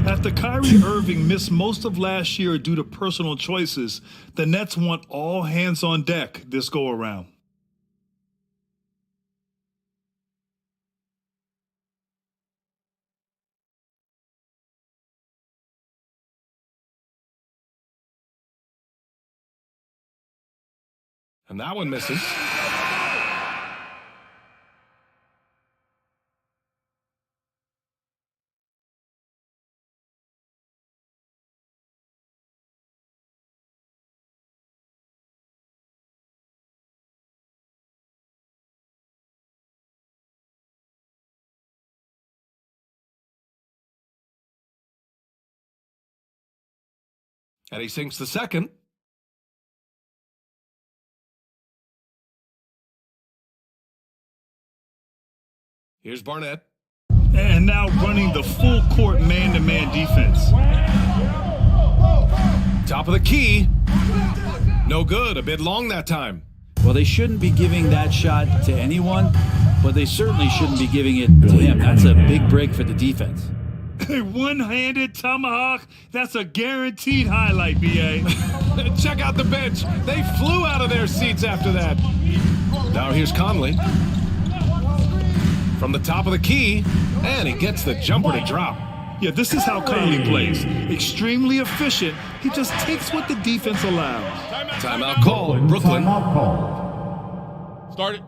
After Kyrie Irving missed most of last year due to personal choices, the Nets want all hands on deck this go-around. And that one misses. And he sinks the second. Here's Barnett. And now running the full court man-to-man defense. Top of the key. No good. A bit long that time. Well, they shouldn't be giving that shot to anyone, but they certainly shouldn't be giving it to him. That's a big break for the defense. A one-handed tomahawk, that's a guaranteed highlight, B.A. Check out the bench. They flew out of their seats after that. Now here's Conley. From the top of the key, and he gets the jumper to drop. Yeah, this is how Conley plays. Extremely efficient. He just takes what the defense allows. Timeout called, Brooklyn. Timeout called. Start it.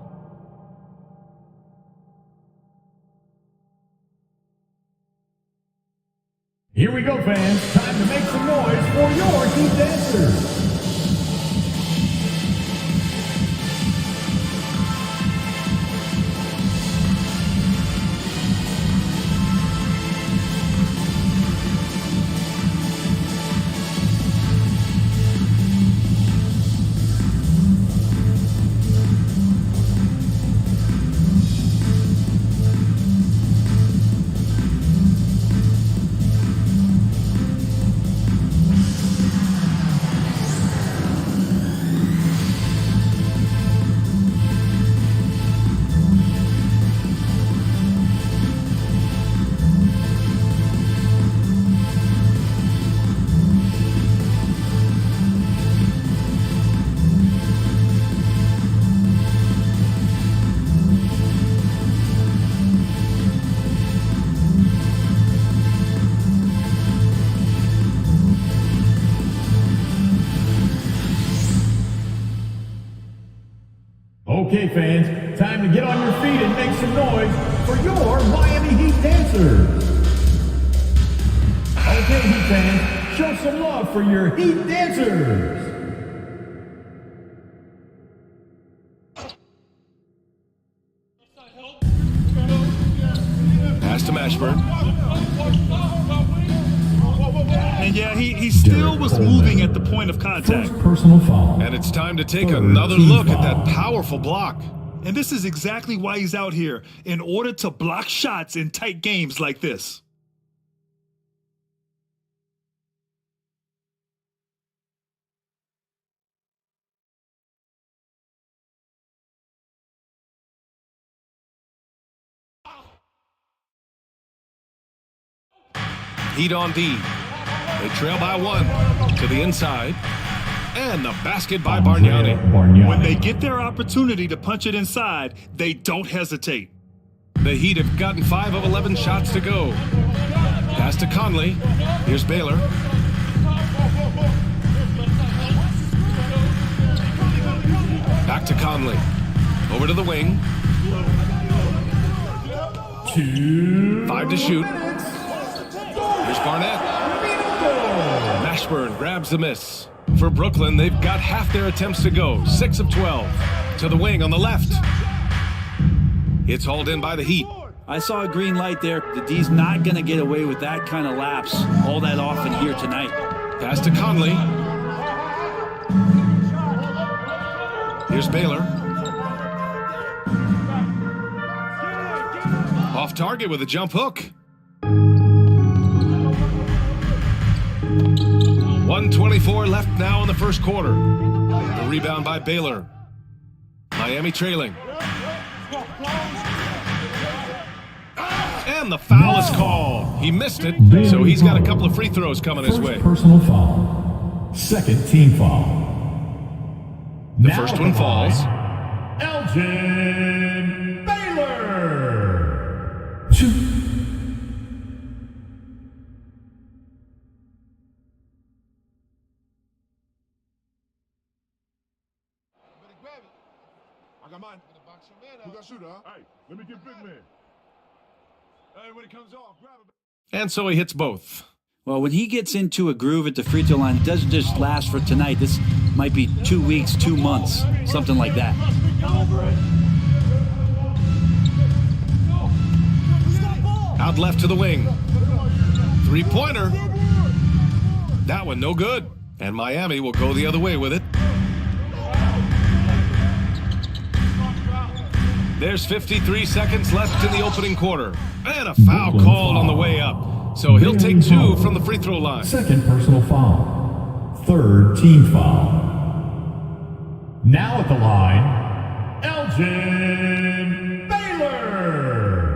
Here we go, fans. Time to make some noise for your Heat Dancers. Okay, fans, time to get on your feet and make some noise for your Miami Heat Dancers. Okay, Heat fans, show some love for your Heat Dancers. Pass to Mashburn. And yeah, he still was moving at the point of contact. First personal foul. And it's time to take another look at that powerful block. And this is exactly why he's out here, in order to block shots in tight games like this. Heat on D. They trail by 1 to the inside. And the basket by Bargnani. When they get their opportunity to punch it inside, they don't hesitate. The Heat have gotten 5 of 11 shots to go. Pass to Conley. Here's Baylor. Back to Conley. Over to the wing. 5 to shoot. Here's Barnett. Mashburn grabs the miss. For Brooklyn, they've got half their attempts to go. 6 of 12. To the wing on the left. It's hauled in by the Heat. I saw a green light there. The D's not going to get away with that kind of lapse all that often here tonight. Pass to Conley. Here's Baylor. Off target with a jump hook. 1:24 left now in the first quarter. The rebound by Baylor. Miami trailing. And the foul is called. He missed it, so he's got a couple of free throws coming his way. Personal foul. Second team foul. The first one falls. Elgin Baylor. I got mine. Who got shooter, huh? Hey, let me get big man. Hey, when it comes off, grab it. And so he hits both. Well, when he gets into a groove at the free throw line, it doesn't just last for tonight. This might be 2 weeks, 2 months, something like that. Out left to the wing. Three-pointer. That one no good. And Miami will go the other way with it. There's 53 seconds left in the opening quarter. And a foul called on the way up. So he'll take 2 from the free throw line. Second personal foul. Third team foul. Now at the line, Elgin Baylor.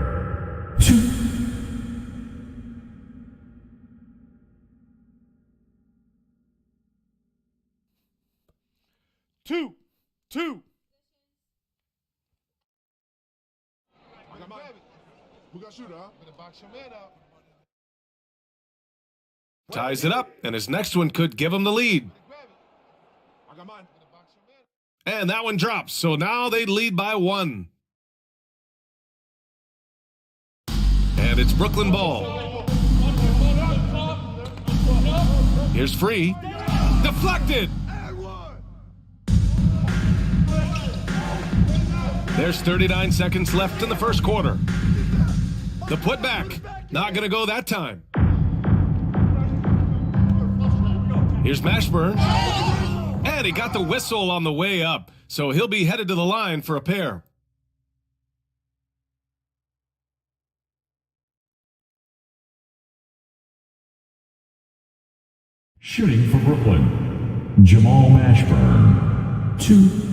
2. Two. Who got shooter, huh? Box your man up. Ties it up, and his next one could give him the lead. I got mine. And that one drops, so now they lead by 1. And it's Brooklyn ball. Here's free. Deflected! There's 39 seconds left in the first quarter. The putback, not going to go that time. Here's Mashburn. And he got the whistle on the way up, so he'll be headed to the line for a pair. Shooting for Brooklyn, Jamal Mashburn. 2.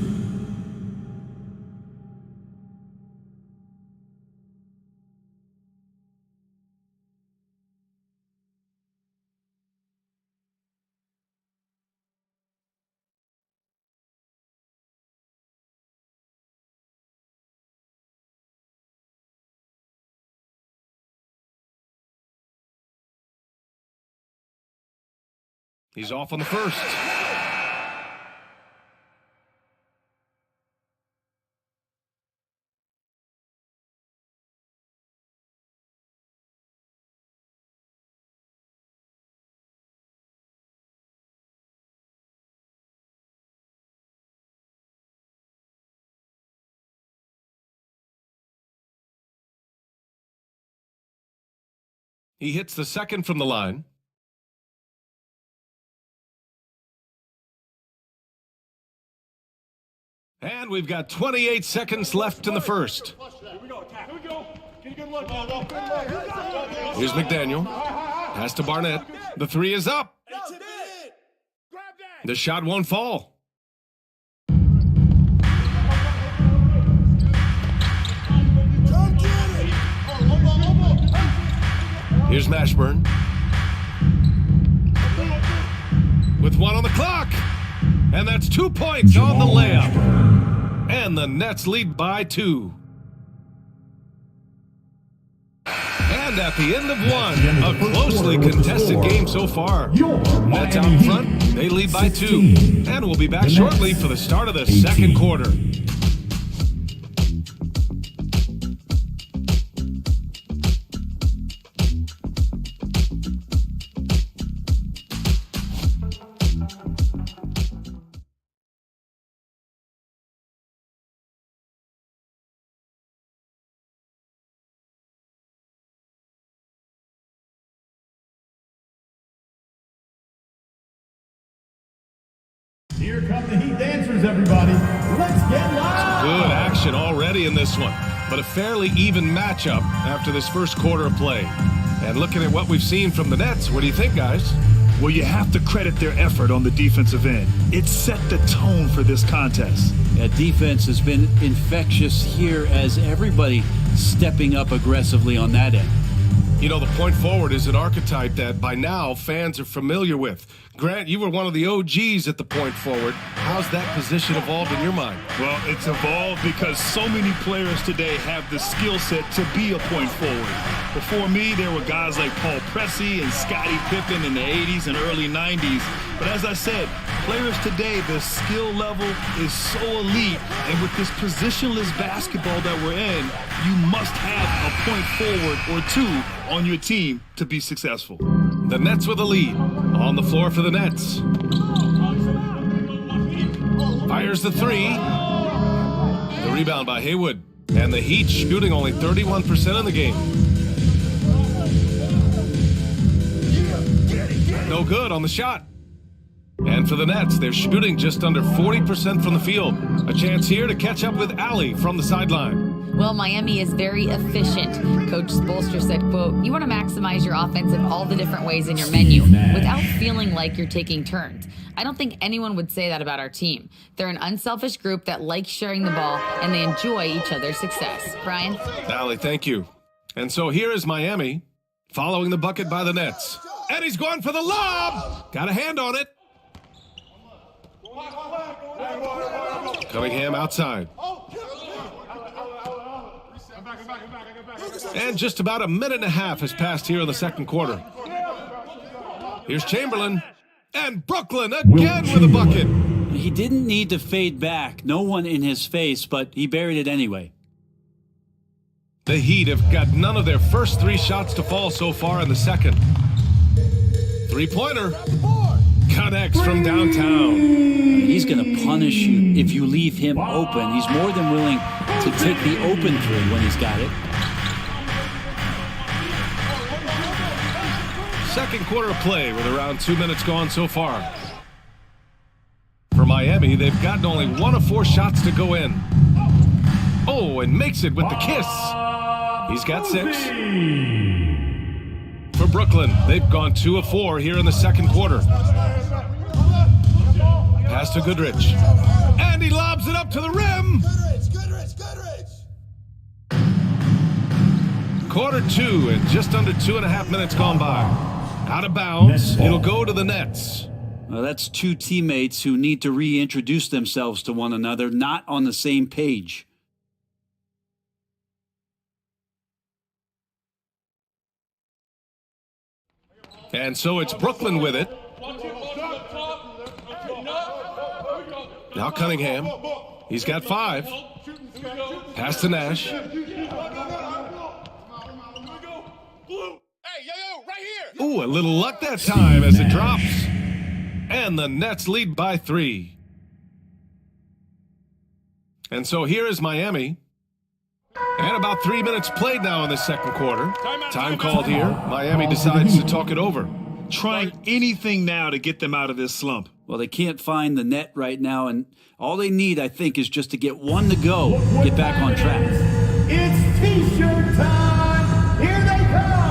He's off on the first. He hits the second from the line. And we've got 28 seconds left in the first. Here we go. Attack. Here we go. Get a good look. Here's McDaniel. Pass to Barnett. The 3 is up. The shot won't fall. Here's Mashburn. With 1 on the clock. And that's 2 points on the layup. And the Nets lead by 2. And at the end of 1, a closely contested game so far. Nets out in front, they lead by 2. And we'll be back shortly for the start of the second quarter. Here come the Heat dancers, everybody. Let's get loud. Good action already in this one, but a fairly even matchup after this first quarter of play. And looking at what we've seen from the Nets, what do you think, guys? Well, you have to credit their effort on the defensive end. It set the tone for this contest. Yeah, defense has been infectious here as everybody stepping up aggressively on that end. You know, the point forward is an archetype that by now fans are familiar with. Grant, you were one of the OGs at the point forward. How's that position evolved in your mind? Well, it's evolved because so many players today have the skill set to be a point forward. Before me, there were guys like Paul Pressey and Scottie Pippen in the 80s and early 90s. But as I said, players today, the skill level is so elite. And with this positionless basketball that we're in, you must have a point forward or 2 on your team to be successful. The Nets with a lead. On the floor for the Nets. Fires the 3. The rebound by Haywood. And the Heat shooting only 31% in the game. No good on the shot. And for the Nets, they're shooting just under 40% from the field. A chance here to catch up with Allie from the sideline. Well, Miami is very efficient. Coach Spoelstra said, quote, "You want to maximize your offense in all the different ways in your menu without feeling like you're taking turns. I don't think anyone would say that about our team. They're an unselfish group that likes sharing the ball, and they enjoy each other's success." Brian? Allie, thank you. And so here is Miami following the bucket by the Nets. And he's going for the lob. Got a hand on it. Cunningham outside. And just about a minute and a half has passed here in the second quarter. Here's Chamberlain. And Brooklyn again with a bucket. He didn't need to fade back. No one in his face, but he buried it anyway. The Heat have got none of their first 3 shots to fall so far in the second. Three-pointer. Connects from downtown. He's going to punish you if you leave him open. He's more than willing to take the open three when he's got it. Second quarter of play with around 2 minutes gone so far. For Miami, they've gotten only 1 of 4 shots to go in. Oh, and makes it with the kiss. He's got 6. For Brooklyn, they've gone 2 of 4 here in the second quarter. Pass to Goodrich. And he lobs it up to the rim. Quarter 2 and just under 2.5 minutes gone by. Out of bounds. It'll go to the Nets. Well, that's 2 teammates who need to reintroduce themselves to one another, not on the same page. And so it's Brooklyn with it. Now Cunningham. He's got 5. Pass to Nash. Ooh, a little luck that time as it drops. And the Nets lead by 3. And so here is Miami. And about 3 minutes played now in the second quarter. Time called here. Miami decides to talk it over. Trying anything now to get them out of this slump. Well, they can't find the net right now, and all they need, I think, is just to get 1 to go, get back on track. It's T-shirt time! Here they come!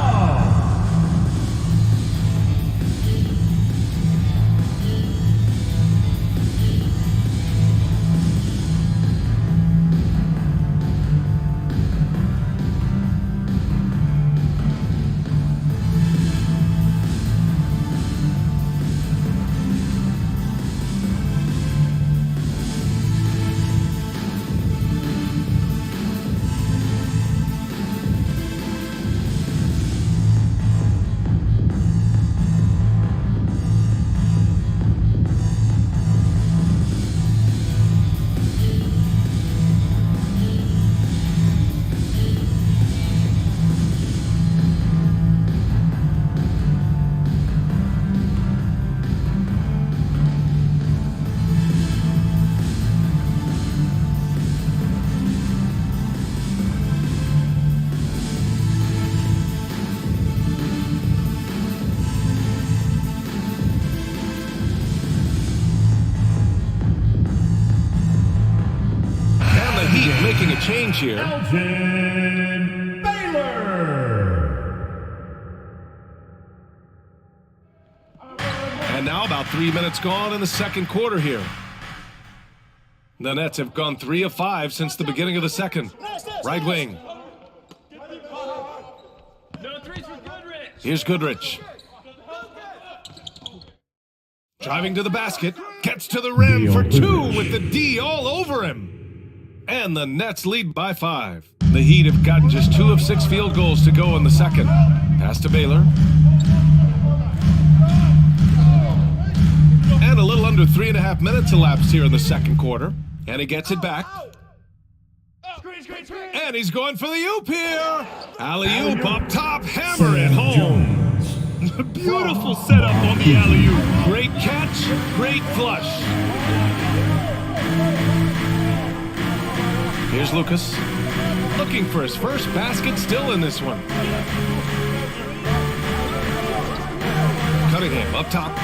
Making a change here. Elgin Baylor! And now about 3 minutes gone in the second quarter here. The Nets have gone 3 of 5 since the beginning of the second. Right wing. Here's Goodrich. Driving to the basket. Gets to the rim for 2 with the D all over him. And the Nets lead by 5. The Heat have gotten just 2 of 6 field goals to go in the second. Pass to Baylor. And a little under 3.5 minutes elapsed here in the second quarter. And he gets it back. And he's going for the oop here. Alley-oop up top, hammer it home. Beautiful setup on the alley-oop. Great catch, great flush. Here's Lucas, looking for his first basket, still in this one. Cunningham up top.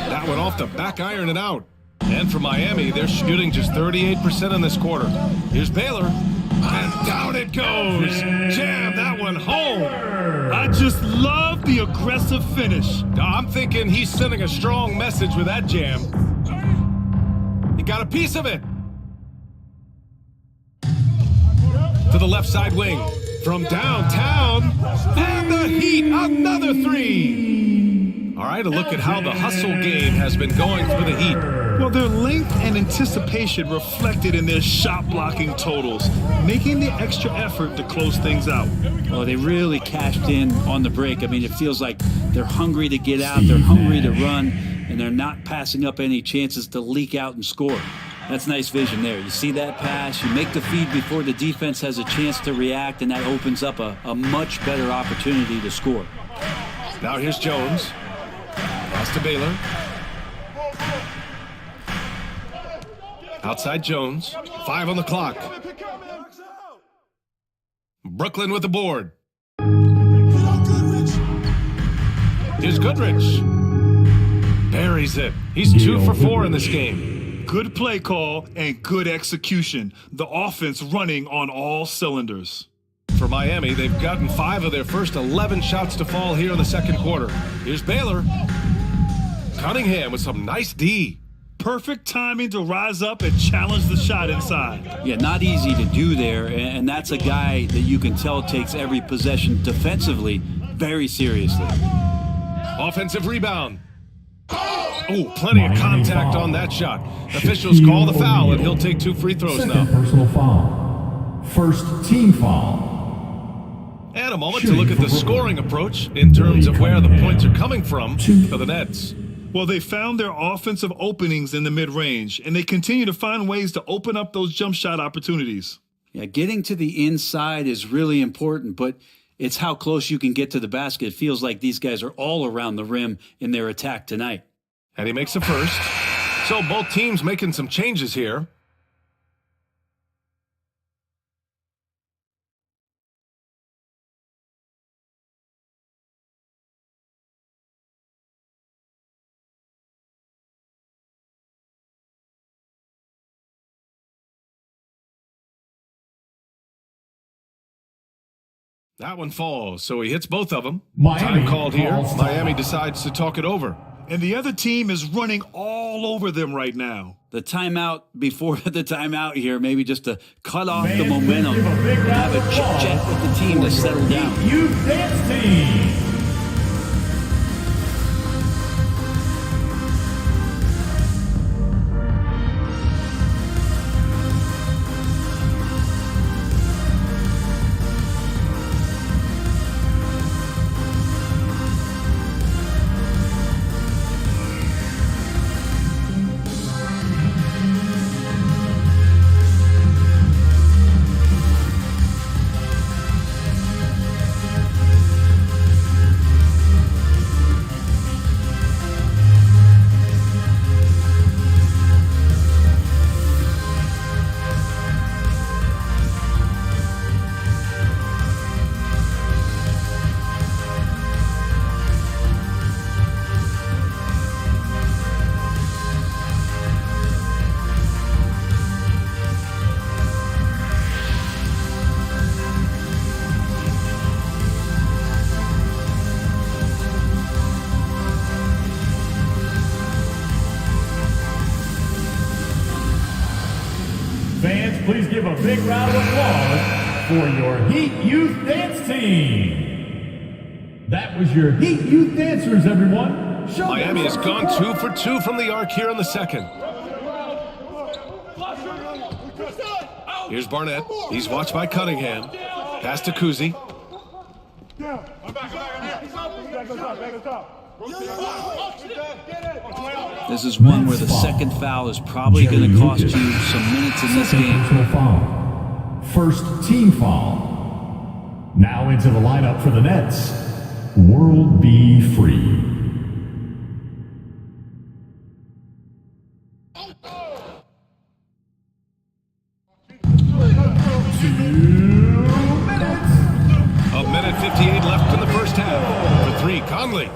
That one off the back iron and out. And for Miami, they're shooting just 38% in this quarter. Here's Baylor. And down it goes. Jam that one home. I just love the aggressive finish. I'm thinking he's sending a strong message with that jam. He got a piece of it. To the left side wing. From downtown. And the Heat, another three. All right, a look at how the hustle game has been going for the Heat. Well, their length and anticipation reflected in their shot blocking totals, making the extra effort to close things out. Well, they really cashed in on the break. I mean, it feels like they're hungry to get out, they're hungry to run, and they're not passing up any chances to leak out and score. That's nice vision there. You see that pass, you make the feed before the defense has a chance to react, and that opens up a much better opportunity to score. Now here's Jones. Pass to Baylor. Outside Jones. 5 on the clock. Brooklyn with the board. Here's Goodrich. Buries it. He's 2 for 4 in this game. Good play call and good execution. The offense running on all cylinders. For Miami, they've gotten 5 of their first 11 shots to fall here in the second quarter. Here's Baylor. Cunningham with some nice D. Perfect timing to rise up and challenge the shot inside. Yeah, not easy to do there, and that's a guy that you can tell takes every possession defensively very seriously. Offensive rebound. Oh, plenty of contact on that shot. Officials call the foul, and he'll take 2 free throws now. Personal foul. First team foul. And a moment to look at the scoring approach in terms of where the points are coming from for the Nets. Well, they found their offensive openings in the mid-range, and they continue to find ways to open up those jump shot opportunities. Yeah, getting to the inside is really important, but it's how close you can get to the basket. It feels like these guys are all around the rim in their attack tonight. And he makes a first. So both teams making some changes here. That one falls, so he hits both of them. Time called here. Miami decides to talk it over. And the other team is running all over them right now. The timeout before the timeout here, maybe just to cut off the momentum and have a chit-chat with the team to settle down. Youth Dance Team. Fans, please give a big round of applause for your Heat Youth Dance Team. That was your Heat Youth Dancers, everyone. Miami has gone 2 for 2 from the arc here in the second. Here's Barnett. He's watched by Cunningham. Pass to Kuzi. This is one where the second foul is probably going to cost you some minutes in this game. Foul. First team foul. Now into the lineup for the Nets, World B. Free. A minute 58 left in the first half. For 3, Conley.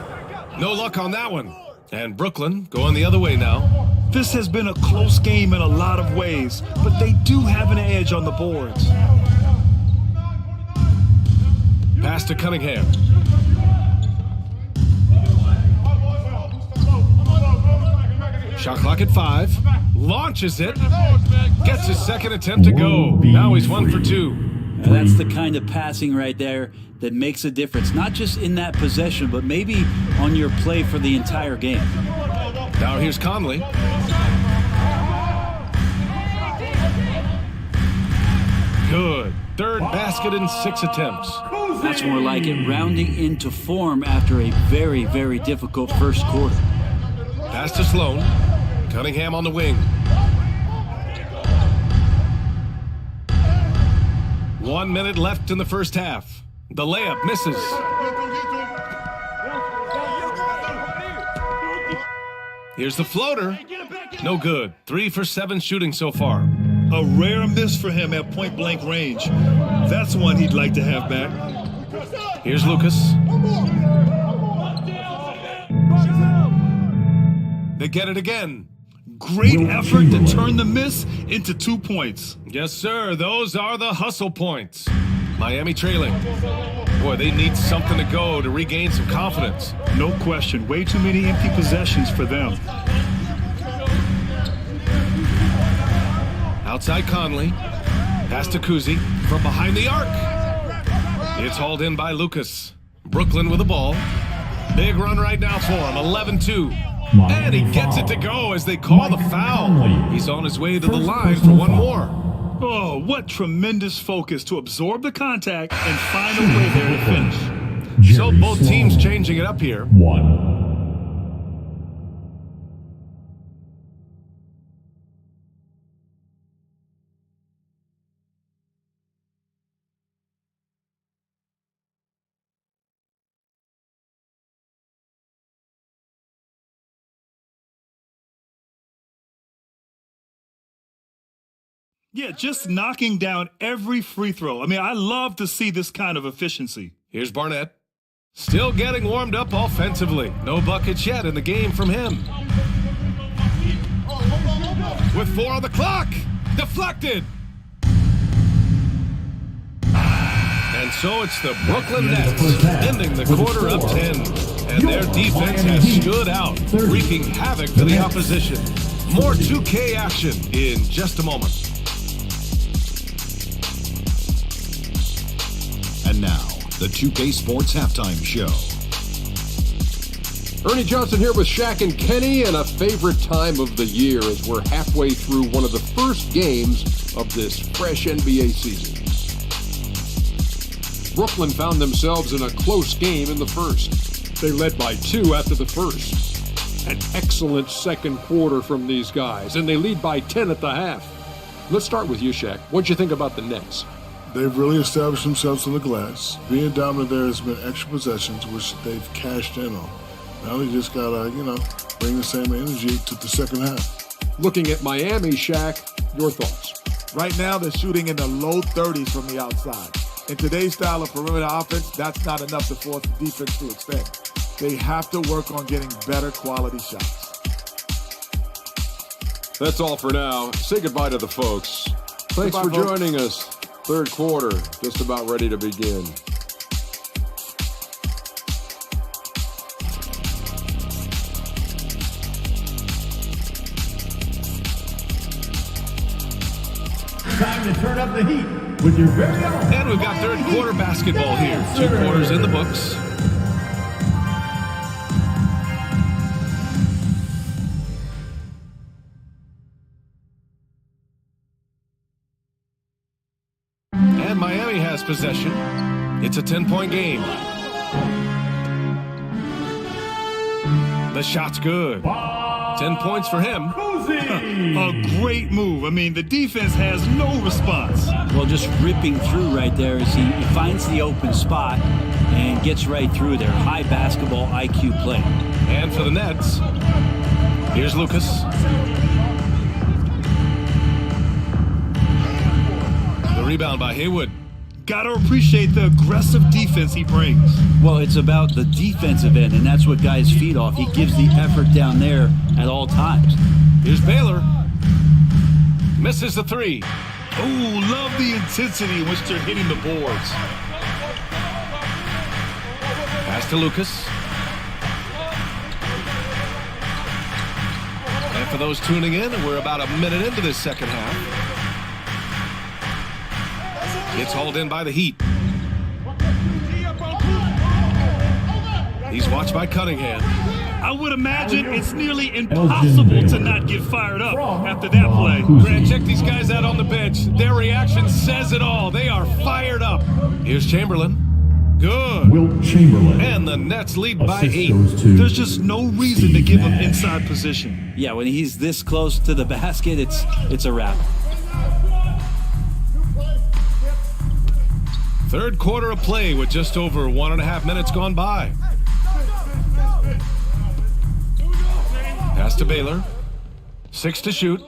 No luck on that one. And Brooklyn going the other way now. This has been a close game in a lot of ways, but they do have an edge on the boards. Pass to Cunningham. Shot clock at 5. Launches it. Gets his second attempt to go. Now he's 1 for 2. And that's the kind of passing right there that makes a difference, not just in that possession, but maybe on your play for the entire game. Now here's Conley. Good. Third basket in 6 attempts. That's more like it, rounding into form after a very, very difficult first quarter. Pass to Sloan. Cunningham on the wing. 1 minute left in the first half. The layup misses. Here's the floater. No good. 3 for 7 shooting so far. A rare miss for him at point-blank range. That's one he'd like to have back. Here's Lucas. They get it again. Great effort to turn the miss into 2 points. Yes, sir. Those are the hustle points. Miami trailing. Boy, they need something to go to regain some confidence. No question. Way too many empty possessions for them. Outside Conley. Pass to Kuzi from behind the arc. It's hauled in by Lucas. Brooklyn with the ball. Big run right now for him. 11-2. And he gets it to go as they call the foul. He's on his way to the line for one more. Oh, what tremendous focus to absorb the contact and find a way there to finish. So both teams changing it up here. Yeah, just knocking down every free throw. I mean, I love to see this kind of efficiency. Here's Barnett. Still getting warmed up offensively. No buckets yet in the game from him. With 4 on the clock. Deflected. And so it's the Brooklyn Nets ending the quarter up 10. And their defense has stood out, wreaking havoc for the opposition. More 2K action in just a moment. And now, the 2K Sports Halftime Show. Ernie Johnson here with Shaq and Kenny, and a favorite time of the year as we're halfway through one of the first games of this fresh NBA season. Brooklyn found themselves in a close game in the first. They led by 2 after the first. An excellent second quarter from these guys, and they lead by 10 at the half. Let's start with you, Shaq. What'd you think about the Nets? They've really established themselves on the glass. Being dominant there has been extra possessions, which they've cashed in on. Now they just gotta, bring the same energy to the second half. Looking at Miami, Shaq, your thoughts? Right now, they're shooting in the low 30s from the outside. In today's style of perimeter offense, that's not enough to force the defense to extend. They have to work on getting better quality shots. That's all for now. Say goodbye to the folks. Thanks Goodbye, for folks. joining us. Third quarter, just about ready to begin. Time to turn up the heat with your very own. And we've got third quarter basketball here. 2 quarters in the books. And Miami has possession. It's a 10-point game. The shot's good. 10 points for him. A great move. I mean, the defense has no response. Well, just ripping through right there as he finds the open spot and gets right through there. High basketball IQ play. And for the Nets, here's Lucas. The rebound by Haywood. Gotta appreciate the aggressive defense he brings. Well, it's about the defensive end, and that's what guys feed off. He gives the effort down there at all times. Here's Baylor. Misses the 3. Oh, love the intensity in which they're hitting the boards. Pass to Lucas. And for those tuning in, we're about a minute into this second half. It's hauled in by the Heat. He's watched by Cunningham. I would imagine it's nearly impossible to not get fired up after that play. Grant, check these guys out on the bench. Their reaction says it all. They are fired up. Here's Chamberlain. Good. Wilt Chamberlain. And the Nets lead by 8. There's just no reason to give him inside position. Yeah, when he's this close to the basket, it's a wrap. Third quarter of play with just over 1.5 minutes gone by. Pass to Baylor. 6 to shoot.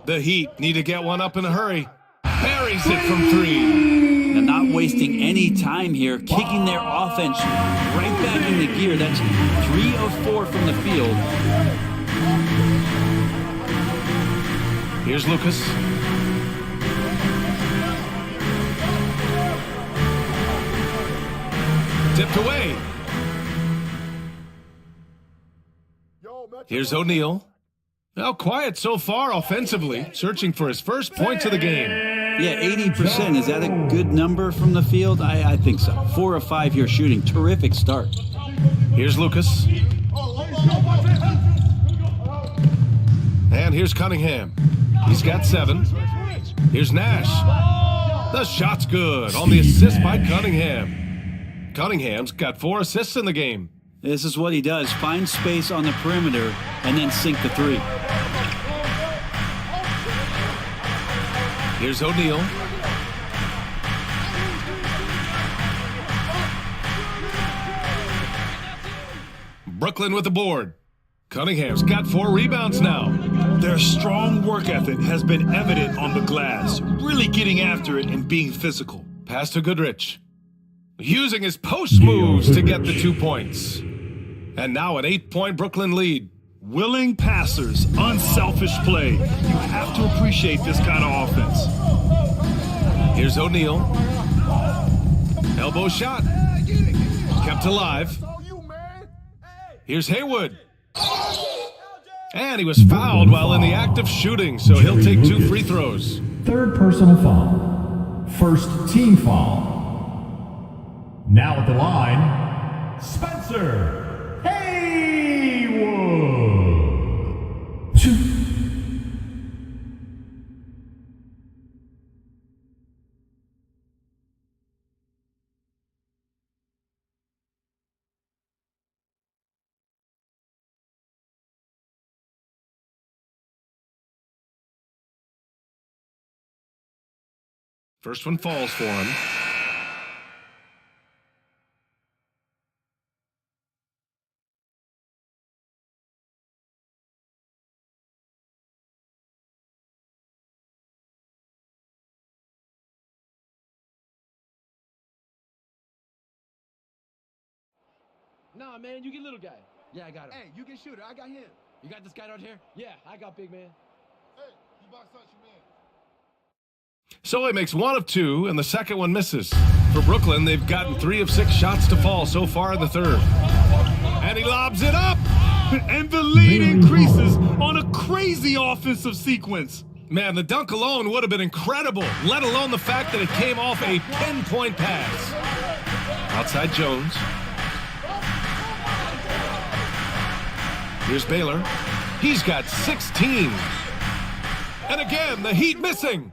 The Heat need to get one up in a hurry. Buries it from 3. And not wasting any time here, kicking their offense right back into gear. That's 3 of 4 from the field. Here's Lucas. Tipped away. Here's O'Neal. Now quiet so far offensively, searching for his first points of the game. Yeah, 80%. Is that a good number from the field? I think so. 4 of 5 here shooting. Terrific start. Here's Lucas. And here's Cunningham. He's got 7. Here's Nash. The shot's good on the assist by Cunningham. Cunningham's got 4 assists in the game. This is what he does. Find space on the perimeter and then sink the 3. Here's O'Neal. Brooklyn with the board. Cunningham's got 4 rebounds now. Their strong work ethic has been evident on the glass, really getting after it and being physical. Pass to Goodrich. Using his post moves to get the 2 points. And now an 8-point Brooklyn lead. Willing passers, unselfish play. You have to appreciate this kind of offense. Here's O'Neal. Elbow shot. Kept alive. Here's Haywood. And he was fouled while in the act of shooting, so he'll take 2 free throws. Third personal foul. First team foul. Now at the line, Spencer Haywood. 2. First one falls for him. Nah, man, you get little guy. Yeah, I got him. Hey, you get shooter. I got him. You got this guy out here? Yeah, I got big man. Hey, you box out your man. So he makes 1 of 2, and the second one misses. For Brooklyn, they've gotten 3 of 6 shots to fall so far in the third. And he lobs it up! And the lead increases on a crazy offensive sequence. Man, the dunk alone would have been incredible, let alone the fact that it came off a pinpoint pass. Outside Jones. Here's Baylor. He's got 16. And again, the Heat missing.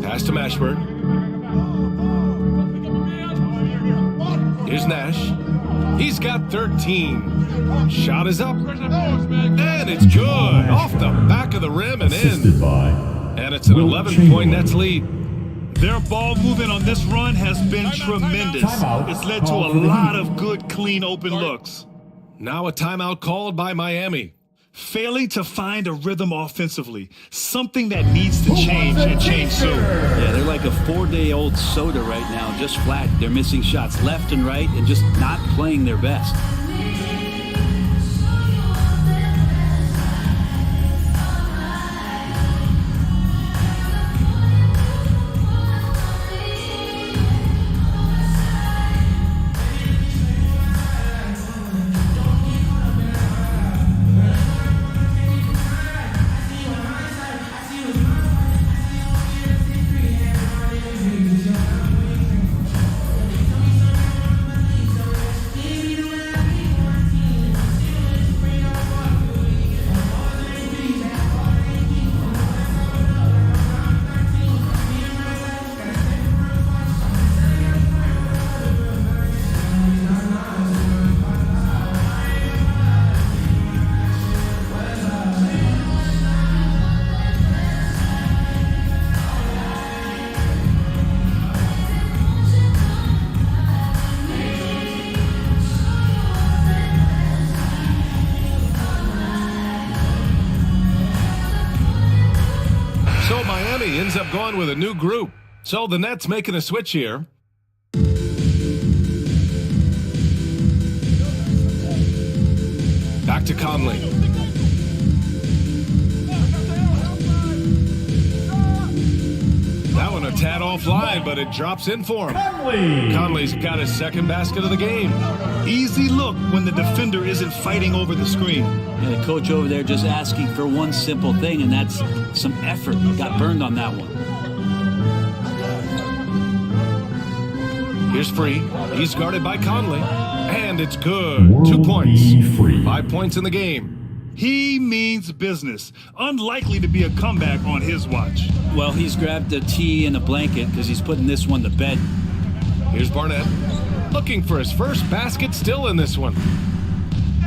Pass to Mashburn. Here's Nash. He's got 13. Shot is up. And it's good. Off the back of the rim and in. And it's an 11-point Nets lead. Their ball movement on this run has been tremendous. It's led to a lot of good, clean, open looks. Now a timeout called by Miami. Failing to find a rhythm offensively. Something that needs to change and change soon. Yeah, they're like a 4-day-old soda right now, just flat. They're missing shots left and right and just not playing their best. up going with a new group. So the Nets making a switch here. Back to Conley. That one a tad offline, but it drops in for him. Conley's got his second basket of the game. Easy look when the defender isn't fighting over the screen. And the coach over there just asking for one simple thing, and that's some effort. Got burned on that one. Here's Free. He's guarded by Conley. And it's good. 2 points. 5 points in the game. He means business. Unlikely to be a comeback on his watch. Well, he's grabbed a tee and a blanket because he's putting this one to bed. Here's Barnett. Looking for his first basket still in this one.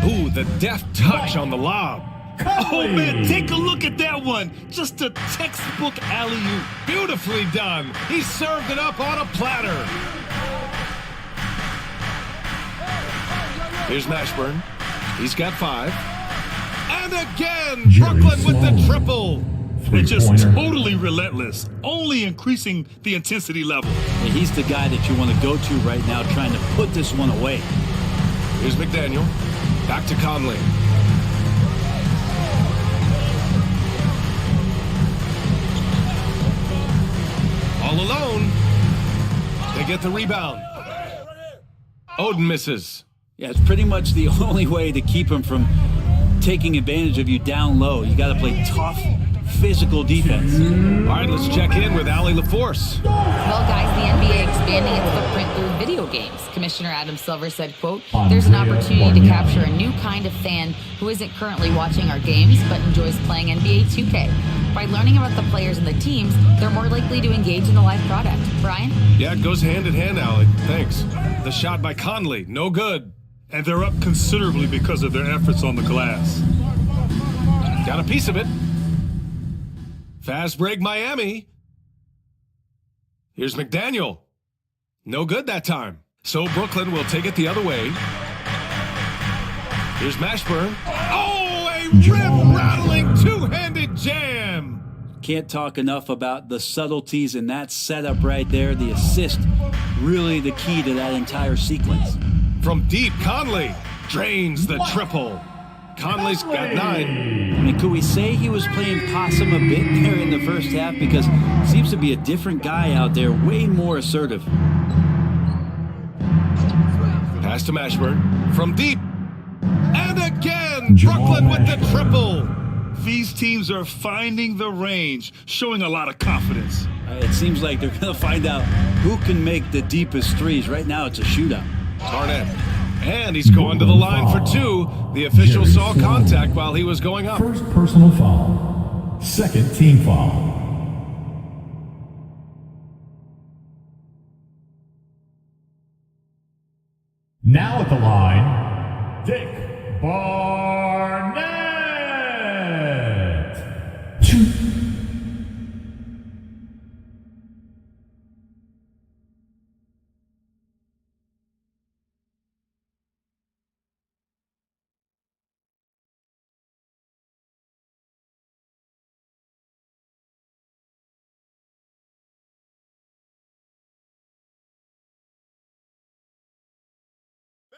Ooh, the deft touch on the lob. Oh, man, take a look at that one. Just a textbook alley-oop. Beautifully done. He served it up on a platter. Here's Mashburn. He's got 5. And again, Brooklyn with the triple. They're just totally relentless, only increasing the intensity level. And he's the guy that you want to go to right now trying to put this one away. Here's McDaniel. Back to Conley. All alone. They get the rebound. Oden misses. Yeah, it's pretty much the only way to keep him from taking advantage of you down low. You got to play tough, physical defense. All right, let's check in with Allie LaForce. Well, guys, the NBA expanding its footprint through video games. Commissioner Adam Silver said, quote, "There's an opportunity to capture a new kind of fan who isn't currently watching our games but enjoys playing NBA 2K. By learning about the players and the teams, they're more likely to engage in the live product." Brian? Yeah, it goes hand in hand, Allie. Thanks. The shot by Conley, no good. And they're up considerably because of their efforts on the glass. Got a piece of it. Fast break, Miami. Here's McDaniel. No good that time. So Brooklyn will take it the other way. Here's Mashburn. Oh, a rim-rattling two-handed jam. Can't talk enough about the subtleties in that setup right there. The assist, really the key to that entire sequence. From deep, Conley drains the triple. Conley's got 9. I mean, could we say he was playing possum a bit there in the first half? Because seems to be a different guy out there, way more assertive. Pass to Mashburn. From deep. And again, Brooklyn with the triple. These teams are finding the range, showing a lot of confidence. It seems like they're going to find out who can make the deepest threes. Right now, it's a shootout. Barnett. And he's going to the line for 2. The official saw contact while he was going up. First personal foul. Second team foul. Now at the line, Dick Barnett. 2.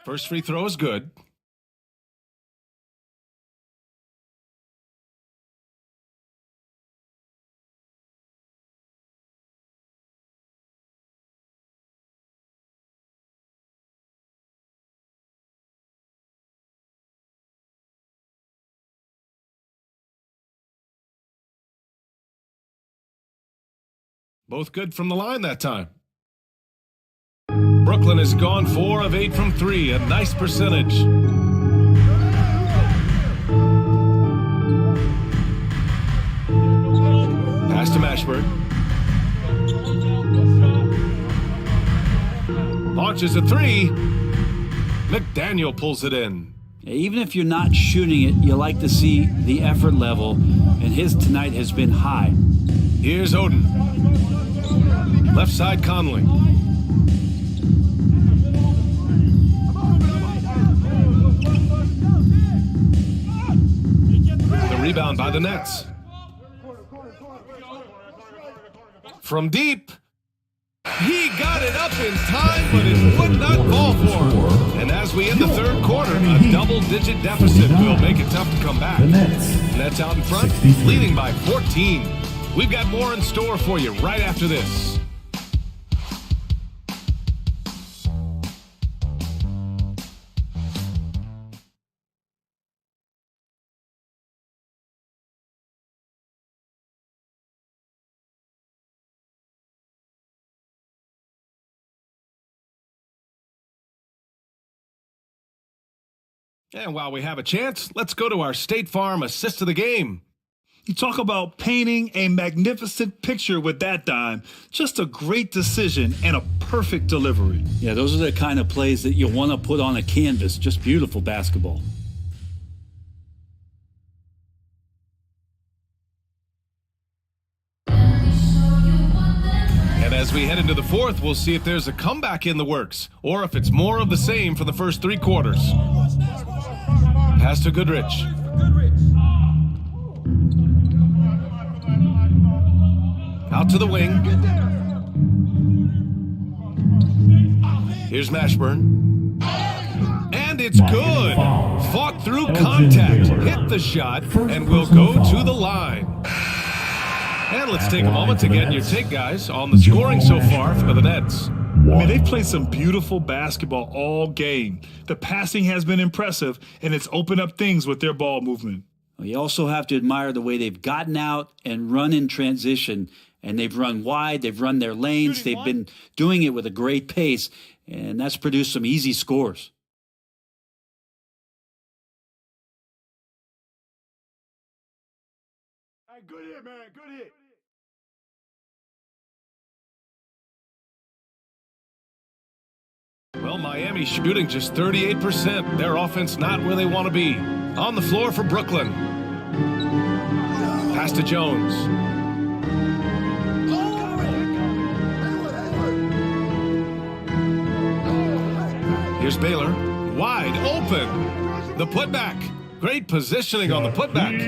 First free throw is good. Both good from the line that time. Brooklyn has gone 4 of 8 from 3, a nice percentage. Pass to Mashburn. Launches a 3. McDaniel pulls it in. Even if you're not shooting it, you like to see the effort level, and his tonight has been high. Here's Oden. Left side, Conley. The rebound by the Nets. from deep. He got it up in time, but it would not fall for him. And as we end the third quarter, a double-digit deficit will make it tough to come back. Nets out in front, leading by 14. We've got more in store for you right after this. And while we have a chance, let's go to our State Farm assist of the game. You talk about painting a magnificent picture with that dime. Just a great decision and a perfect delivery. Yeah, those are the kind of plays that you want to put on a canvas. Just beautiful basketball. And as we head into the fourth, we'll see if there's a comeback in the works or if it's more of the same for the first three quarters. Pass to Goodrich. Out to the wing. Here's Mashburn. And it's good. Fought through contact, hit the shot, and will go to the line. And let's take a moment to get your take, guys, on the scoring so far for the Nets. I mean, they've played some beautiful basketball all game. The passing has been impressive, and it's opened up things with their ball movement. You also have to admire the way they've gotten out and run in transition. And they've run wide, they've run their lanes, they've been doing it with a great pace, and that's produced some easy scores. Hey, good hit, man, good hit. Well, Miami shooting just 38%. Their offense not where they want to be. On the floor for Brooklyn. Pass to Jones. Here's Baylor. Wide open. The putback. Great positioning on the putback.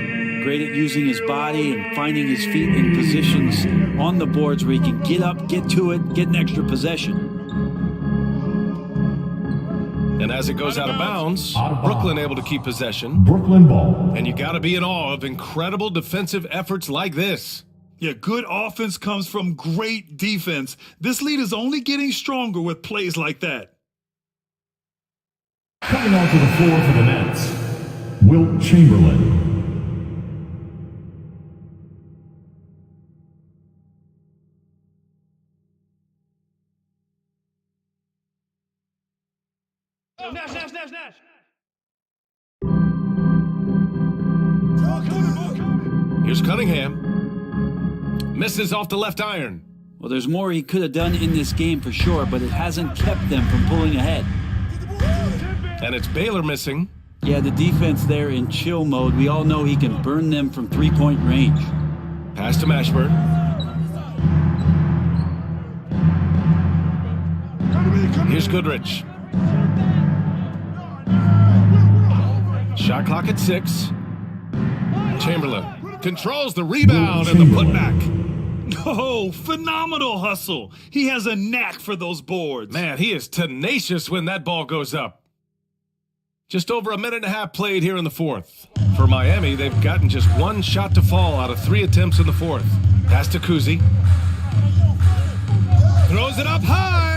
Great at using his body and finding his feet in positions on the boards where he can get up, get to it, get an extra possession. And as it goes out of bounds, Brooklyn able to keep possession. Brooklyn ball. And you got to be in awe of incredible defensive efforts like this. Yeah, good offense comes from great defense. This lead is only getting stronger with plays like that. Coming onto the floor for the Nets, Wilt Chamberlain. Nash. Here's Cunningham. Misses off the left iron. Well, there's more he could have done in this game for sure, but it hasn't kept them from pulling ahead. And it's Baylor missing. Yeah, the defense there in chill mode. We all know he can burn them from three-point range. Pass to Mashburn. Here's Goodrich. Shot clock at 6. Chamberlain controls the rebound and the putback. Oh, phenomenal hustle. He has a knack for those boards. Man, he is tenacious when that ball goes up. Just over a minute and a half played here in the fourth. For Miami, they've gotten just one shot to fall out of 3 attempts in the fourth. Pass to Kuzi. Throws it up high.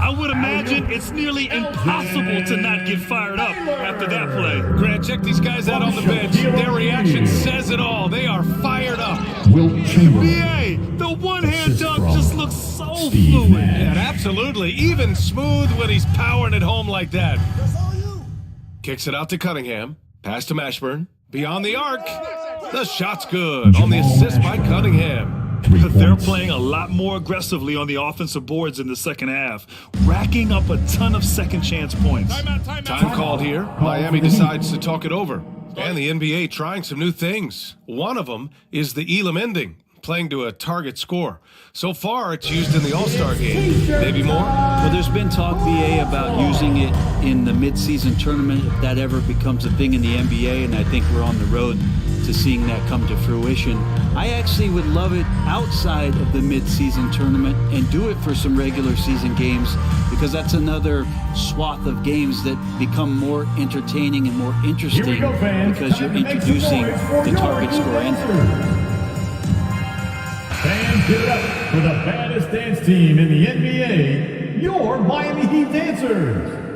I would imagine it's nearly impossible to not get fired up after that play. Grant, check these guys out on the bench. Their reaction says it all. They are fired up. Wilt Chamberlain. NBA, the one-hand dunk just looks so fluid. Yeah, absolutely. Even smooth when he's powering it home like that. Kicks it out to Cunningham. Pass to Mashburn. Beyond the arc. The shot's good on the assist by Cunningham. They're playing a lot more aggressively on the offensive boards in the second half, racking up a ton of second chance points. Time called here. Miami decides to talk it over. And the NBA trying some new things. One of them is the Elam ending, playing to a target score. So far, it's used in the All-Star game. Maybe more? Well, there's been talk, BA, about using it in the mid-season tournament if that ever becomes a thing in the NBA, and I think we're on the road to seeing that come to fruition. I actually would love it outside of the mid-season tournament and do it for some regular season games, because that's another swath of games that become more entertaining and more interesting because you're introducing the target score in there. Fans, give it up for the baddest dance team in the NBA, your Miami Heat Dancers.